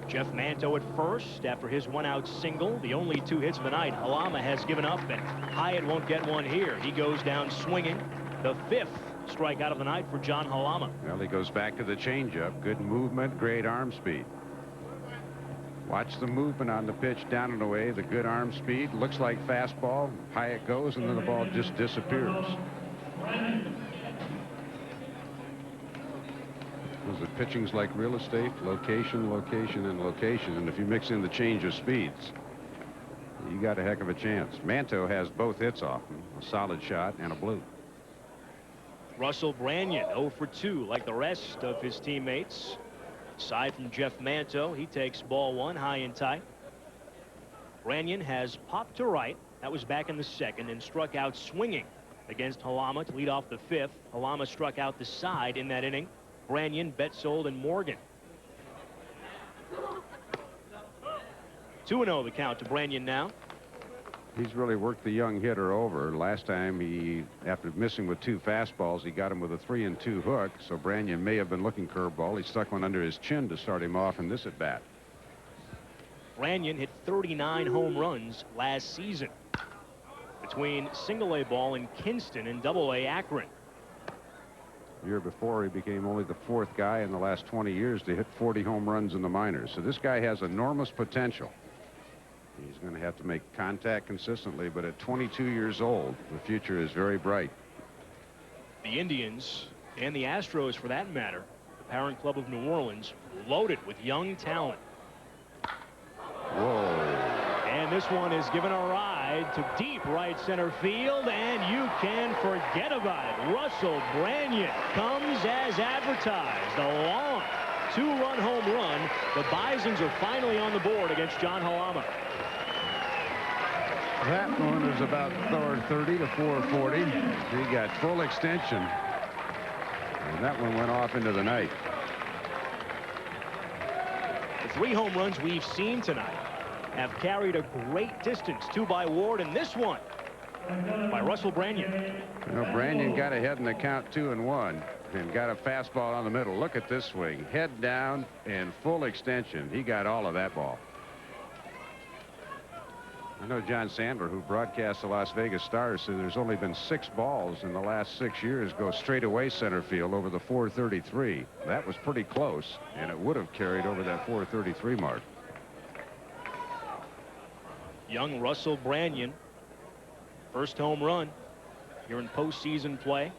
Jeff Manto at first after his one-out single. The only two hits of the night. Halama has given up, and Hyatt won't get one here. He goes down swinging. The fifth strikeout of the night for John Halama. Well, he goes back to the changeup. Good movement, great arm speed. Watch the movement on the pitch down and away. The good arm speed. Looks like fastball. Hyatt goes, and then the ball just disappears. The pitching's like real estate, location, location, and location. And if you mix in the change of speeds, you got a heck of a chance. Manto has both hits off him, a solid shot and a blue. Russell Branyan 0 for 2 like the rest of his teammates. Aside from Jeff Manto, he takes ball one high and tight. Branyan has popped to right. That was back in the second, and struck out swinging against Halama to lead off the fifth. Halama struck out the side in that inning. Branyan, Betzold, and Morgan. 2-0 the count to Branyan now. He's really worked the young hitter over. Last time after missing with two fastballs, he got him with a 3-2 hook. So Branyan may have been looking curveball. He stuck one under his chin to start him off in this at bat. Branyan hit 39 home runs last season between single-A ball in Kinston and double-A Akron. The year before, he became only the fourth guy in the last 20 years to hit 40 home runs in the minors. So this guy has enormous potential. He's going to have to make contact consistently, but at 22 years old, the future is very bright. The Indians and the Astros, for that matter, the parent club of New Orleans, loaded with young talent. Whoa. And this one is given a ride to deep right center field, and you can forget about it. Russell Branyan comes as advertised. A long two-run home run. The Bisons are finally on the board against John Halama. That one is about 430 to 440. He got full extension, and that one went off into the night. The three home runs we've seen tonight have carried a great distance. Two by Ward, and this one by Russell Branyan. You know, Branyan got ahead in the count 2-1 and got a fastball on the middle. Look at this swing. Head down and full extension. He got all of that ball. I know John Sandler, who broadcasts the Las Vegas Stars, said there's only been 6 balls in the last 6 years go straight away center field over the 433. That was pretty close, and it would have carried over that 433 mark. Young Russell Branyan, first home run here in postseason play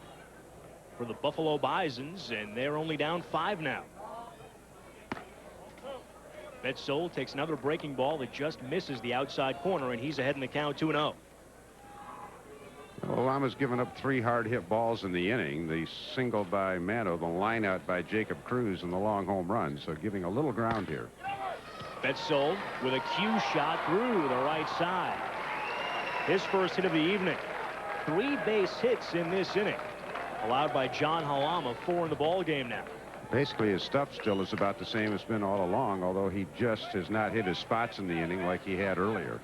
for the Buffalo Bisons, and they're only down 5 now. Betzold takes another breaking ball that just misses the outside corner, and he's ahead in the count 2-0. Well, Lama's given up 3 hard-hit balls in the inning. The single by Mano, the line out by Jacob Cruz, and the long home run. So giving a little ground here. Betzold with a cue shot through the right side. His first hit of the evening. 3 base hits in this inning, allowed by John Halama, 4 in the ball game now. Basically, his stuff still is about the same it's been all along, although he just has not hit his spots in the inning like he had earlier.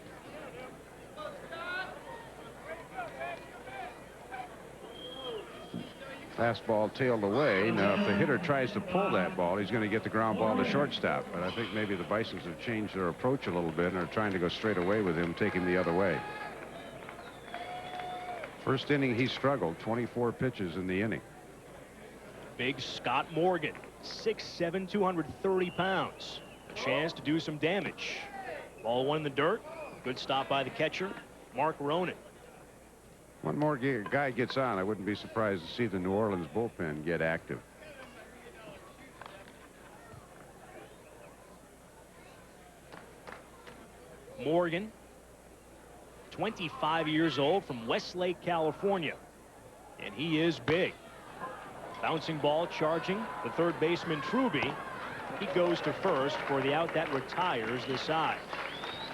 Fastball tailed away. Now, if the hitter tries to pull that ball, he's going to get the ground ball to shortstop. But I think maybe the Bisons have changed their approach a little bit and are trying to go straight away with him, take him the other way. First inning, he struggled. 24 pitches in the inning. Big Scott Morgan, 6'7", 230 pounds. A chance to do some damage. Ball one in the dirt. Good stop by the catcher, Mark Ronan. One more guy gets on, I wouldn't be surprised to see the New Orleans bullpen get active. Morgan, 25 years old, from Westlake, California. And he is big. Bouncing ball, charging the third baseman Truby. He goes to first for the out that retires the side.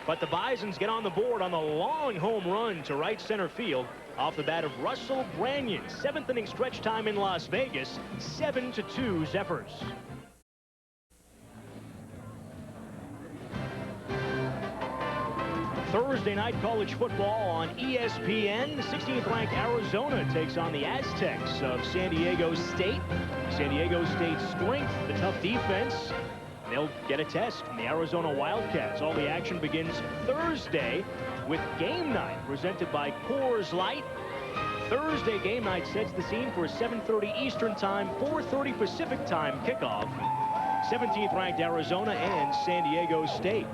But the Bisons get on the board on the long home run to right center field off the bat of Russell Branyan. 7th inning stretch time in Las Vegas. 7-2 Zephyrs. Thursday night college football on ESPN. 16th ranked Arizona takes on the Aztecs of San Diego State. San Diego State's strength, the tough defense. They'll get a test from the Arizona Wildcats. All the action begins Thursday with Game Night presented by Coors Light. Thursday Game Night sets the scene for a 7:30 Eastern Time, 4:30 Pacific Time kickoff. 17th ranked Arizona and San Diego State.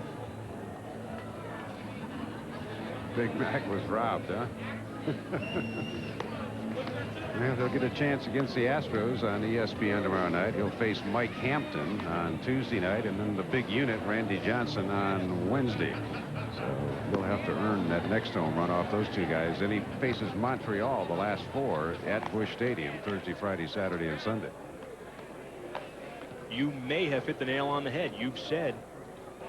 Big Mac was robbed, huh? Well, he'll get a chance against the Astros on ESPN tomorrow night. He'll face Mike Hampton on Tuesday night, and then the big unit, Randy Johnson, on Wednesday. So he'll have to earn that next home run off those 2 guys. Then he faces Montreal the last 4 at Busch Stadium Thursday, Friday, Saturday, and Sunday. You may have hit the nail on the head. You've said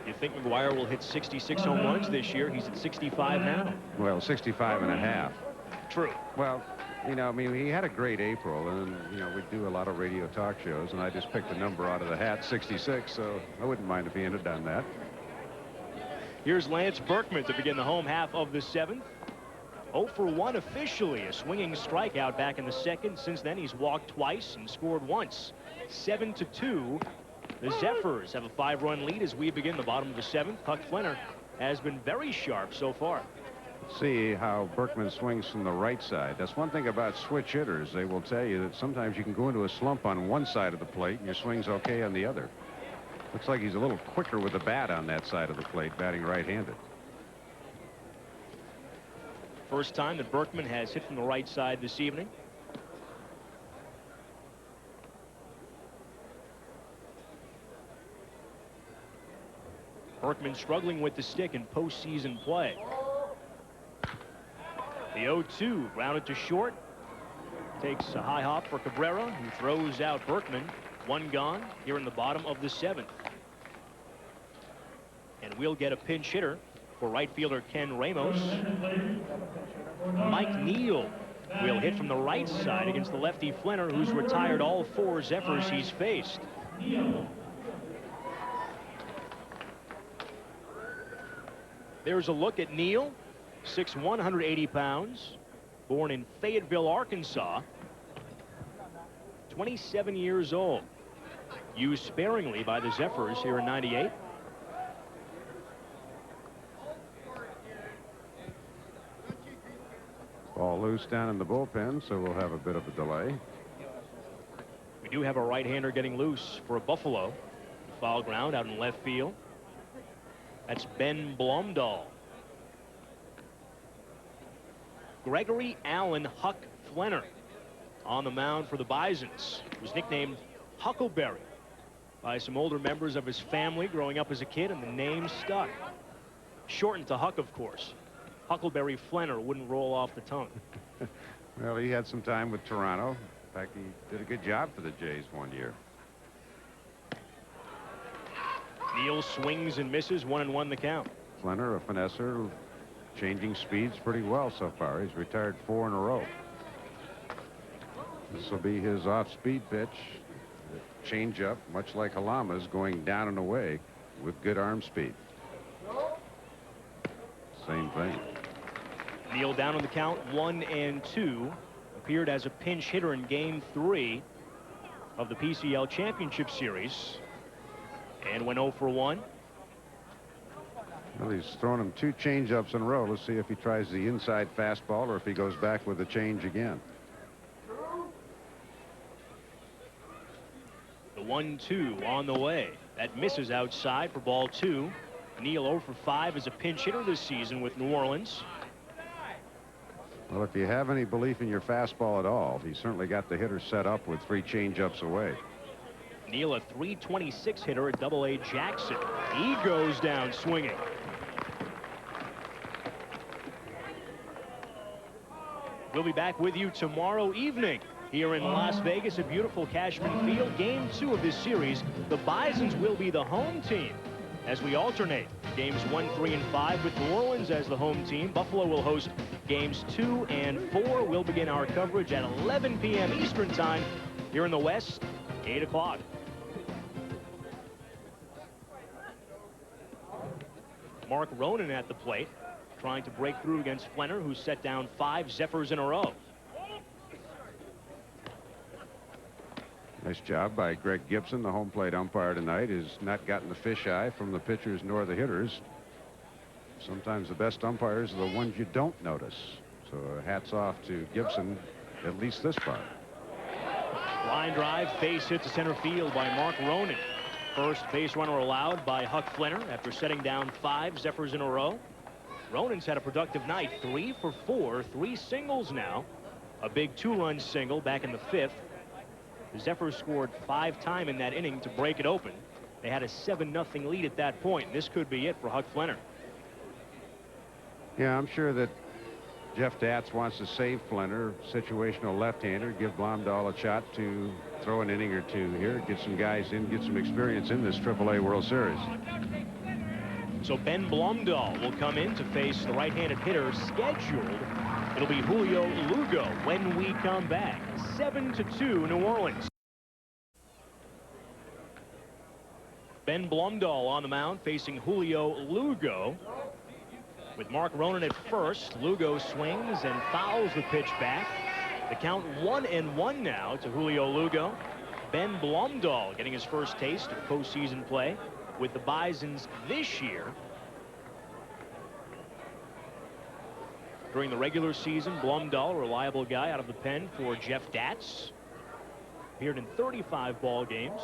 you think McGuire will hit 66 home runs this year. He's at 65 now. Well, 65 and a half. True. Well, you know, I mean, he had a great April, and, you know, we do a lot of radio talk shows, and I just picked a number out of the hat, 66, so I wouldn't mind if he had done that. Here's Lance Berkman to begin the home half of the 7th. 0 for 1 officially, a swinging strikeout back in the 2nd. Since then, he's walked twice and scored once. 7-2. The Zephyrs have a 5-run lead as we begin the bottom of the 7th. Huck Flinner has been very sharp so far. See how Berkman swings from the right side. That's one thing about switch hitters. They will tell you that sometimes you can go into a slump on one side of the plate and your swing's okay on the other. Looks like he's a little quicker with the bat on that side of the plate, batting right-handed. First time that Berkman has hit from the right side this evening. Berkman struggling with the stick in postseason play. The 0-2 grounded to short. Takes a high hop for Cabrera, who throws out Berkman. 1 gone here in the bottom of the 7th. And we'll get a pinch hitter for right fielder Ken Ramos. Mike Neal will hit from the right side against the lefty Flinner, who's retired all 4 Zephyrs he's faced. There's a look at Neal, 6'1", 180 pounds, born in Fayetteville, Arkansas, 27 years old. Used sparingly by the Zephyrs here in '98. Ball loose down in the bullpen, so we'll have a bit of a delay. We do have a right-hander getting loose for a Buffalo. Foul ground out in left field. That's Ben Blomdahl. Gregory Allen Huck Flenner on the mound for the Bisons. He was nicknamed Huckleberry by some older members of his family growing up as a kid, and the name stuck. Shortened to Huck, of course. Huckleberry Flenner wouldn't roll off the tongue. Well, he had some time with Toronto. In fact, he did a good job for the Jays one year. Neal swings and misses, 1-1 the count. Flenner, a finesser, changing speeds pretty well so far. He's retired 4 in a row. This will be his off-speed pitch. Change-up, much like Halama's, going down and away with good arm speed. Same thing. Neal down on the count, 1-2. Appeared as a pinch hitter in Game 3 of the PCL Championship Series and went 0 for 1. Well, he's thrown him 2 change-ups in a row. Let's see if he tries the inside fastball or if he goes back with a change again. The 1-2 on the way. That misses outside for ball 2. Neal 0 for 5 as a pinch hitter this season with New Orleans. Well, if you have any belief in your fastball at all, he certainly got the hitter set up with 3 change-ups away. Neal, a .326 hitter at Double-A Jackson. He goes down swinging. We'll be back with you tomorrow evening here in Las Vegas at beautiful Cashman Field. Game 2 of this series. The Bisons will be the home team as we alternate games 1, 3, and 5 with New Orleans as the home team. Buffalo will host games 2 and 4. We'll begin our coverage at 11 p.m. Eastern time here in the West, 8 o'clock. Mark Ronan at the plate, trying to break through against Flenner, who set down 5 Zephyrs in a row. Nice job by Greg Gibson, the home plate umpire tonight. Has not gotten the fisheye from the pitchers nor the hitters. Sometimes the best umpires are the ones you don't notice. So hats off to Gibson, at least this far. Line drive, base hit to center field by Mark Ronan. First base runner allowed by Huck Flenner after setting down 5 Zephyrs in a row. Ronan's had a productive night, 3 for 4, 3 singles now. A big 2-run single back in the 5th. The Zephyrs scored 5 times in that inning to break it open. They had a 7-0 lead at that point. This could be it for Huck Flenner. Yeah, I'm sure that Jeff Datz wants to save Flenner, situational left-hander, give Blomdahl a shot to throw an inning or 2 here, get some guys in, get some experience in this AAA World Series. So Ben Blomdahl will come in to face the right-handed hitter scheduled. It'll be Julio Lugo when we come back. 7-2 New Orleans. Ben Blomdahl on the mound facing Julio Lugo. With Mark Ronan at first, Lugo swings and fouls the pitch back. The count 1-1 now to Julio Lugo. Ben Blomdahl getting his first taste of postseason play with the Bisons this year. During the regular season, Blomdahl, a reliable guy out of the pen for Jeff Datz. Appeared in 35 ball games.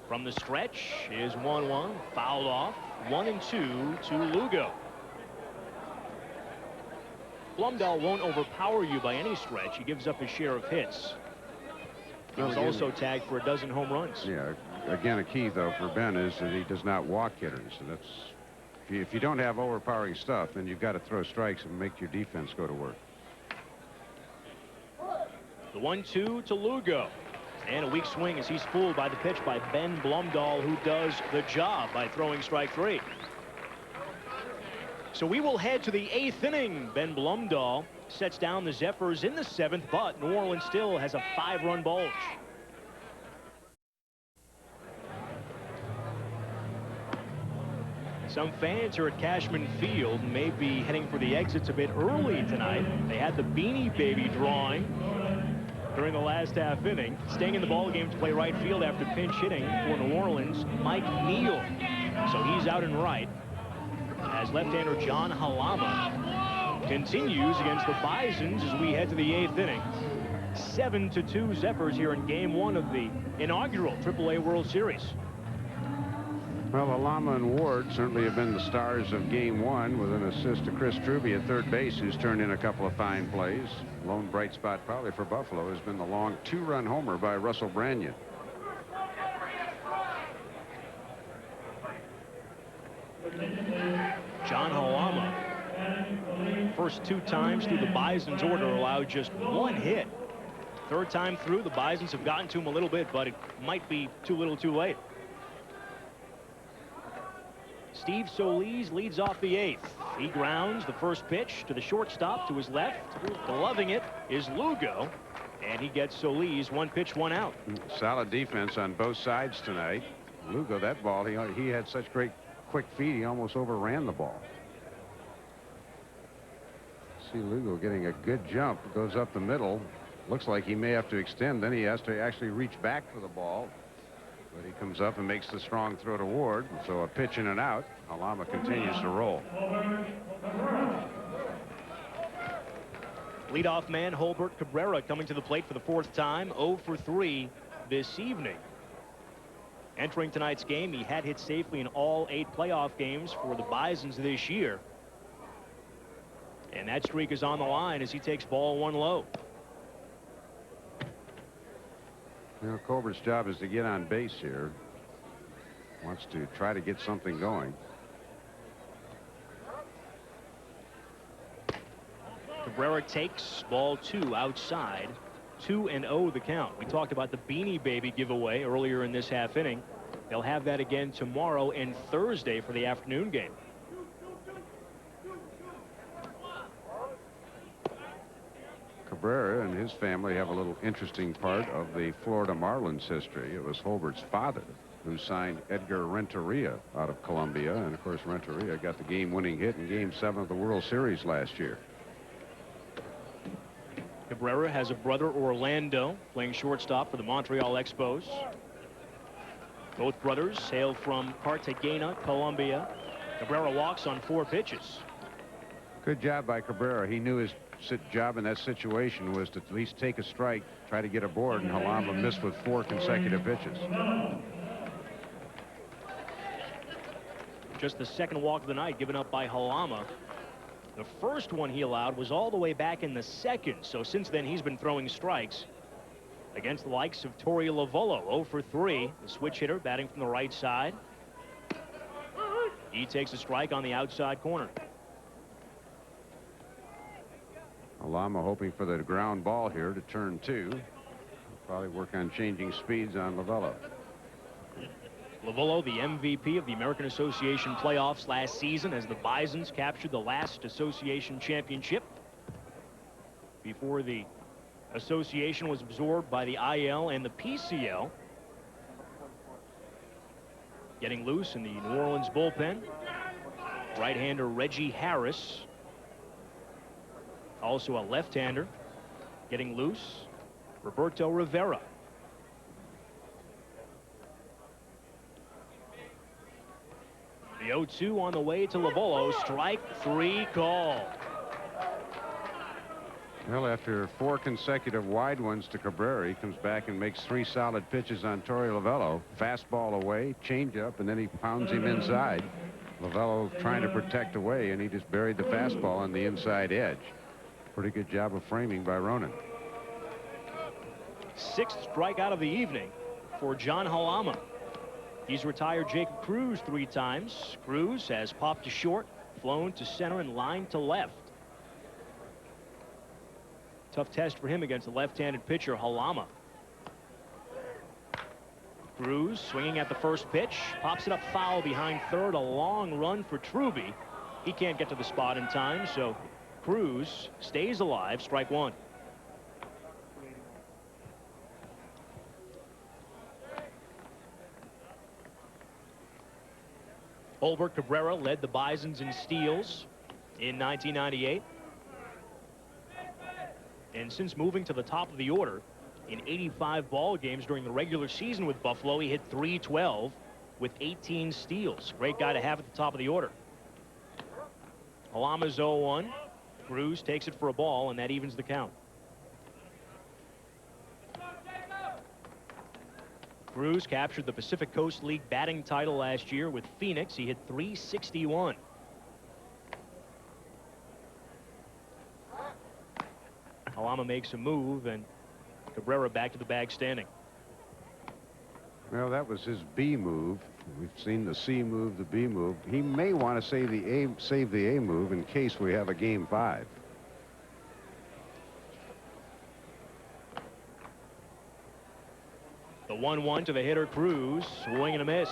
From the stretch is 1-1, fouled off, 1-2 to Lugo. Blomdahl won't overpower you by any stretch. He gives up his share of hits. He was also tagged for a dozen home runs. Yeah, again, a key, though, for Ben is that he does not walk hitters. And that's, if you don't have overpowering stuff, then you've got to throw strikes and make your defense go to work. The 1-2 to Lugo. And a weak swing as he's fooled by the pitch by Ben Blomdahl, who does the job by throwing strike 3. So we will head to the 8th inning. Ben Blomdahl sets down the Zephyrs in the 7th, but New Orleans still has a 5-run bulge. Some fans here at Cashman Field may be heading for the exits a bit early tonight. They had the Beanie Baby drawing during the last half inning. Staying in the ball game to play right field after pinch hitting for New Orleans, Mike Neal. So he's out and right as left-hander John Halama continues against the Bisons as we head to the 8th inning. 7-2 Zephyrs here in game 1 of the inaugural AAA World Series. Well, Alama and Ward certainly have been the stars of game one, with an assist to Chris Truby at third base, who's turned in a couple of fine plays. Lone bright spot probably for Buffalo has been the long 2-run homer by Russell Branyan. John Halama, first 2 times through the Bison's order, allowed just 1 hit. Third time through, the Bisons have gotten to him a little bit, but it might be too little too late. Steve Solis leads off the 8th. He grounds the first pitch to the shortstop to his left. Gloving it is Lugo, and he gets Solis 1 pitch, 1 out. Solid defense on both sides tonight. Lugo, that ball, he had such great quick feet, he almost overran the ball. See Lugo getting a good jump. Goes up the middle. Looks like he may have to extend. Then he has to actually reach back for the ball. But he comes up and makes the strong throw to Ward. So a pitch in and out. Alama continues to roll. Leadoff man Holbert Cabrera coming to the plate for the 4th time. 0 for 3 this evening. Entering tonight's game, he had hit safely in all 8 playoff games for the Bisons this year. And that streak is on the line as he takes ball 1 low. You know, Colbert's job is to get on base here. Wants to try to get something going. Cabrera takes ball 2 outside. 2-0 the count. We talked about the Beanie Baby giveaway earlier in this half inning. They'll have that again tomorrow and Thursday for the afternoon game. Cabrera and his family have a little interesting part of the Florida Marlins history. It was Holbert's father who signed Edgar Renteria out of Colombia, and of course Renteria got the game-winning hit in Game 7 of the World Series last year. Cabrera has a brother, Orlando, playing shortstop for the Montreal Expos. Both brothers hail from Cartagena, Colombia. Cabrera walks on 4 pitches. Good job by Cabrera. He knew his job in that situation was to at least take a strike, try to get aboard, and Halama missed with 4 consecutive pitches. Just the 2nd walk of the night given up by Halama. The first one he allowed was all the way back in the 2nd, so since then he's been throwing strikes against the likes of Torey Lovullo. 0 for 3, the switch hitter batting from the right side. He takes a strike on the outside corner. Halama hoping for the ground ball here to turn 2. Probably work on changing speeds on Lovullo. Lovullo, the MVP of the American Association playoffs last season as the Bisons captured the last association championship before the association was absorbed by the IL and the PCL. Getting loose in the New Orleans bullpen, right-hander Reggie Harris. Also a left-hander getting loose, Roberto Rivera. The 0-2 on the way to Lovullo. Strike 3 call. Well, after 4 consecutive wide ones to Cabrera, he comes back and makes 3 solid pitches on Torey Lovullo. Fastball away, changeup, and then he pounds him inside. Lovullo trying to protect away, and he just buried the fastball on the inside edge. Pretty good job of framing by Ronan. 6th strikeout of the evening for John Halama. He's retired Jacob Cruz 3 times. Cruz has popped to short, flown to center, and lined to left. Tough test for him against the left-handed pitcher Halama. Cruz swinging at the first pitch, pops it up foul behind third. A long run for Truby. He can't get to the spot in time, so Cruz stays alive. Strike 1. Holbert Cabrera led the Bisons in steals in 1998. And since moving to the top of the order in 85 ball games during the regular season with Buffalo, he hit .312 with 18 steals. Great guy to have at the top of the order. Halama's 0-1. Cruz takes it for a ball, and that evens the count. Cruz captured the Pacific Coast League batting title last year with Phoenix. He hit .361. Halama makes a move, and Cabrera back to the bag standing. Well, that was his B move. We've seen the C move, the B move. He may want to save the A move in case we have a game 5. The 1-1 to the hitter Cruz, swing and a miss.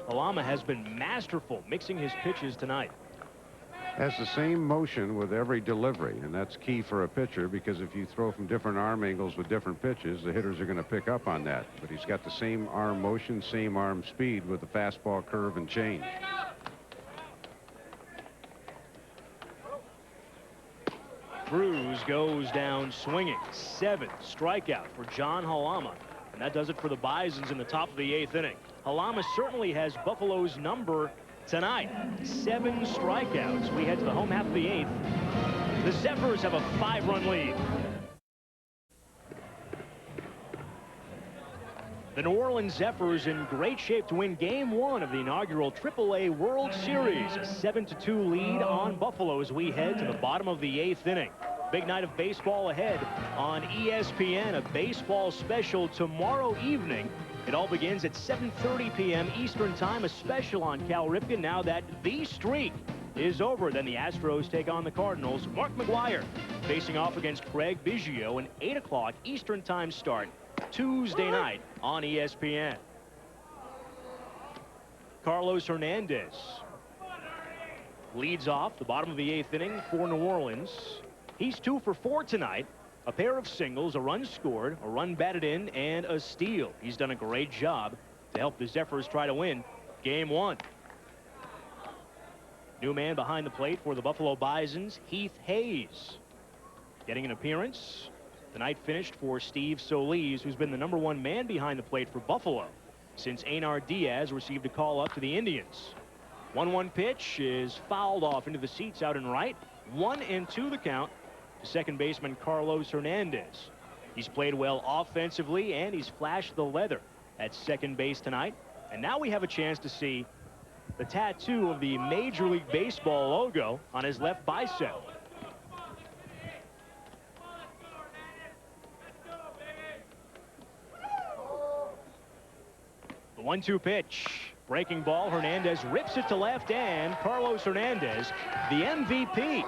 Halama has been masterful mixing his pitches tonight. Has the same motion with every delivery, and that's key for a pitcher, because if you throw from different arm angles with different pitches, the hitters are going to pick up on that. But he's got the same arm motion, same arm speed with the fastball, curve, and change. Cruz goes down swinging. 7th strikeout for John Halama. And that does it for the Bisons in the top of the 8th inning. Halama certainly has Buffalo's number tonight. 7 strikeouts. We head to the home half of the 8th. The Zephyrs have a 5-run lead. The New Orleans Zephyrs in great shape to win Game 1 of the inaugural AAA World Series. A 7-2 lead on Buffalo as we head to the bottom of the 8th inning. Big night of baseball ahead on ESPN. A baseball special tomorrow evening. It all begins at 7:30 p.m. Eastern Time. A special on Cal Ripken now that the streak is over. Then the Astros take on the Cardinals. Mark McGwire facing off against Craig Biggio. An 8 o'clock Eastern Time start Tuesday night on ESPN. Carlos Hernandez leads off the bottom of the 8th inning for New Orleans. He's 2 for 4 tonight. A pair of singles, a run scored, a run batted in, and a steal. He's done a great job to help the Zephyrs try to win Game 1. New man behind the plate for the Buffalo Bisons, Heath Hayes. Getting an appearance. The night finished for Steve Solis, who's been the #1 man behind the plate for Buffalo since Einar Diaz received a call up to the Indians. 1-1 pitch is fouled off into the seats out and right. 1-2 the count to second baseman Carlos Hernandez. He's played well offensively, and he's flashed the leather at second base tonight. And now we have a chance to see the tattoo of the Major League Baseball logo on his left bicep. The 1-2 pitch. Breaking ball. Hernandez rips it to left, and Carlos Hernandez, the MVP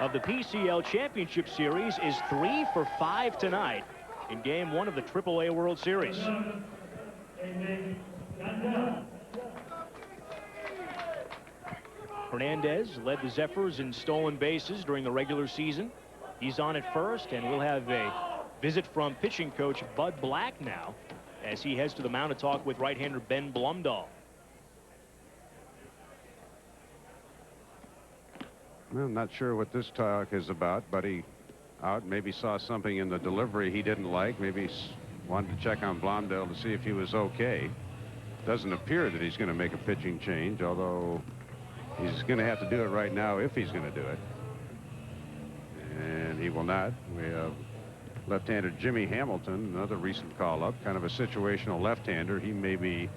of the PCL Championship Series, is 3 for 5 tonight in Game 1 of the AAA World Series. Hernandez led the Zephyrs in stolen bases during the regular season. He's on at first, and we'll have a visit from pitching coach Bud Black now as he heads to the mound to talk with right-hander Ben Blumdahl. Well, I'm not sure what this talk is about, but he out maybe saw something in the delivery he didn't like. Maybe wanted to check on Blomdale to see if he was okay. Doesn't appear that he's going to make a pitching change, although he's going to have to do it right now if he's going to do it. And he will not. We have left-hander Jimmy Hamilton, another recent call-up, kind of a situational left-hander. He may be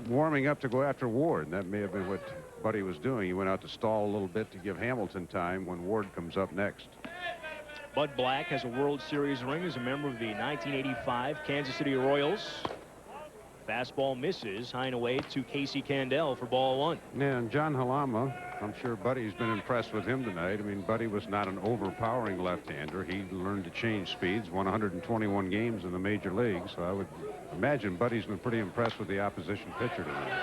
warming up to go after Ward, and that may have been what Buddy was doing. He went out to stall a little bit to give Hamilton time when Ward comes up next. Bud Black has a World Series ring as a member of the 1985 Kansas City Royals. Fastball misses, high and away to Casey Candell for ball 1. Yeah, and John Halama, I'm sure Buddy's been impressed with him tonight. I mean, Buddy was not an overpowering left-hander. He learned to change speeds, won 121 games in the major leagues, so I would imagine Buddy's been pretty impressed with the opposition pitcher tonight.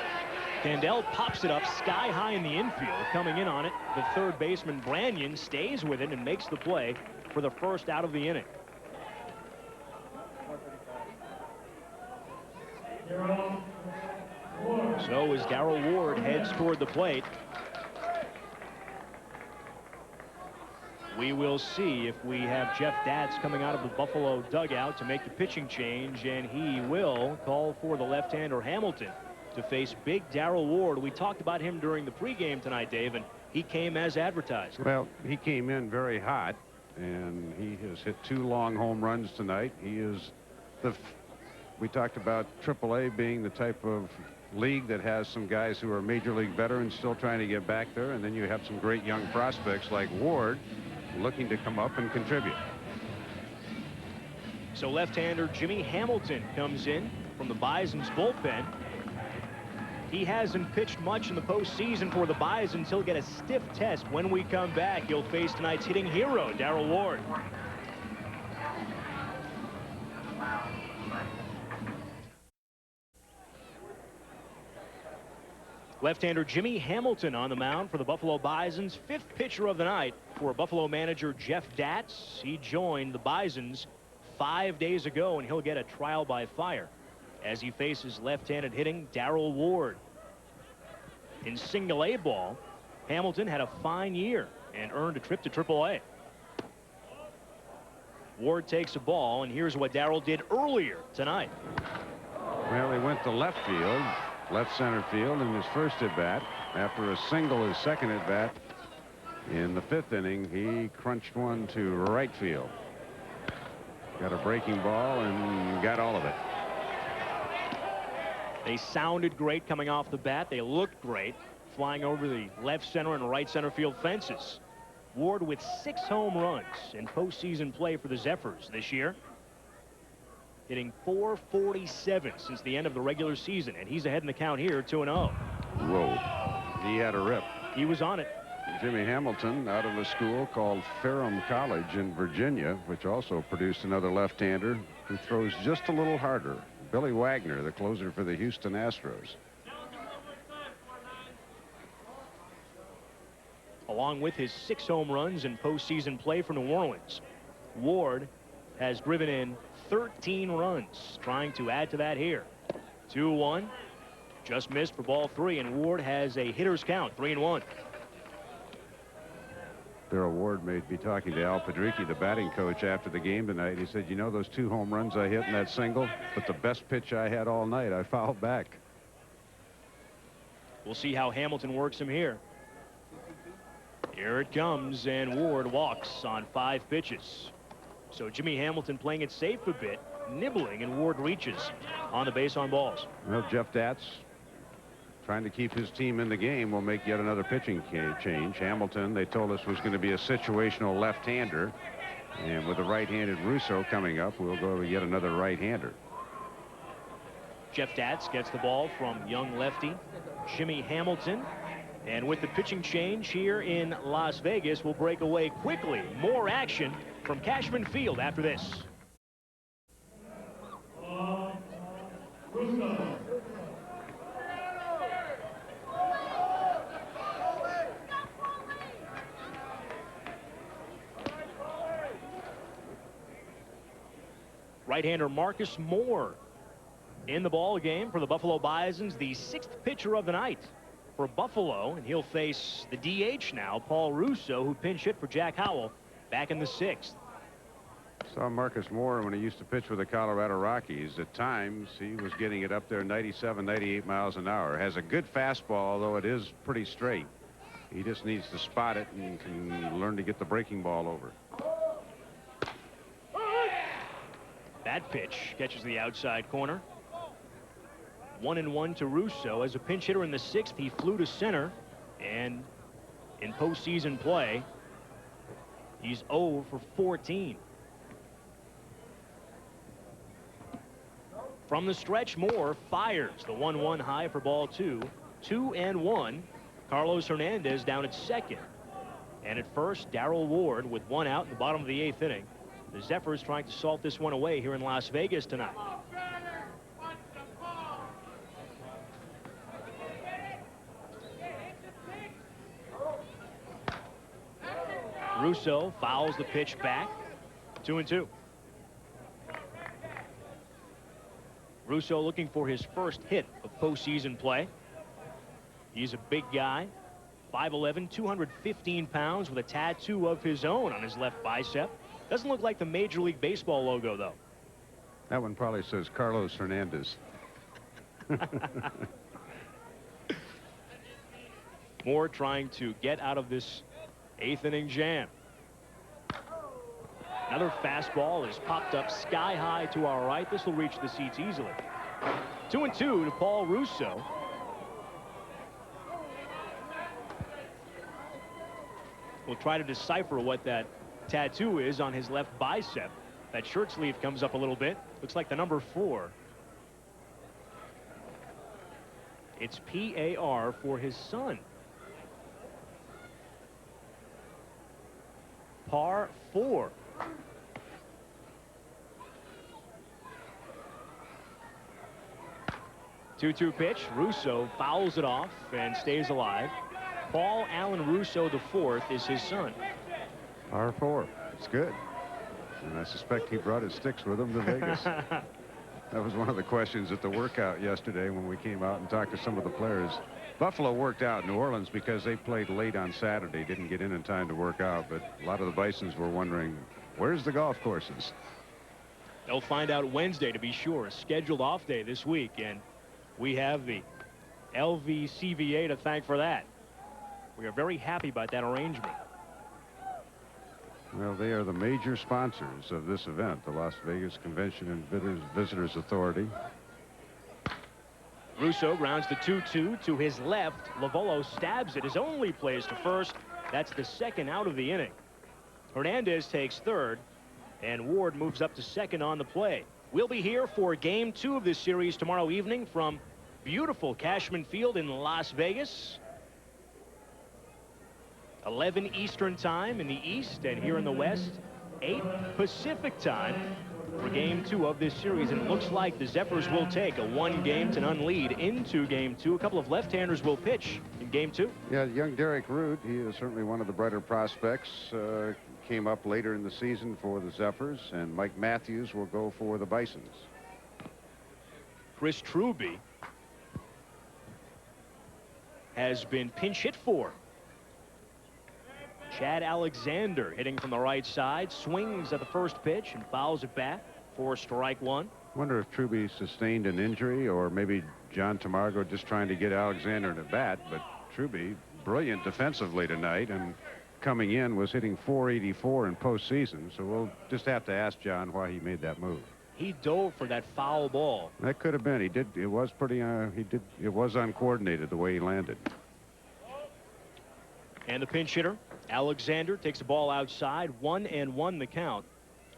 Candell pops it up sky high in the infield. Coming in on it, the third baseman Branyan stays with it and makes the play for the first out of the inning. So as Darrell Ward heads toward the plate, we will see if we have Jeff Datz coming out of the Buffalo dugout to make the pitching change, and he will call for the left-hander Hamilton to face big Darrell Ward. We talked about him during the pregame tonight, Dave, and he came as advertised. Well, he came in very hot, and he has hit 2 long home runs tonight. He is the We talked about AAA being the type of league that has some guys who are major league veterans still trying to get back there, and then you have some great young prospects like Ward looking to come up and contribute. So left-hander Jimmy Hamilton comes in from the Bison's bullpen. He hasn't pitched much in the postseason for the Bisons. He'll get a stiff test when we come back. He'll face tonight's hitting hero, Darrell Ward. Left-hander Jimmy Hamilton on the mound for the Buffalo Bisons. 5th pitcher of the night for Buffalo manager Jeff Datz. He joined the Bisons 5 days ago, and he'll get a trial by fire as he faces left-handed hitting Darrell Ward. In single-A ball, Hamilton had a fine year and earned a trip to AAA. Ward takes a ball, and here's what Darrell did earlier tonight. Well, he went to left field, left center field in his first at-bat. After a single his second at-bat in the 5th inning, he crunched one to right field. Got a breaking ball and got all of it. They sounded great coming off the bat. They looked great flying over the left center and right center field fences. Ward with 6 home runs in postseason play for the Zephyrs this year, hitting .447 since the end of the regular season, and he's ahead in the count here, 2-0. Whoa, he had a rip. He was on it. Jimmy Hamilton out of a school called Ferrum College in Virginia, which also produced another left-hander who throws just a little harder. Billy Wagner, the closer for the Houston Astros. Along with his 6 home runs in postseason play for New Orleans, Ward has driven in 13 runs, trying to add to that here. 2-1, just missed for ball 3, and Ward has a hitter's count, 3-1. Darrell Ward may be talking to Al Padricki, the batting coach, after the game tonight. He said, you know, those 2 home runs I hit in that single, but the best pitch I had all night, I fouled back. We'll see how Hamilton works him here. Here it comes, and Ward walks on 5 pitches. So Jimmy Hamilton playing it safe a bit, nibbling, and Ward reaches on the base on balls. Well, Jeff Datz, trying to keep his team in the game, will make yet another pitching change. Hamilton, they told us, was going to be a situational left-hander. And with the right-handed Russo coming up, we'll go to yet another right-hander. Jeff Datz gets the ball from young lefty Jimmy Hamilton. And with the pitching change here in Las Vegas, we'll break away quickly. More action from Cashman Field after this. Right-hander Marcus Moore in the ball game for the Buffalo Bisons, the 6th pitcher of the night for Buffalo, and he'll face the DH now, Paul Russo, who pinch hit for Jack Howell back in the 6th. Saw Marcus Moore when he used to pitch with the Colorado Rockies. At times, he was getting it up there 97, 98 miles an hour. Has a good fastball, although it is pretty straight. He just needs to spot it and can learn to get the breaking ball over. That pitch catches the outside corner. 1-1 to Russo. As a pinch hitter in the 6th, he flew to center, and in postseason play, he's 0 for 14. From the stretch, Moore fires the 1-1 high for ball 2. 2-1. Carlos Hernandez down at second. And at first, Darrell Ward with 1 out in the bottom of the 8th inning. The Zephyrs trying to salt this one away here in Las Vegas tonight. Russo fouls the pitch back. 2-2. Russo looking for his first hit of postseason play. He's a big guy, 5'11", 215 pounds, with a tattoo of his own on his left bicep. Doesn't look like the Major League Baseball logo, though. That one probably says Carlos Hernandez. Moore trying to get out of this 8th inning jam. Another fastball is popped up sky high to our right. This will reach the seats easily. 2-2 to Paul Russo. We'll try to decipher what that tattoo is on his left bicep. That shirt sleeve comes up a little bit. Looks like the number 4. It's PAR for his son. Par 4. Two-two pitch. Russo fouls it off and stays alive. Paul Allen Russo IV is his son. Par 4. It's good. And I suspect he brought his sticks with him to Vegas. That was one of the questions at the workout yesterday when we came out and talked to some of the players. Buffalo worked out New Orleans because they played late on Saturday, didn't get in time to work out, but a lot of the Bisons were wondering, where's the golf courses? They'll find out Wednesday to be sure. A scheduled off day this week, and we have the LVCVA to thank for that. We are very happy about that arrangement. Well, they are the major sponsors of this event, the Las Vegas Convention and Visitors Authority. Russo grounds the 2-2 to his left. Lovolo stabs it. His only plays to first. That's the second out of the inning. Hernandez takes third, and Ward moves up to second on the play. We'll be here for Game 2 of this series tomorrow evening from beautiful Cashman Field in Las Vegas. 11 Eastern time in the East, and here in the West, 8 Pacific time for Game 2 of this series. And it looks like the Zephyrs will take a 1-game-to-none lead into Game 2. A couple of left-handers will pitch in Game 2. Yeah, young Derek Root, he is certainly one of the brighter prospects. Came up later in the season for the Zephyrs, and Mike Matthews will go for the Bisons. Chris Truby has been pinch hit for. Chad Alexander hitting from the right side, swings at the first pitch and fouls it back for strike 1. Wonder if Truby sustained an injury, or maybe John Tamargo just trying to get Alexander in at bat. But Truby, brilliant defensively tonight, and coming in was hitting .484 in postseason. So we'll just have to ask John why he made that move. He dove for that foul ball. That could have been. He did. It was pretty. It was uncoordinated the way he landed. And the pinch hitter, Alexander, takes the ball outside. 1-1 the count.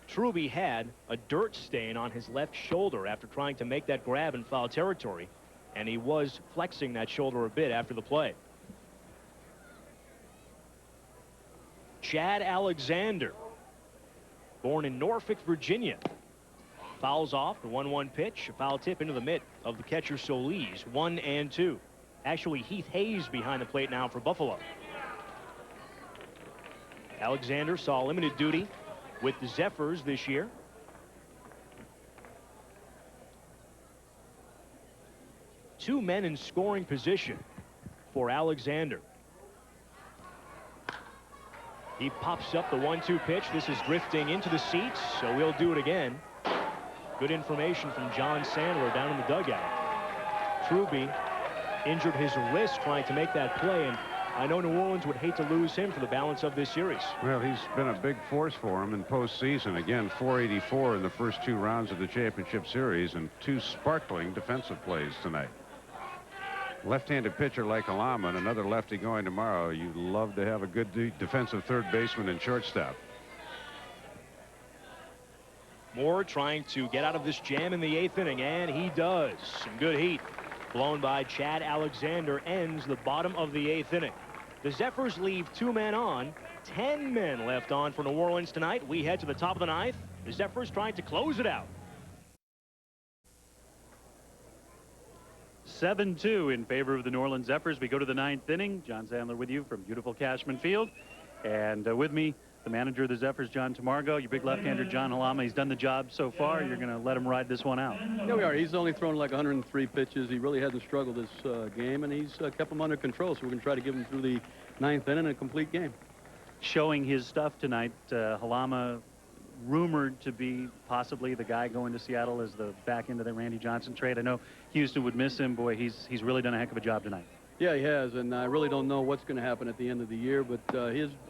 Truby had a dirt stain on his left shoulder after trying to make that grab in foul territory, and he was flexing that shoulder a bit after the play. Chad Alexander, born in Norfolk, Virginia, fouls off the 1-1 pitch, a foul tip into the mitt of the catcher Solis. 1-2. Actually, Heath Hayes behind the plate now for Buffalo. Alexander saw limited duty with the Zephyrs this year. Two men in scoring position for Alexander. He pops up the 1-2 pitch. This is drifting into the seats, so we'll do it again. Good information from John Sandler down in the dugout. Truby injured his wrist trying to make that play, and I know New Orleans would hate to lose him for the balance of this series. Well, he's been a big force for him in postseason. Again, .484 in the first 2 rounds of the championship series, and 2 sparkling defensive plays tonight. Left-handed pitcher like Alama and another lefty going tomorrow. You'd love to have a good defensive third baseman and shortstop. Moore trying to get out of this jam in the 8th inning, and he does. Some good heat blown by Chad Alexander ends the bottom of the 8th inning. The Zephyrs leave 2 men on. 10 men left on for New Orleans tonight. We head to the top of the 9th. The Zephyrs trying to close it out. 7-2 in favor of the New Orleans Zephyrs. We go to the 9th inning. John Sandler with you from beautiful Cashman Field. And with me, the manager of the Zephyrs, John Tamargo. Your big left-hander, John Halama. He's done the job so far. You're going to let him ride this one out. Yeah, we are. He's only thrown like 103 pitches. He really hasn't struggled this game, and he's kept them under control. So we're going to try to give him through the 9th inning a complete game. Showing his stuff tonight, Halama rumored to be possibly the guy going to Seattle as the back end of the Randy Johnson trade. I know Houston would miss him. Boy, he's really done a heck of a job tonight. Yeah, he has, and I really don't know what's going to happen at the end of the year, but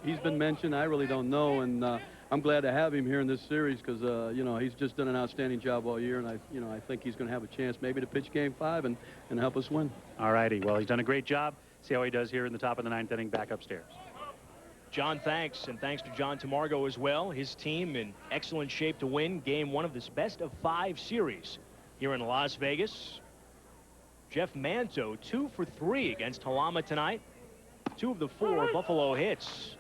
he's been mentioned. I really don't know, and I'm glad to have him here in this series because, you know, he's just done an outstanding job all year, and I think he's going to have a chance maybe to pitch Game 5 and help us win. All righty. Well, he's done a great job. See how he does here in the top of the 9th inning back upstairs. John, thanks, and thanks to John Tamargo as well. His team in excellent shape to win Game 1 of this best-of-5 series here in Las Vegas. Jeff Manto, 2 for 3 against Halama tonight. 2 of the 4 Buffalo hits.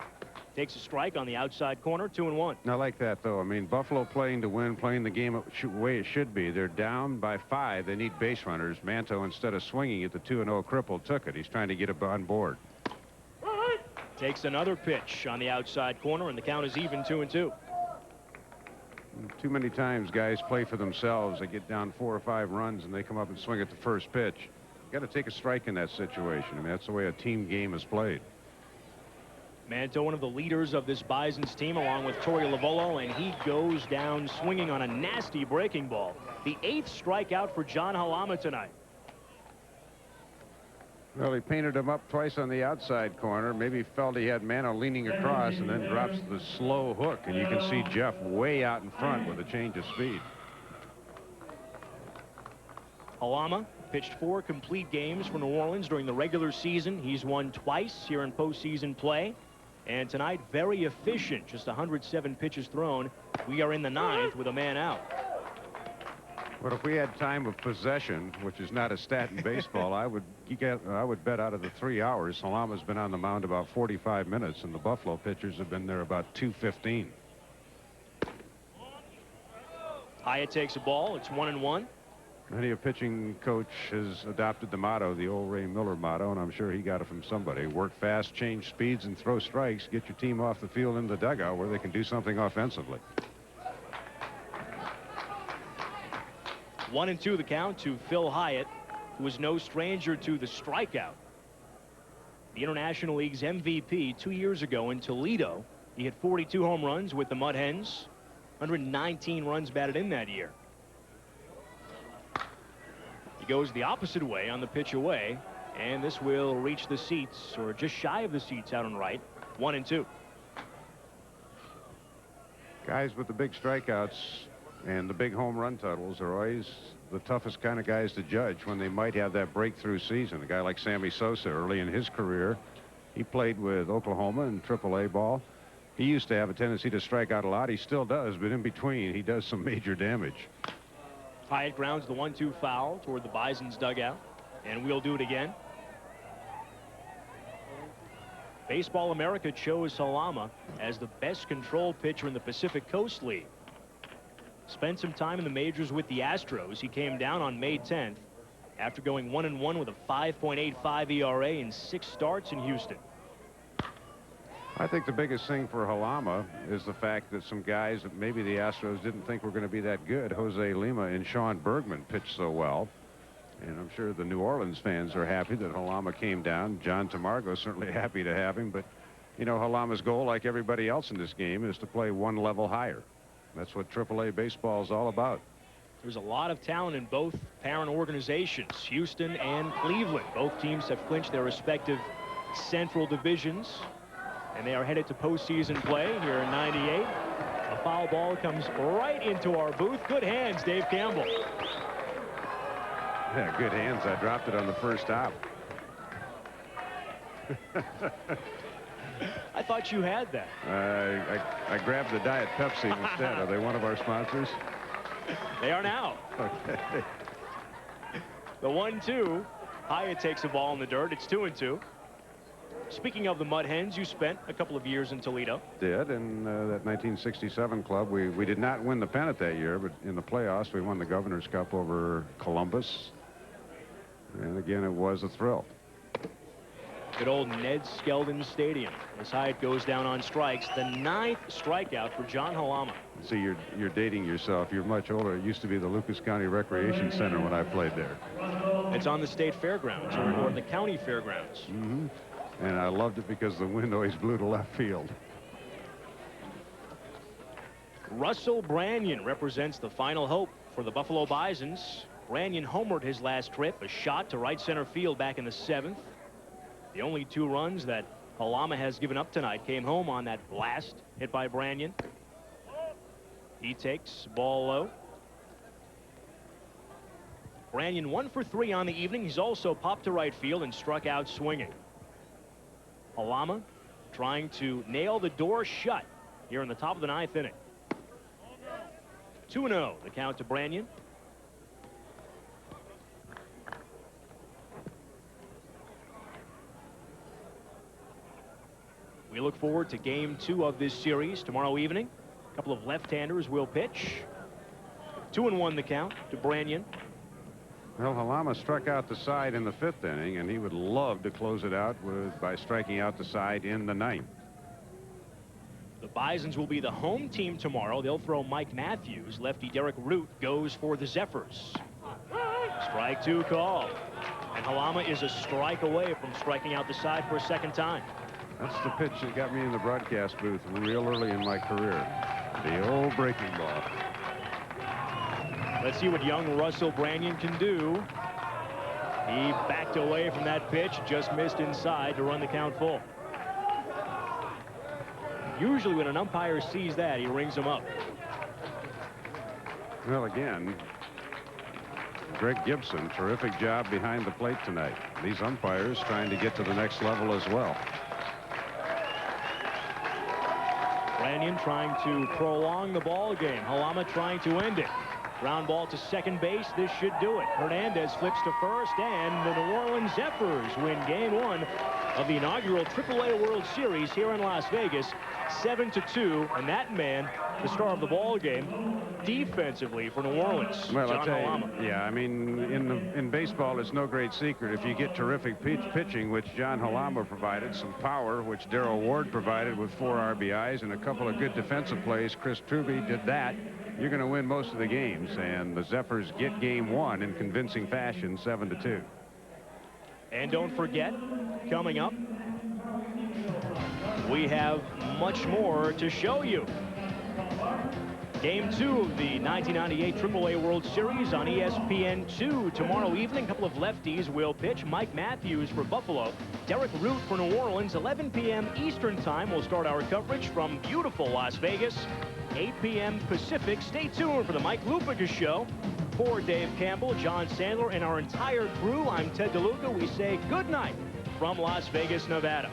Takes a strike on the outside corner, 2-1. I like that, though. I mean, Buffalo playing to win, playing the game the way it should be. They're down by 5. They need base runners. Manto, instead of swinging at the 2-0 cripple, took it. He's trying to get it on board. Takes another pitch on the outside corner, and the count is even, 2-2. Too many times guys play for themselves. They get down 4 or 5 runs, and they come up and swing at the first pitch. You got to take a strike in that situation. I mean, that's the way a team game is played. Manto, one of the leaders of this Bison's team, along with Torey Lovolo, and he goes down swinging on a nasty breaking ball. The 8th strikeout for John Halama tonight. Well, he painted him up twice on the outside corner. Maybe felt he had Mano leaning across and then drops the slow hook. And you can see Jeff way out in front with a change of speed. Halama pitched 4 complete games for New Orleans during the regular season. He's won twice here in postseason play. And tonight, very efficient, just 107 pitches thrown. We are in the 9th with a man out. But if we had time of possession, which is not a stat in baseball, I would bet out of the 3 hours, Halama's been on the mound about 45 minutes, and the Buffalo pitchers have been there about 2:15. Hyatt takes a ball. It's 1-1. Many a pitching coach has adopted the motto, the old Ray Miller motto, and I'm sure he got it from somebody. Work fast, change speeds, and throw strikes. Get your team off the field in the dugout where they can do something offensively. 1-2 the count to Phil Hyatt, who is no stranger to the strikeout. The International League's MVP 2 years ago in Toledo. He hit 42 home runs with the Mud Hens. 119 runs batted in that year. He goes the opposite way on the pitch away, and this will reach the seats, or just shy of the seats out on right. 1-2. Guys with the big strikeouts and the big home run totals are always the toughest kind of guys to judge when they might have that breakthrough season. A guy like Sammy Sosa early in his career, he played with Oklahoma in AAA ball. He used to have a tendency to strike out a lot. He still does, but in between, he does some major damage. Hyatt grounds the 1-2 foul toward the Bison's dugout, and we'll do it again. Baseball America chose Halama as the best control pitcher in the Pacific Coast League. Spent some time in the majors with the Astros. He came down on May 10th after going 1-1 with a 5.85 ERA in 6 starts in Houston. I think the biggest thing for Halama is the fact that some guys that maybe the Astros didn't think were going to be that good, Jose Lima and Sean Bergman, pitched so well. And I'm sure the New Orleans fans are happy that Halama came down. John Tamargo certainly happy to have him. But, you know, Halama's goal, like everybody else in this game, is to play one level higher. That's what AAA baseball is all about. There's a lot of talent in both parent organizations, Houston and Cleveland. Both teams have clinched their respective Central divisions, and they are headed to postseason play here in '98. A foul ball comes right into our booth. Good hands, Dave Campbell. Yeah, good hands. I dropped it on the first stop. I thought you had that. I grabbed the Diet Pepsi instead. Are they one of our sponsors? They are now. Okay. The 1-2. Hyatt takes a ball in the dirt. It's 2-2. Speaking of the Mud Hens, you spent a couple of years in Toledo. Did in that 1967 club. We did not win the pennant that year, but in the playoffs we won the Governor's Cup over Columbus. And again, it was a thrill. Good old Ned Skeldon Stadium. As Hyatt goes down on strikes, the 9th strikeout for John Halama. See, you're dating yourself. You're much older. It used to be the Lucas County Recreation Center when I played there. It's on the state fairgrounds or the county fairgrounds. Mm-hmm. And I loved it because the wind always blew to left field. Russell Branyan represents the final hope for the Buffalo Bisons. Branyan homered his last trip, a shot to right center field back in the 7th. The only 2 runs that Halama has given up tonight came home on that blast hit by Branyan. He takes ball low. Branyan 1 for 3 on the evening. He's also popped to right field and struck out swinging. Halama trying to nail the door shut here in the top of the 9th inning. 2-0 the count to Branyan. We look forward to game 2 of this series tomorrow evening. A couple of left-handers will pitch. 2-1 the count to Branyan. Well, Halama struck out the side in the 5th inning, and he would love to close it out by striking out the side in the 9th. The Bisons will be the home team tomorrow. They'll throw Mike Matthews. Lefty Derek Root goes for the Zephyrs. Strike 2 call. And Halama is a strike away from striking out the side for a second time. That's the pitch that got me in the broadcast booth real early in my career. The old breaking ball. Let's see what young Russell Branyan can do. He backed away from that pitch, just missed inside to run the count full. Usually when an umpire sees that, he rings him up. Well, again, Greg Gibson, terrific job behind the plate tonight. These umpires trying to get to the next level as well. Branyan trying to prolong the ball game. Halama trying to end it. Ground ball to second base. This should do it. Hernandez flips to first, and the New Orleans Zephyrs win game 1 of the inaugural AAA World Series here in Las Vegas, 7-2. And that man, the star of the ball game, defensively for New Orleans, well, John I'll tell Halama. you, yeah, I mean, in baseball, it's no great secret. If you get terrific pitching, which John Halama provided, some power, which Darrell Ward provided with 4 RBIs, and a couple of good defensive plays, Chris Truby did that, you're going to win most of the games. And the Zephyrs get game 1 in convincing fashion, 7-2. And don't forget, coming up, we have much more to show you. Game 2 of the 1998 AAA World Series on ESPN2 tomorrow evening. A couple of lefties will pitch. Mike Matthews for Buffalo, Derek Root for New Orleans. 11 p.m. Eastern Time. We'll start our coverage from beautiful Las Vegas. 8 p.m. Pacific. Stay tuned for the Mike Lupica Show. For Dave Campbell, John Sandler, and our entire crew, I'm Ted DeLuca. We say good night from Las Vegas, Nevada.